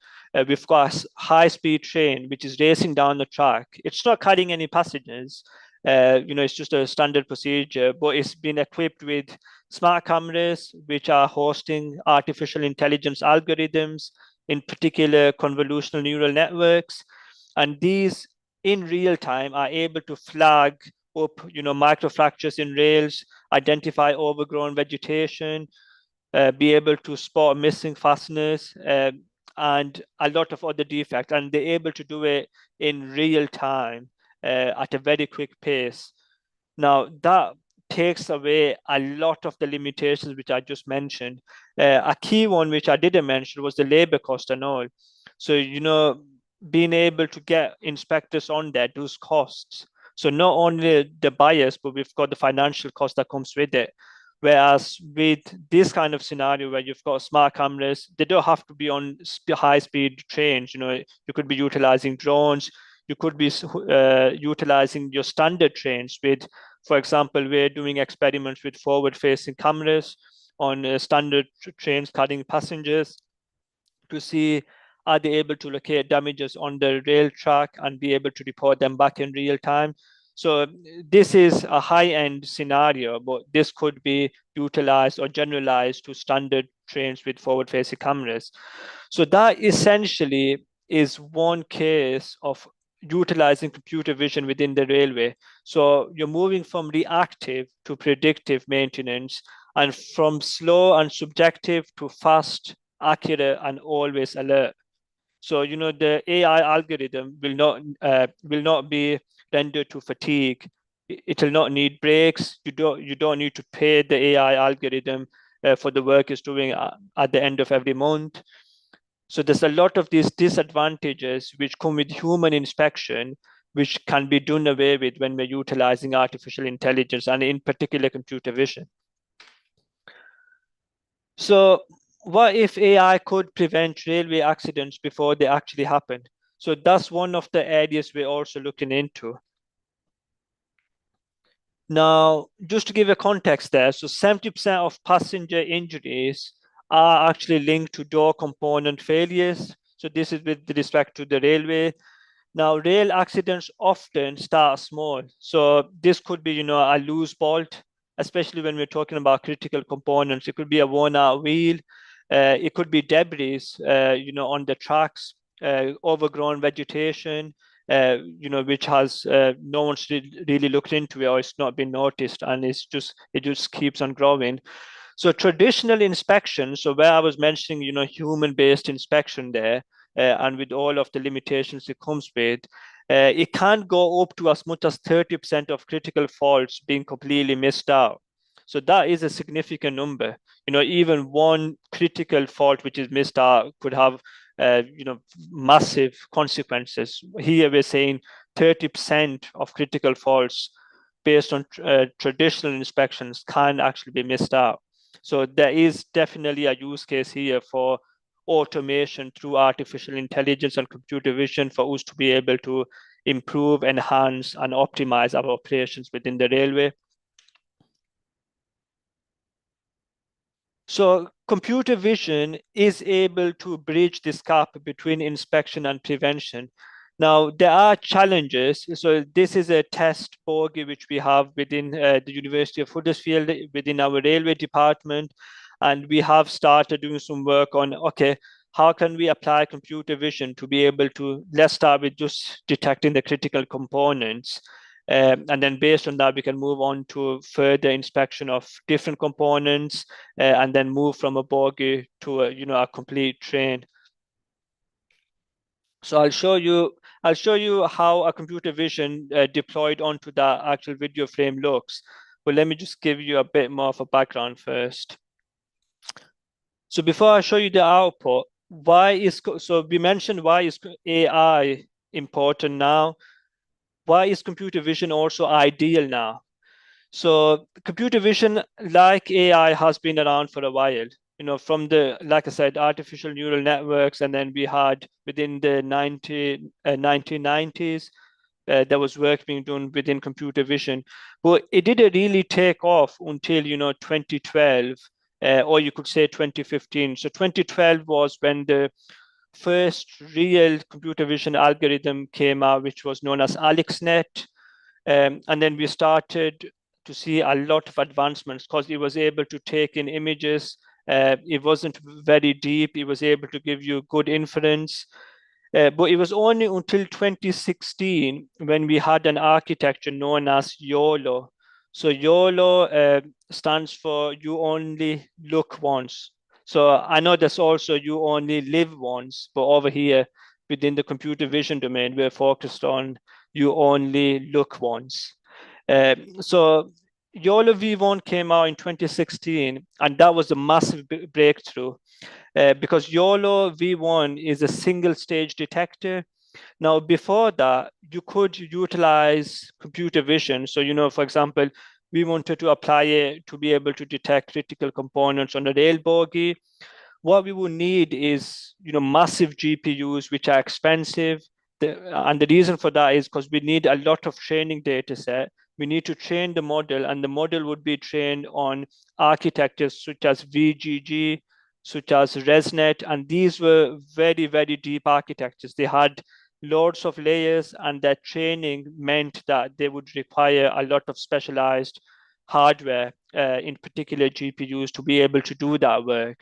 S8: we've got a high-speed train which is racing down the track. It's not carrying any passengers. It's just a standard procedure, but it's been equipped with smart cameras which are hosting artificial intelligence algorithms, in particular convolutional neural networks, and these in real time are able to flag up microfractures in rails, identify overgrown vegetation, be able to spot missing fasteners, and a lot of other defects, and they're able to do it in real time at a very quick pace. Now, that takes away a lot of the limitations which I just mentioned. A key one which I didn't mention was the labor cost and all. So, being able to get inspectors on there, those costs. So not only the buyers, but we've got the financial cost that comes with it. Whereas with this kind of scenario where you've got smart cameras, they don't have to be on high-speed trains. You know, you could be utilizing drones. You could be utilizing your standard trains with, for example, we're doing experiments with forward-facing cameras on standard trains carrying passengers to see are they able to locate damages on the rail track and be able to report them back in real time. So this is a high-end scenario, but this could be utilized or generalized to standard trains with forward-facing cameras. So that essentially is one case of utilizing computer vision within the railway. So you're moving from reactive to predictive maintenance, and from slow and subjective to fast, accurate, and always alert. So you know the AI algorithm will not be rendered to fatigue. It will not need breaks. You don't need to pay the AI algorithm for the work it's doing at the end of every month. So there's a lot of these disadvantages which come with human inspection, which can be done away with when we're utilizing artificial intelligence and in particular computer vision. So what if AI could prevent railway accidents before they actually happen? So that's one of the areas we're also looking into. Now, just to give a context there, so 70% of passenger injuries are actually linked to door component failures. So this is with respect to the railway. Now, rail accidents often start small. So this could be, you know, a loose bolt, especially when we're talking about critical components. It could be a worn-out wheel. It could be debris, you know, on the tracks, overgrown vegetation, you know, which has no one's really looked into it, or it's not been noticed, and it just keeps on growing. So traditional inspection, so where I was mentioning, you know, human-based inspection there, and with all of the limitations it comes with, it can go up to as much as 30% of critical faults being completely missed out. So that is a significant number. You know, even one critical fault which is missed out could have, you know, massive consequences. Here we're saying 30% of critical faults based on traditional inspections can actually be missed out. So there is definitely a use case here for automation through artificial intelligence and computer vision for us to be able to improve, enhance, and optimize our operations within the railway. So computer vision is able to bridge this gap between inspection and prevention. Now, there are challenges. So this is a test bogie which we have within the University of Huddersfield, within our railway department. And we have started doing some work on, okay, how can we apply computer vision to be able to, let's start with just detecting the critical components. And then based on that, we can move on to further inspection of different components, and then move from a bogie to a complete train. So I'll show you how a computer vision deployed onto that actual video frame looks. But let me just give you a bit more of a background first. So before I show you the output, so we mentioned why is AI important now? Why is computer vision also ideal now? So computer vision, like AI, has been around for a while. You know, from the, like I said, artificial neural networks, and then we had within the 1990s, there was work being done within computer vision, but it didn't really take off until 2012, or you could say 2015. So 2012 was when the first real computer vision algorithm came out, which was known as AlexNet. And then we started to see a lot of advancements because it was able to take in images. It wasn't very deep. It was able to give you good inference. But it was only until 2016 when we had an architecture known as YOLO. So YOLO stands for you only look once. So I know there's also you only live once, but over here within the computer vision domain, we're focused on you only look once. So YOLO V1 came out in 2016, and that was a massive breakthrough because YOLO V1 is a single stage detector. Now, before that, you could utilize computer vision. So, for example, we wanted to apply it to be able to detect critical components on the rail bogie. What we would need is, massive GPUs, which are expensive. And the reason for that is because we need a lot of training data set. We need to train the model, and the model would be trained on architectures such as VGG, such as ResNet, and these were very, very deep architectures. They had loads of layers, and that training meant that they would require a lot of specialized hardware, in particular GPUs, to be able to do that work.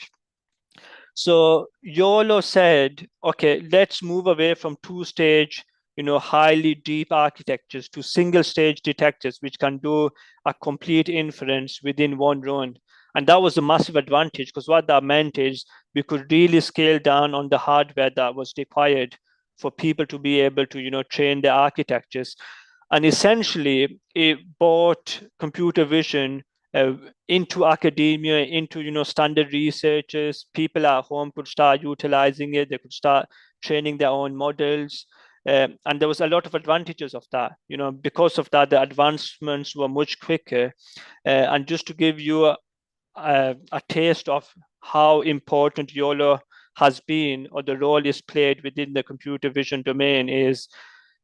S8: So YOLO said, okay, let's move away from two-stage, highly deep architectures to single-stage detectors, which can do a complete inference within one run. And that was a massive advantage, because what that meant is we could really scale down on the hardware that was required for people to be able to, train their architectures. And essentially, it brought computer vision into academia, into standard researchers. People at home could start utilizing it. They could start training their own models. And there was a lot of advantages of that. Because of that, the advancements were much quicker. And just to give you a taste of how important YOLO has been, or the role is played within the computer vision domain, is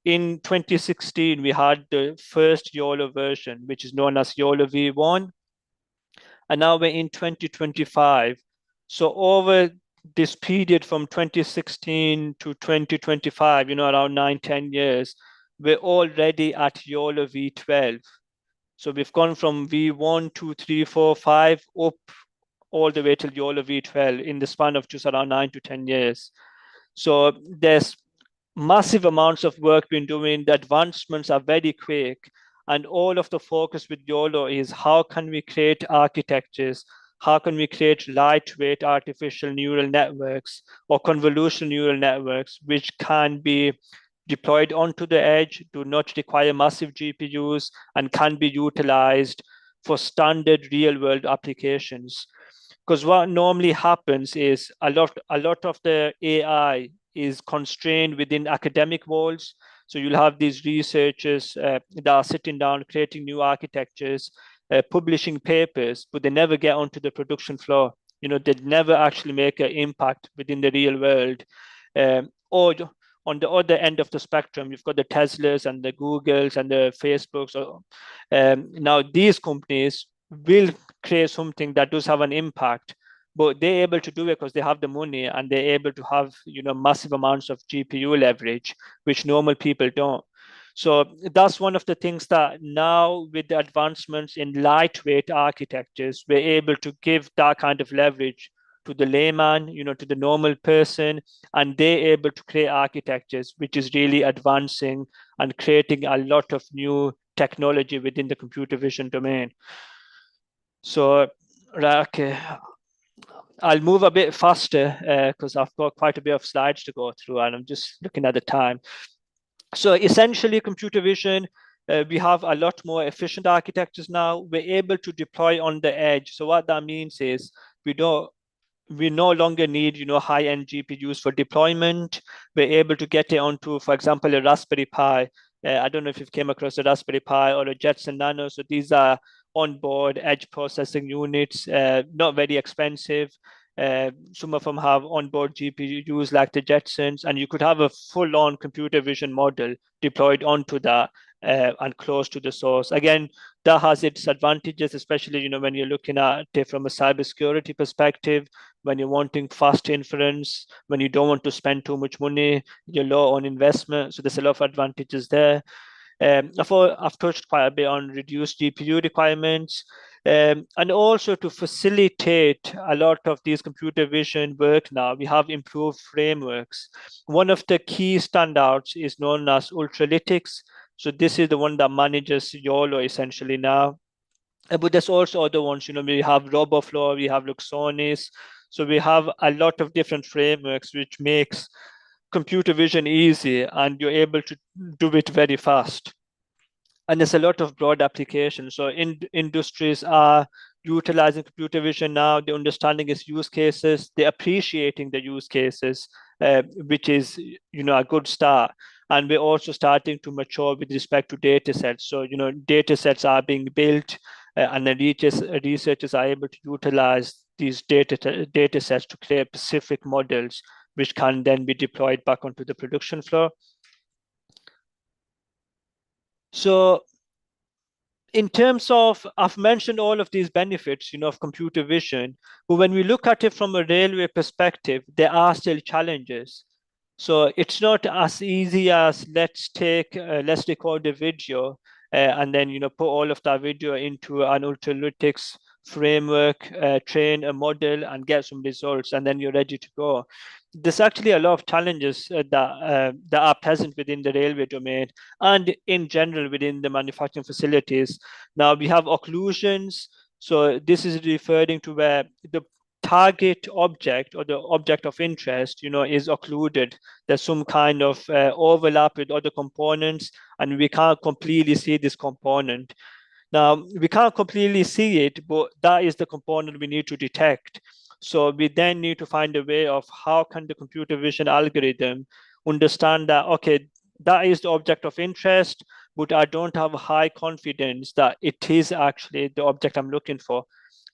S8: in 2016, we had the first YOLO version, which is known as YOLO V1. And now we're in 2025. So over this period from 2016 to 2025, around 9-10 years, we're already at YOLO V12. So we've gone from V1, 2, 3, 4, 5 up all the way till YOLO V12 in the span of just around 9 to 10 years. So there's massive amounts of work being doing. The advancements are very quick. And all of the focus with YOLO is how can we create architectures? How can we create lightweight artificial neural networks or convolutional neural networks, which can be deployed onto the edge, do not require massive GPUs, and can be utilized for standard real world applications. Because what normally happens is a lot of the AI is constrained within academic walls. So you'll have these researchers that are sitting down, creating new architectures, publishing papers, but they never get onto the production floor. They never actually make an impact within the real world. Or on the other end of the spectrum, you've got the Teslas and the Googles and the Facebooks. Now these companies will create something that does have an impact, but they're able to do it because they have the money, and they're able to have massive amounts of GPU leverage, which normal people don't. So that's one of the things that now, with the advancements in lightweight architectures, we're able to give that kind of leverage to the layman, to the normal person, and they're able to create architectures which is really advancing and creating a lot of new technology within the computer vision domain. So, okay, I'll move a bit faster because I've got quite a bit of slides to go through, and I'm just looking at the time. So essentially, computer vision, we have a lot more efficient architectures now. We're able to deploy on the edge. So what that means is we no longer need, high-end GPUs for deployment. We're able to get it onto, for example, a Raspberry Pi. I don't know if you've came across a Raspberry Pi or a Jetson Nano. So these are onboard edge processing units, not very expensive. Some of them have onboard GPUs like the Jetsons, and you could have a full-on computer vision model deployed onto that and close to the source. Again, that has its advantages, especially when you're looking at it from a cybersecurity perspective, when you're wanting fast inference, when you don't want to spend too much money, you're low on investment. So there's a lot of advantages there. I've touched quite a bit on reduced GPU requirements, and also to facilitate a lot of these computer vision work now, we have improved frameworks. One of the key standouts is known as Ultralytics. So this is the one that manages YOLO essentially now. But there's also other ones, we have RoboFlow, we have Luxonis. So we have a lot of different frameworks, which makes computer vision easy, and you're able to do it very fast. And there's a lot of broad applications. So industries are utilizing computer vision now. They're understanding its use cases. They're appreciating the use cases. which is, a good start. And we're also starting to mature with respect to data sets. So, data sets are being built, and the researchers are able to utilize these data sets to create specific models, which can then be deployed back onto the production floor. So in terms of, I've mentioned all of these benefits, of computer vision, but when we look at it from a railway perspective, there are still challenges. So it's not as easy as let's record a video and then put all of that video into an ultralytics framework, train a model and get some results, and then you're ready to go. There's actually a lot of challenges that are present within the railway domain and in general within the manufacturing facilities. Now we have occlusions. So this is referring to where the target object or the object of interest, is occluded. There's some kind of overlap with other components, and we can't completely see this component. Now, we can't completely see it, but that is the component we need to detect. So we then need to find a way of how can the computer vision algorithm understand that, okay, that is the object of interest, but I don't have high confidence that it is actually the object I'm looking for.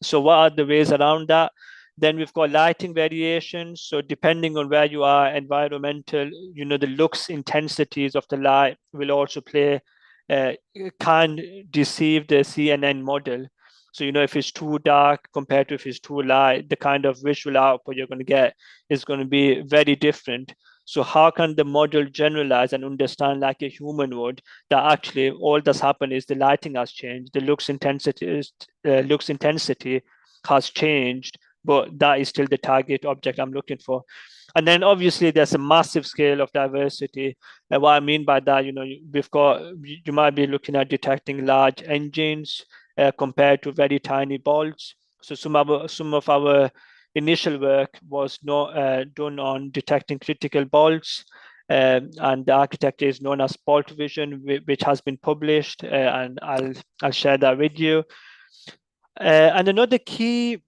S8: So what are the ways around that? Then we've got lighting variations. So depending on where you are, environmental, the lux intensities of the light will also play, can deceive the CNN model. So, if it's too dark compared to if it's too light, the kind of visual output you're going to get is going to be very different. So how can the model generalize and understand like a human would that actually all that's happened is the lighting has changed, the lux intensity has changed, but that is still the target object I'm looking for. And then obviously there's a massive scale of diversity. And what I mean by that, you might be looking at detecting large engines compared to very tiny bolts. So some of our initial work was not done on detecting critical bolts. And the architecture is known as bolt vision, which has been published, and I'll share that with you. And another key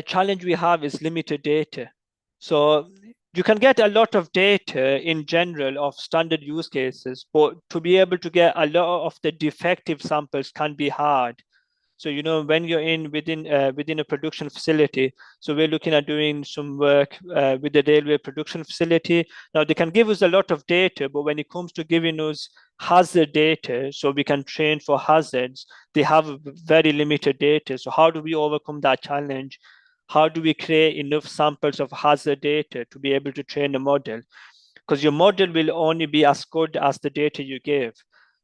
S8: challenge we have is limited data. So you can get a lot of data in general of standard use cases, but to be able to get a lot of the defective samples can be hard. So, when you're within a production facility, so we're looking at doing some work with the railway production facility. Now, they can give us a lot of data, but when it comes to giving us hazard data, so we can train for hazards, they have very limited data. So how do we overcome that challenge? How do we create enough samples of hazard data to be able to train a model? Because your model will only be as good as the data you give.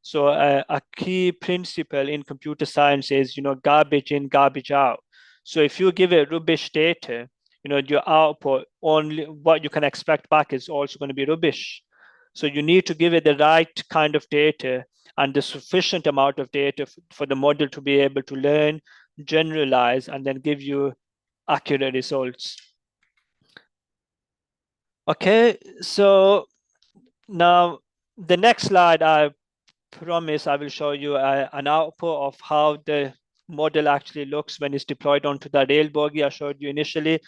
S8: So a key principle in computer science is, garbage in, garbage out. So if you give it rubbish data, your output, only what you can expect back is also going to be rubbish. So you need to give it the right kind of data and the sufficient amount of data for the model to be able to learn, generalize, and then give you accurate results. Okay, so now the next slide, I promise I will show you an output of how the model actually looks when it's deployed onto the rail bogie I showed you initially.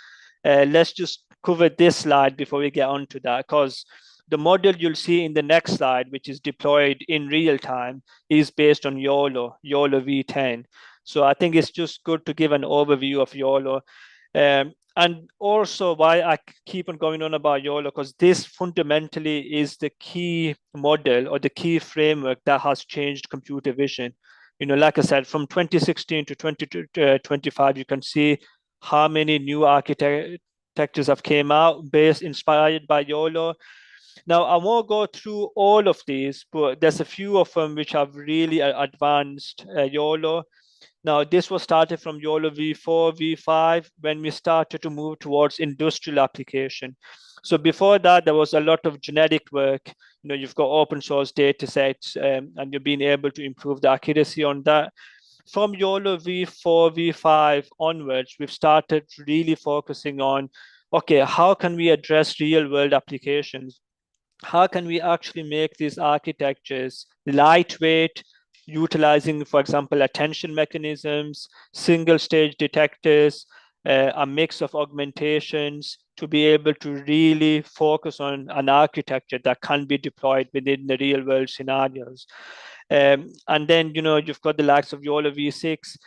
S8: Let's just cover this slide before we get onto that, because the model you'll see in the next slide, which is deployed in real time, is based on YOLO V10. So I think it's just good to give an overview of YOLO. And also why I keep on going on about YOLO, because this fundamentally is the key model or the key framework that has changed computer vision. Like I said, from 2016 to 2025, you can see how many new architectures have came out inspired by YOLO. Now, I won't go through all of these, but there's a few of them which have really advanced YOLO. Now, this was started from YOLO V4, V5, when we started to move towards industrial application. So before that, there was a lot of generic work. You've got open source data sets, and you've been able to improve the accuracy on that. From YOLO V4, V5 onwards, we've started really focusing on, okay, how can we address real world applications? How can we actually make these architectures lightweight, utilizing, for example, attention mechanisms, single stage detectors, a mix of augmentations to be able to really focus on an architecture that can be deployed within the real world scenarios. And then, you've got the likes of YOLO V6.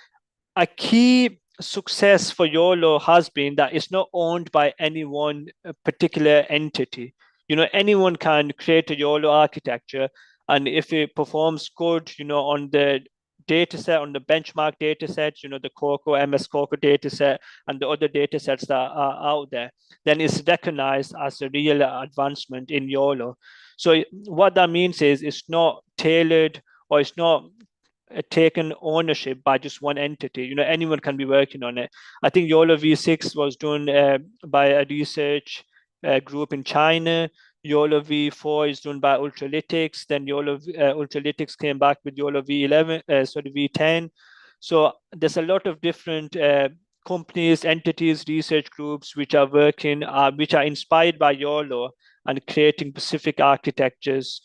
S8: A key success for YOLO has been that it's not owned by any one particular entity. Anyone can create a YOLO architecture, and if it performs good, on the data set, on the benchmark data sets, the COCO, MS COCO data set, and the other data sets that are out there, then it's recognized as a real advancement in YOLO. So what that means is it's not tailored, or it's not taken ownership by just one entity. Anyone can be working on it. I think YOLO V6 was done by a research group in China. YOLO V4 is done by Ultralytics. Then YOLO Ultralytics came back with YOLO V11, V10. So there's a lot of different companies, entities, research groups which are working, which are inspired by YOLO and creating specific architectures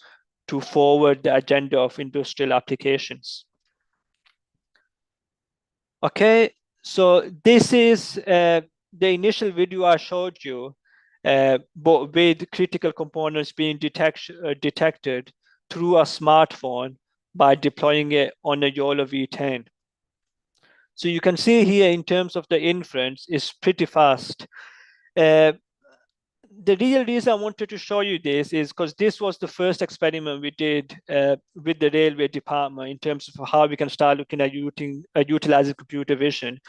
S8: to forward the agenda of industrial applications. Okay, so this is the initial video I showed you, but with critical components being detected through a smartphone by deploying it on a YOLO V10. So you can see here in terms of the inference is pretty fast. The real reason I wanted to show you this is because this was the first experiment we did with the railway department in terms of how we can start looking at utilizing computer vision.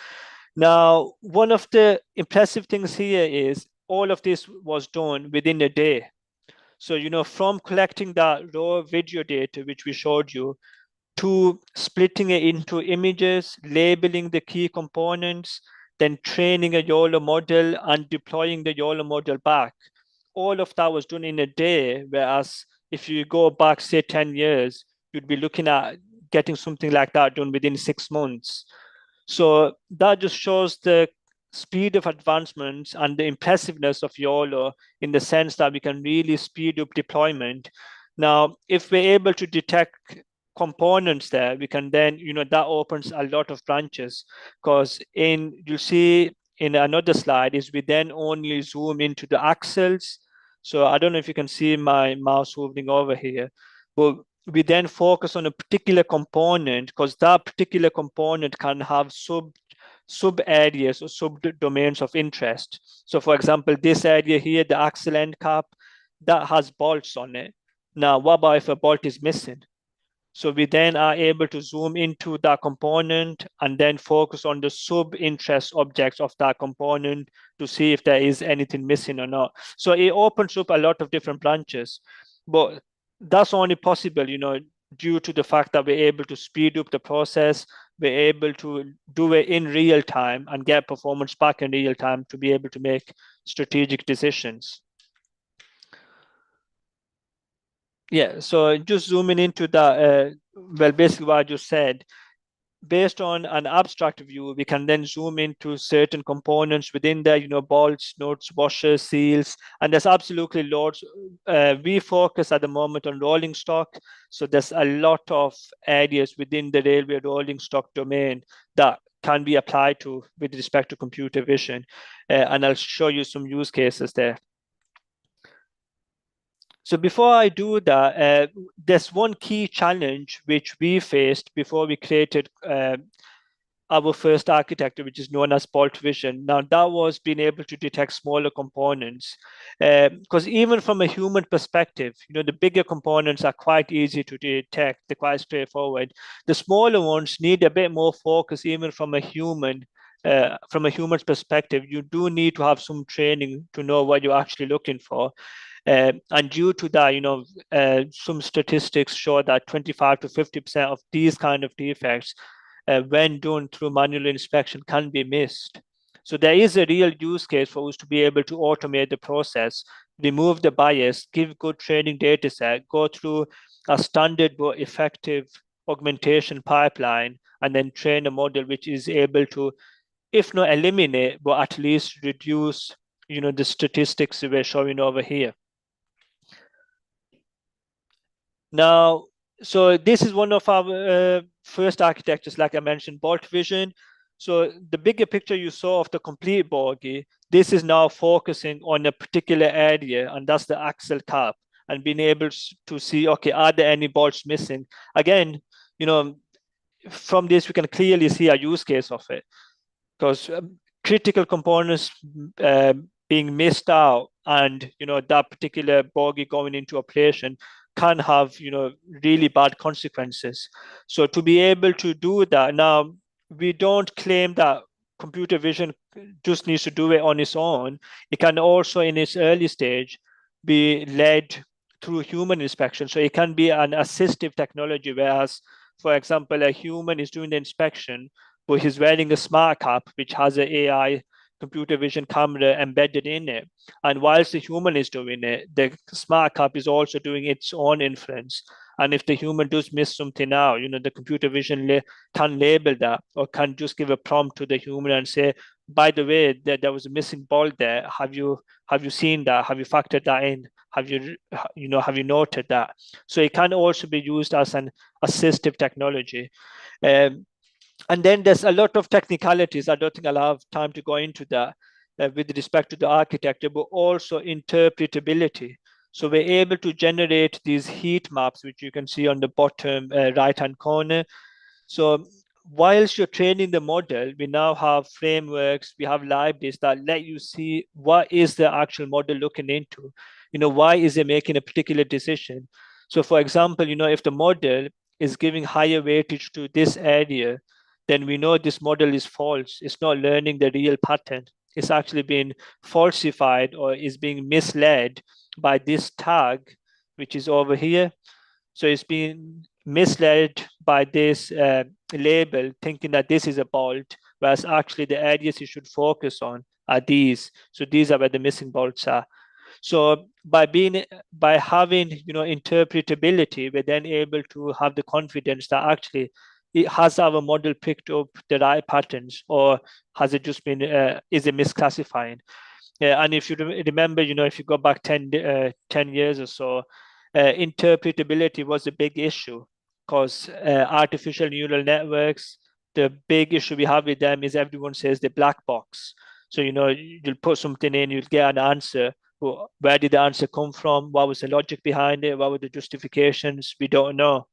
S8: Now, one of the impressive things here is all of this was done within a day. So, from collecting that raw video data, which we showed you, to splitting it into images, labeling the key components, then training a YOLO model and deploying the YOLO model back. All of that was done in a day, whereas if you go back, say, 10 years, you'd be looking at getting something like that done within 6 months. So that just shows the speed of advancements and the impressiveness of YOLO in the sense that we can really speed up deployment. Now, if we're able to detect components there, we can then, that opens a lot of branches, because you'll see in another slide is we then only zoom into the axles. So I don't know if you can see my mouse moving over here, but we then focus on a particular component, because that particular component can have sub areas or sub domains of interest. So for example, this area here, the axle end cap, that has bolts on it. Now, what about if a bolt is missing? So we then are able to zoom into that component and then focus on the sub-interest objects of that component to see if there is anything missing or not. So it opens up a lot of different branches, but that's only possible, due to the fact that we're able to speed up the process, we're able to do it in real time and get performance back in real time to be able to make strategic decisions. Yeah, so just zooming into that, well, basically what I just said, based on an abstract view, we can then zoom into certain components within there, bolts, nuts, washers, seals, and there's absolutely loads. We focus at the moment on rolling stock. So there's a lot of areas within the railway rolling stock domain that can be applied to with respect to computer vision. And I'll show you some use cases there. So before I do that, there's one key challenge which we faced before we created our first architecture, which is known as bolt vision. Now, that was being able to detect smaller components. Because even from a human perspective, the bigger components are quite easy to detect. They're quite straightforward. The smaller ones need a bit more focus, even from a human. From a human's perspective, you do need to have some training to know what you're actually looking for. And due to that, some statistics show that 25 to 50% of these kind of defects, when done through manual inspection, can be missed. So there is a real use case for us to be able to automate the process, remove the bias, give good training data set, go through a standard but effective augmentation pipeline, and then train a model which is able to, if not eliminate, but at least reduce, the statistics we're showing over here. Now, so this is one of our first architectures, like I mentioned, bolt vision. So the bigger picture you saw of the complete bogie, this is now focusing on a particular area, and that's the axle cap, and being able to see, okay, are there any bolts missing? Again, you know, from this, we can clearly see a use case of it, because critical components being missed out, and that particular bogie going into operation can have really bad consequences. So to be able to do that, now we don't claim that computer vision just needs to do it on its own. It can also, in its early stage, be led through human inspection. So it can be an assistive technology, whereas, for example, a human is doing the inspection, but he's wearing a smart cap which has an AI computer vision camera embedded in it. And whilst the human is doing it, the smart cap is also doing its own inference. And if the human does miss something out, the computer vision can label that, or can just give a prompt to the human and say, by the way, there was a missing bolt there. Have you seen that? Have you factored that in? Have you noted that? So it can also be used as an assistive technology. And then there's a lot of technicalities. I don't think I'll have time to go into that with respect to the architecture, but also interpretability. So we're able to generate these heat maps, which you can see on the bottom right-hand corner. So whilst you're training the model, we now have frameworks, we have libraries that let you see what is the actual model looking into. Why is it making a particular decision? So for example, if the model is giving higher weightage to this area, then we know this model is false. It's not learning the real pattern. It's actually being falsified or is being misled by this tag, which is over here. So it's being misled by this label, thinking that this is a bolt, whereas actually the areas you should focus on are these. So these are where the missing bolts are. So by having interpretability, we're then able to have the confidence that actually has our model picked up the right patterns, or has it just been is it misclassifying? And if you remember, if you go back 10 years or so, interpretability was a big issue, because artificial neural networks, the big issue we have with them is everyone says the black box. So you'll put something in, you'll get an answer. Where did the answer come from? What was the logic behind it? What were the justifications? We don't know.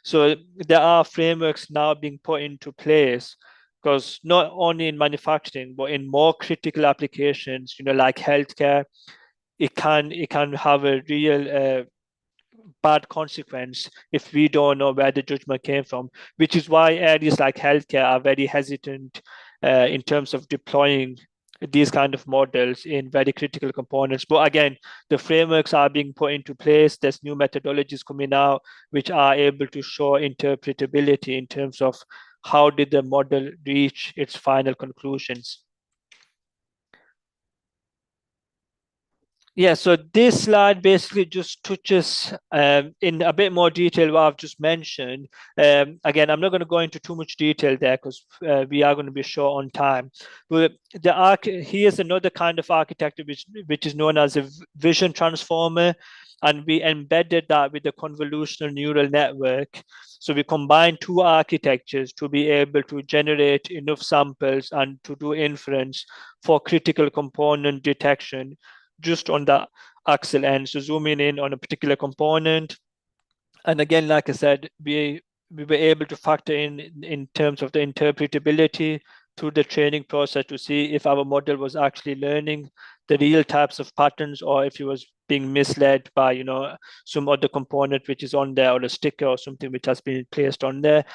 S8: So there are frameworks now being put into place, because not only in manufacturing, but in more critical applications, like healthcare, it can have a real bad consequence if we don't know where the judgment came from, which is why areas like healthcare are very hesitant in terms of deploying these kind of models in very critical components. But again, the frameworks are being put into place. There's new methodologies coming out which are able to show interpretability in terms of how did the model reach its final conclusions. Yeah, so this slide basically just touches in a bit more detail what I've just mentioned. Again, I'm not going to go into too much detail there, because we are going to be short on time. But here's another kind of architecture which is known as a vision transformer, and we embedded that with the convolutional neural network. So we combine two architectures to be able to generate enough samples and to do inference for critical component detection just on the axle end. So zooming in on a particular component. And again, like I said, we were able to factor in terms of the interpretability through the training process to see if our model was actually learning the real types of patterns, or if it was being misled by some other component which is on there, or a sticker or something which has been placed on there.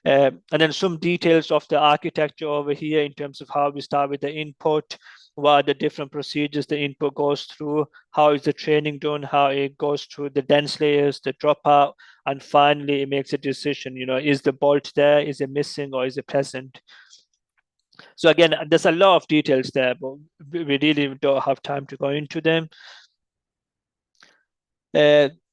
S8: And then some details of the architecture over here in terms of how we start with the input, what are the different procedures the input goes through, how is the training done, how it goes through the dense layers, the dropout, and finally it makes a decision, is the bolt there, is it missing, or is it present? So again, there's a lot of details there, but we really don't have time to go into them.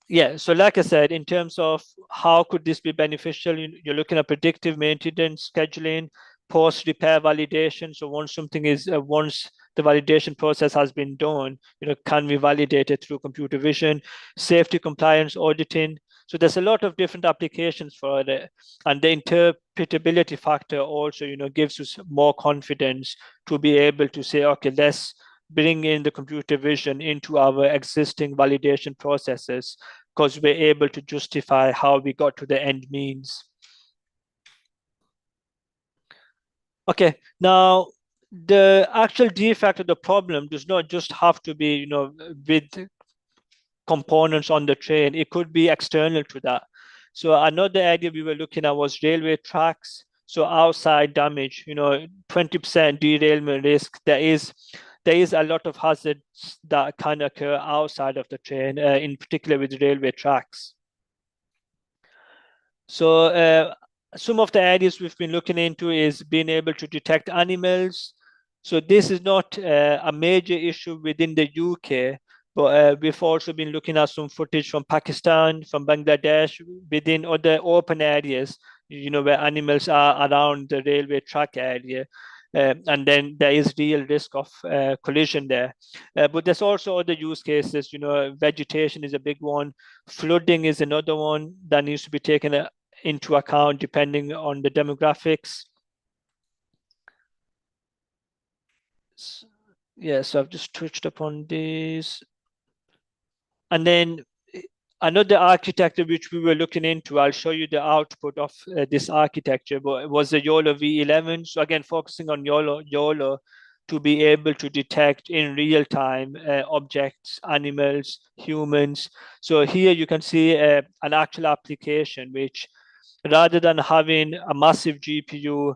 S8: Yeah, so like I said, in terms of how could this be beneficial, you're looking at predictive maintenance, scheduling, post-repair validation. So once something is, once the validation process has been done, can we validate it through computer vision, safety compliance auditing. So there's a lot of different applications for it. And the interpretability factor also, gives us more confidence to be able to say, okay, let's bring in the computer vision into our existing validation processes, because we're able to justify how we got to the end means. Okay, now the actual defect of the problem does not just have to be, with components on the train. It could be external to that. So another idea we were looking at was railway tracks. So outside damage, 20% derailment risk. There is a lot of hazards that can occur outside of the train, in particular with railway tracks. So some of the areas we've been looking into is being able to detect animals. So this is not a major issue within the UK, but we've also been looking at some footage from Pakistan, from Bangladesh, within other open areas, where animals are around the railway track area. And then there is real risk of collision there. But there's also other use cases, vegetation is a big one. Flooding is another one that needs to be taken into account depending on the demographics. Yeah, so I've just touched upon this. And then another architecture which we were looking into, I'll show you the output of this architecture, but it was the YOLO V11. So again, focusing on YOLO to be able to detect in real time objects, animals, humans. So here you can see an actual application which, rather than having a massive GPU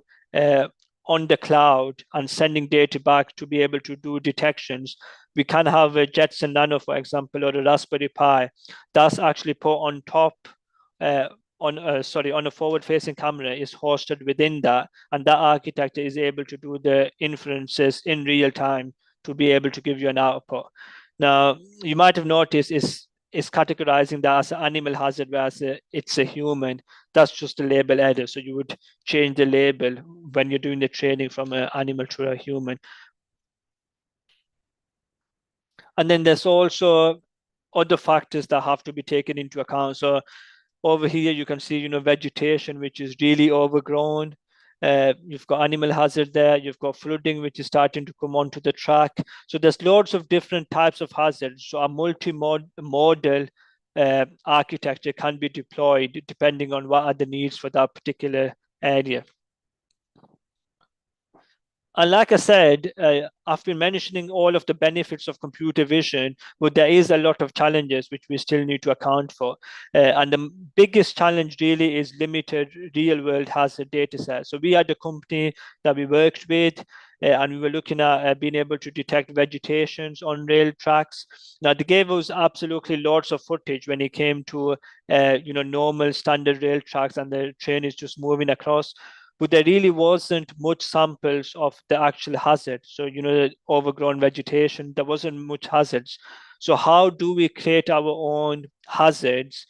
S8: on the cloud and sending data back to be able to do detections, we can have a Jetson Nano, for example, or a Raspberry Pi that's actually put on top on a forward-facing camera is hosted within that, and that architecture is able to do the inferences in real time to be able to give you an output. Now, you might have noticed is categorizing that as an animal hazard, whereas it's a human. That's just a label error. So you would change the label when you're doing the training from an animal to a human. And then there's also other factors that have to be taken into account. So over here, you can see, vegetation, which is really overgrown. You've got animal hazard there. You've got flooding, which is starting to come onto the track. So there's lots of different types of hazards. So a multi-model architecture can be deployed depending on what are the needs for that particular area. And like I said, I've been mentioning all of the benefits of computer vision, but there is a lot of challenges which we still need to account for. And the biggest challenge really is limited real world hazard data set. So we had a company that we worked with, and we were looking at being able to detect vegetations on rail tracks. Now, they gave us absolutely lots of footage when it came to, normal standard rail tracks and the train is just moving across. But there really wasn't much samples of the actual hazard. So, overgrown vegetation, there wasn't much hazards. So how do we create our own hazards,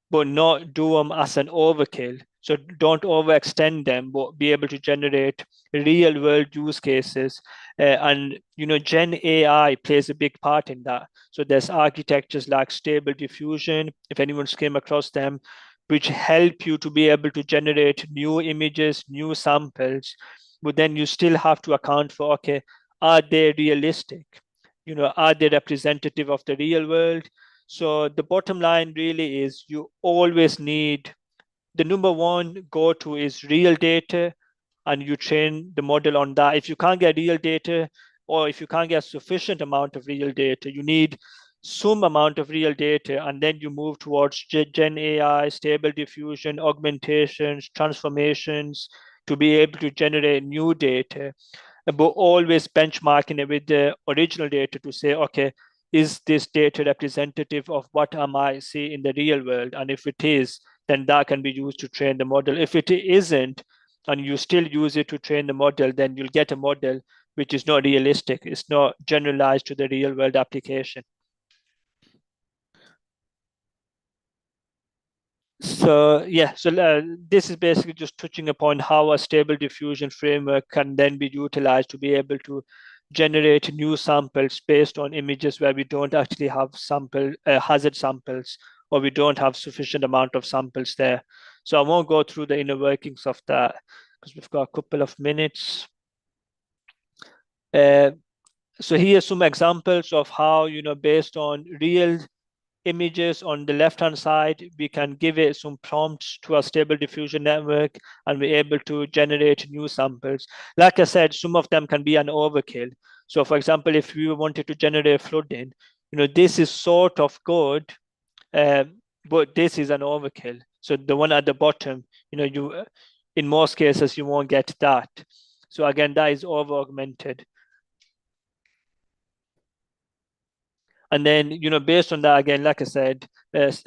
S8: but not do them as an overkill? So don't overextend them, but be able to generate real world use cases. And, Gen AI plays a big part in that. So there's architectures like Stable Diffusion, if anyone's came across them, which help you to be able to generate new images, new samples, but then you still have to account for, okay, are they realistic? Are they representative of the real world? So the bottom line really is you always need, the number one go-to is real data, and you train the model on that. If you can't get real data, or if you can't get sufficient amount of real data, you need some amount of real data, and then you move towards Gen AI, stable diffusion, augmentations, transformations to be able to generate new data, but always benchmarking it with the original data to say, okay, is this data representative of what I might see in the real world? And if it is, then that can be used to train the model. If it isn't, and you still use it to train the model, then you'll get a model which is not realistic. It's not generalized to the real world application. So yeah, so this is basically just touching upon how a stable diffusion framework can then be utilized to be able to generate new samples based on images where we don't actually have hazard samples or we don't have sufficient amount of samples there. So I won't go through the inner workings of that because we've got a couple of minutes. So here are some examples of how, based on real images on the left-hand side, we can give it some prompts to a stable diffusion network and we're able to generate new samples. Like I said, some of them can be an overkill. So for example, if we wanted to generate flooding, this is sort of good, but this is an overkill. So the one at the bottom, in most cases, you won't get that. So again, that is over-augmented. And then, based on that, again, like I said,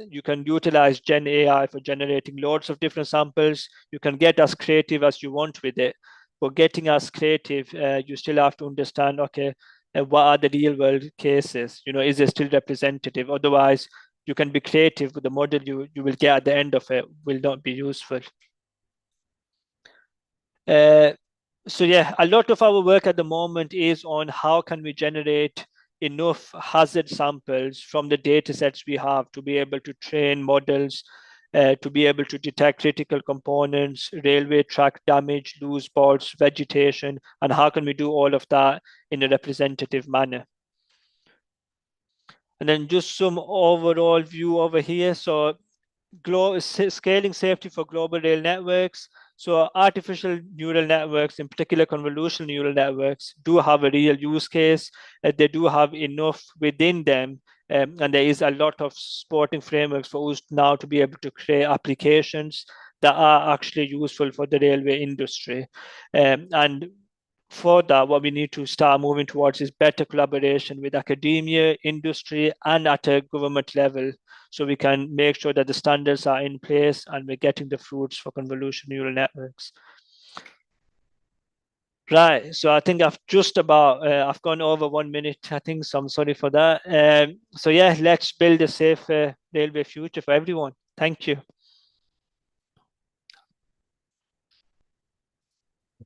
S8: you can utilize Gen AI for generating loads of different samples. You can get as creative as you want with it. But getting as creative, you still have to understand, okay, what are the real world cases? Is it still representative? Otherwise, you can be creative, but the model you will get at the end of it will not be useful. So yeah, a lot of our work at the moment is on how can we generate enough hazard samples from the data sets we have to be able to train models, to be able to detect critical components, railway track damage, loose bolts, vegetation, and how can we do all of that in a representative manner. And then just some overall view over here. So scaling safety for global rail networks. So artificial neural networks, in particular convolutional neural networks, do have a real use case. They do have enough within them. And there is a lot of supporting frameworks for us now to be able to create applications that are actually useful for the railway industry. And for that, what we need to start moving towards is better collaboration with academia, industry, and at a government level, so we can make sure that the standards are in place and we're getting the fruits for convolutional neural networks. Right, so I think I've just about, I've gone over 1 minute, I think, so I'm sorry for that. So yeah, let's build a safe railway future for everyone. Thank you.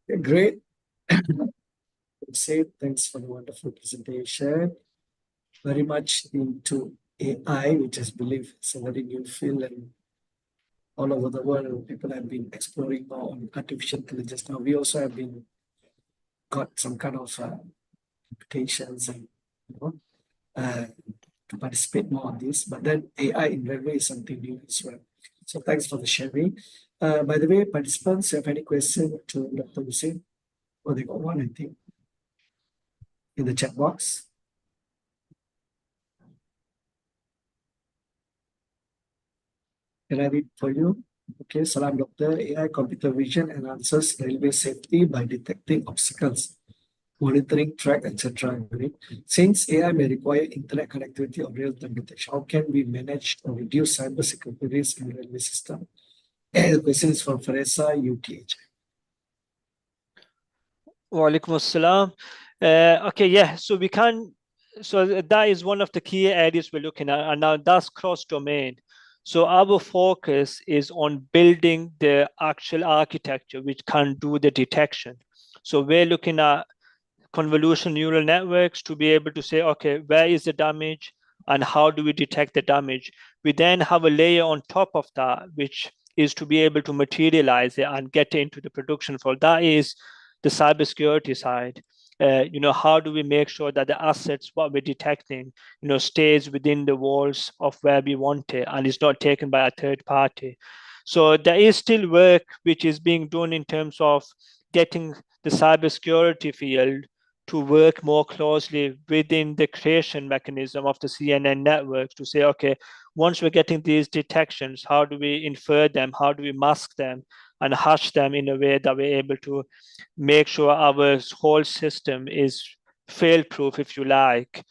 S2: Okay, great. Say thanks for the wonderful presentation. Very much into AI, which I believe is a very new field, and all over the world, people have been exploring more on artificial intelligence. Now, we also have been got some kind of invitations and to participate more on this. But then AI in railway is something new as well. So thanks for the sharing. By the way, participants, have any question to Dr. Hussein? Oh, they got one, I think, in the chat box. Can I read for you? Okay, Salam Doctor. AI computer vision enhances railway safety by detecting obstacles, monitoring track, etc. Since AI may require internet connectivity or real-time detection, how can we manage or reduce cybersecurity risk in the railway system? And the question is from Faresa, UTHM.
S8: Walaikum assalam. Okay, yeah, so we can, so that is one of the key areas we're looking at, and now that's cross-domain. So our focus is on building the actual architecture which can do the detection. So we're looking at convolutional neural networks to be able to say, okay, where is the damage and how do we detect the damage? We then have a layer on top of that, which is to be able to materialize it and get it into the production flow. That is the cybersecurity side. How do we make sure that the assets, what we're detecting, stays within the walls of where we want it and is not taken by a third party. So there is still work which is being done in terms of getting the cybersecurity field to work more closely within the creation mechanism of the CNN networks to say, okay, once we're getting these detections, how do we infer them? How do we mask them and hash them in a way that we're able to make sure our whole system is fail-proof, if you like,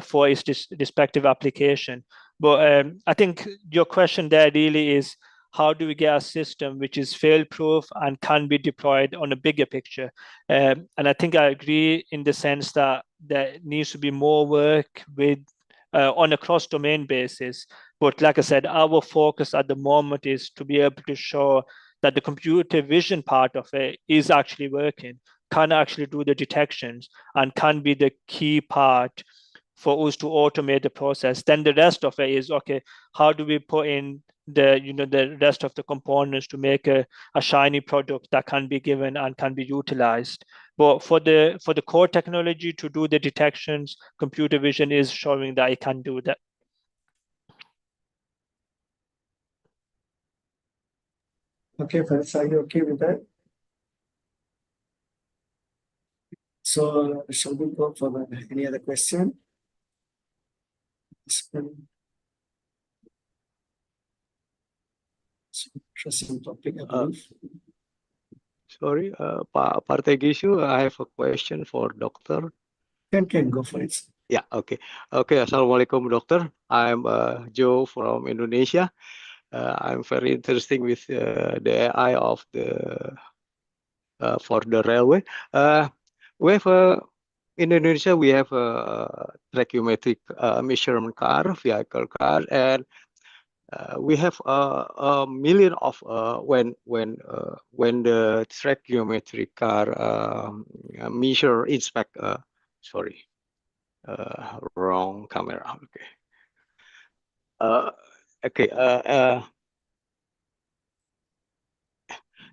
S8: for its respective application. But I think your question there really is, how do we get a system which is fail-proof and can be deployed on a bigger picture? And I think I agree in the sense that there needs to be more work with on a cross-domain basis. But like I said, our focus at the moment is to be able to show that the computer vision part of it is actually working, can actually do the detections, and can be the key part for us to automate the process. Then the rest of it is, okay, how do we put in the rest of the components to make a shiny product that can be given and can be utilized. But for the core technology to do the detections, computer vision is showing that it can do that.
S2: Okay, Faris, are you okay with that? So shall we go for any other question? It's interesting topic, I believe.
S7: Sorry, Pak Partegishu, I have a question for doctor.
S2: Can go for it.
S7: Yeah, okay. Okay, Assalamualaikum, doctor. I'm Joe from Indonesia. I'm very interested with the AI of the for the railway. We have in Indonesia we have a trachiometric measurement car, vehicle car, and we have a million of when the trachiometric car measure inspect. Sorry, wrong camera. Okay. Okay.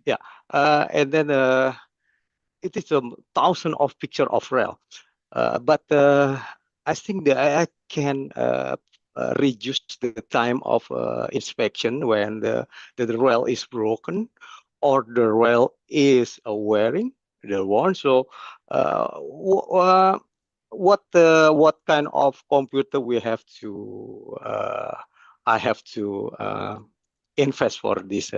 S7: Yeah. And then it is a thousand of picture of rail. But I think the AI can reduce the time of inspection when the rail is broken or the rail is wearing the one. So what kind of computer we have to I have to invest for this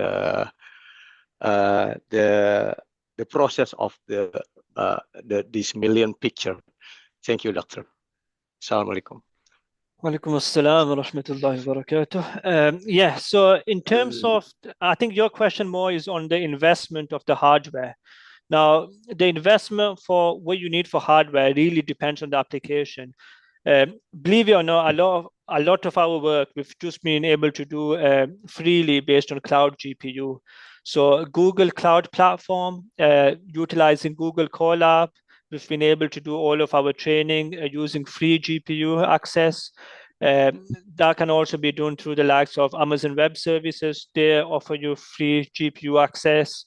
S7: the process of this million picture. Thank you, doctor. Assalamualaikum.
S8: Walaikum assalam wa rahmatullahi wa barakatuh. Yeah, so in terms of, I think your question more is on the investment of the hardware. Now, the investment for what you need for hardware really depends on the application. Believe it or not, a lot of our work we've just been able to do freely based on cloud GPU. So Google Cloud Platform, utilizing Google Colab, we've been able to do all of our training using free GPU access. That can also be done through the likes of Amazon Web Services. They offer you free GPU access,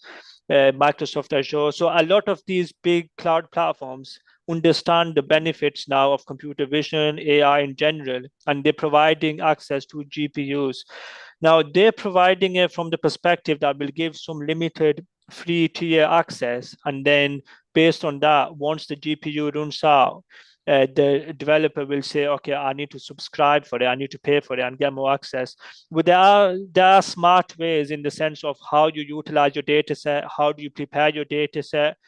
S8: Microsoft Azure. So a lot of these big cloud platforms understand the benefits now of computer vision, AI in general, and they're providing access to GPUs. Now, they're providing it from the perspective that will give some limited free tier access. And then based on that, once the GPU runs out, the developer will say, okay, I need to subscribe for it, I need to pay for it and get more access. But there are smart ways in the sense of how you utilize your data set, how do you prepare your data set,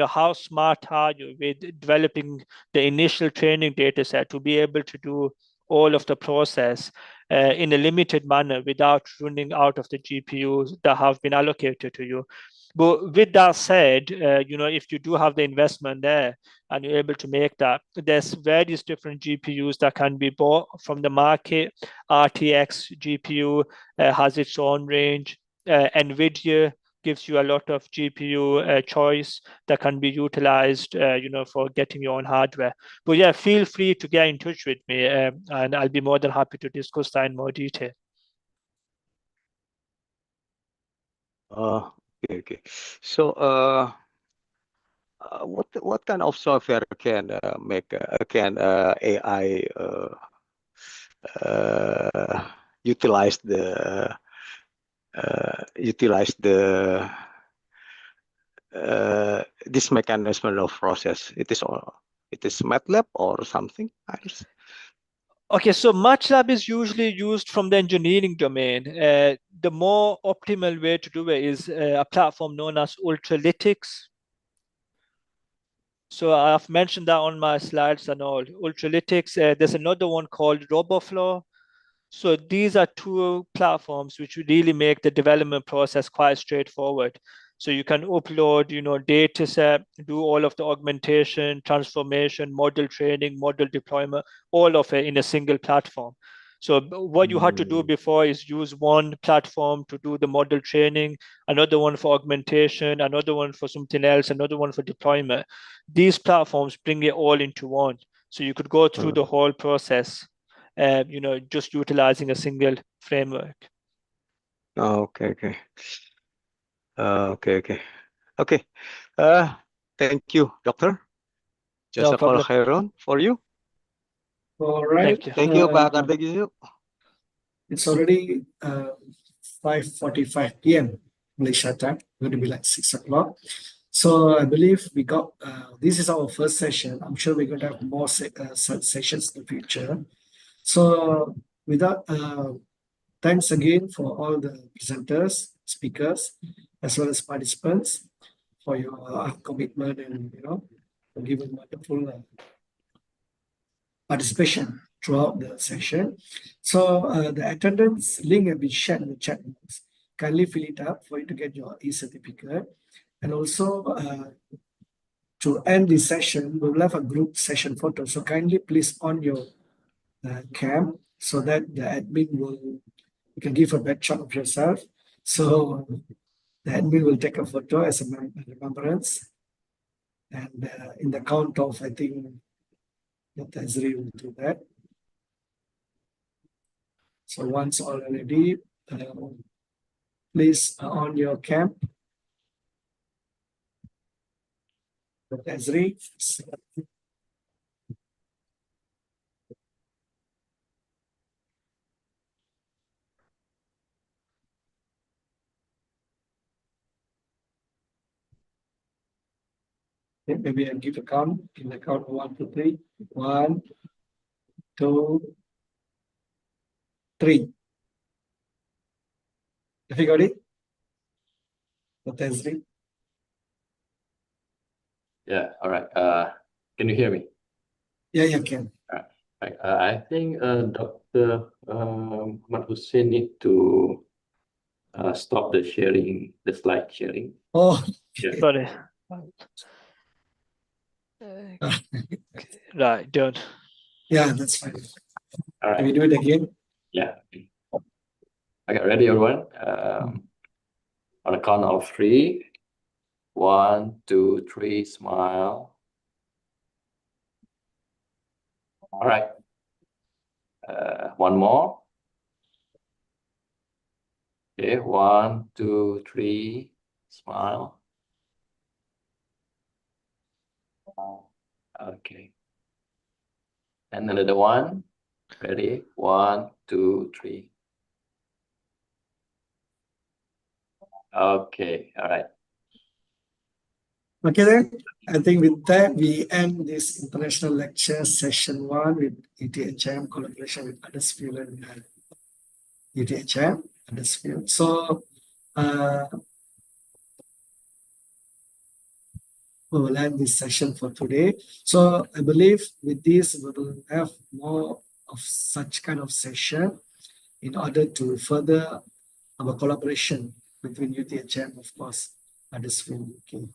S8: how smart are you with developing the initial training data set to be able to do all of the process in a limited manner without running out of the GPUs that have been allocated to you. But with that said, if you do have the investment there and you're able to make that, there's various different GPUs that can be bought from the market. RTX GPU has its own range. NVIDIA gives you a lot of GPU choice that can be utilized, for getting your own hardware. But yeah, feel free to get in touch with me, and I'll be more than happy to discuss that in more detail.
S7: Okay. So, what kind of software can make can AI utilize the this mechanism of process? It is MATLAB or something else?
S8: Okay, so MATLAB is usually used from the engineering domain. The more optimal way to do it is a platform known as Ultralytics. So I've mentioned that on my slides and all. Ultralytics, there's another one called RoboFlow. So these are two platforms which really make the development process quite straightforward. So you can upload, data set, do all of the augmentation, transformation, model training, model deployment, all of it in a single platform. So what you had to do before is use one platform to do the model training, another one for augmentation, another one for something else, another one for deployment. These platforms bring it all into one. So you could go through the whole process, just utilizing a single framework.
S7: Okay. Okay. Thank you, doctor.
S8: No
S7: Jazakallah
S8: problem.
S7: khairan for you.
S2: All right.
S8: Thank you.
S7: Thank you, Pak Kartikesu.
S2: It's already 5:45 p.m. Malaysia time. Going to be like 6 o'clock. So I believe we got, this is our first session. I'm sure we're going to have more such sessions in the future. So without, thanks again for all the presenters, speakers, as well as participants for your commitment and, for giving wonderful participation throughout the session. So the attendance link has been shared in the chat box. Kindly fill it up for you to get your e-certificate. And also to end this session, we will have a group session photo. So kindly please on your cam so that the admin you can give a back shot of yourself. So the admin will take a photo as a remembrance. And in the count of, I think, Dr. Azri will do that. So once all ready, please on your cam. Dr. Azri. Okay, maybe I'll give a count. In the count of 1, 2, 3. 1, 2, 3. Have you got it? Dr. Azri?
S9: Yeah, all right. Can you hear me?
S2: Yeah, you can.
S9: Right. I think Dr. Muhammad Hussein need to stop the sharing, the slide sharing.
S2: Oh,
S9: Yeah.
S8: Sorry. Right, done.
S2: yeah, that's fine.
S9: All
S2: Can we
S9: right.
S2: do it again?
S9: Yeah. Okay, ready, everyone? On a count of 3. 1, 2, 3, smile. All right. One more. Okay, 1, 2, 3, smile. Okay. And another one. Ready? 1, 2, 3. Okay, all right.
S2: Okay then, I think with that, we end this international lecture session 1 with UTHM collaboration with Huddersfield and UTHM Huddersfield. So we will end this session for today. So I believe with this, we will have more of such kind of session in order to further our collaboration between UTHM, of course, Huddersfield. Okay.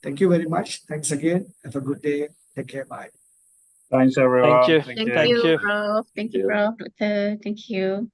S2: Thank you very much. Thanks again. Have a good day. Take care. Bye.
S1: Thanks, everyone.
S8: Thank you.
S1: Thank
S4: Thank
S1: you.
S8: Thank
S4: you,
S8: you.
S4: Prof. Thank you, Prof. Doctor. Thank you.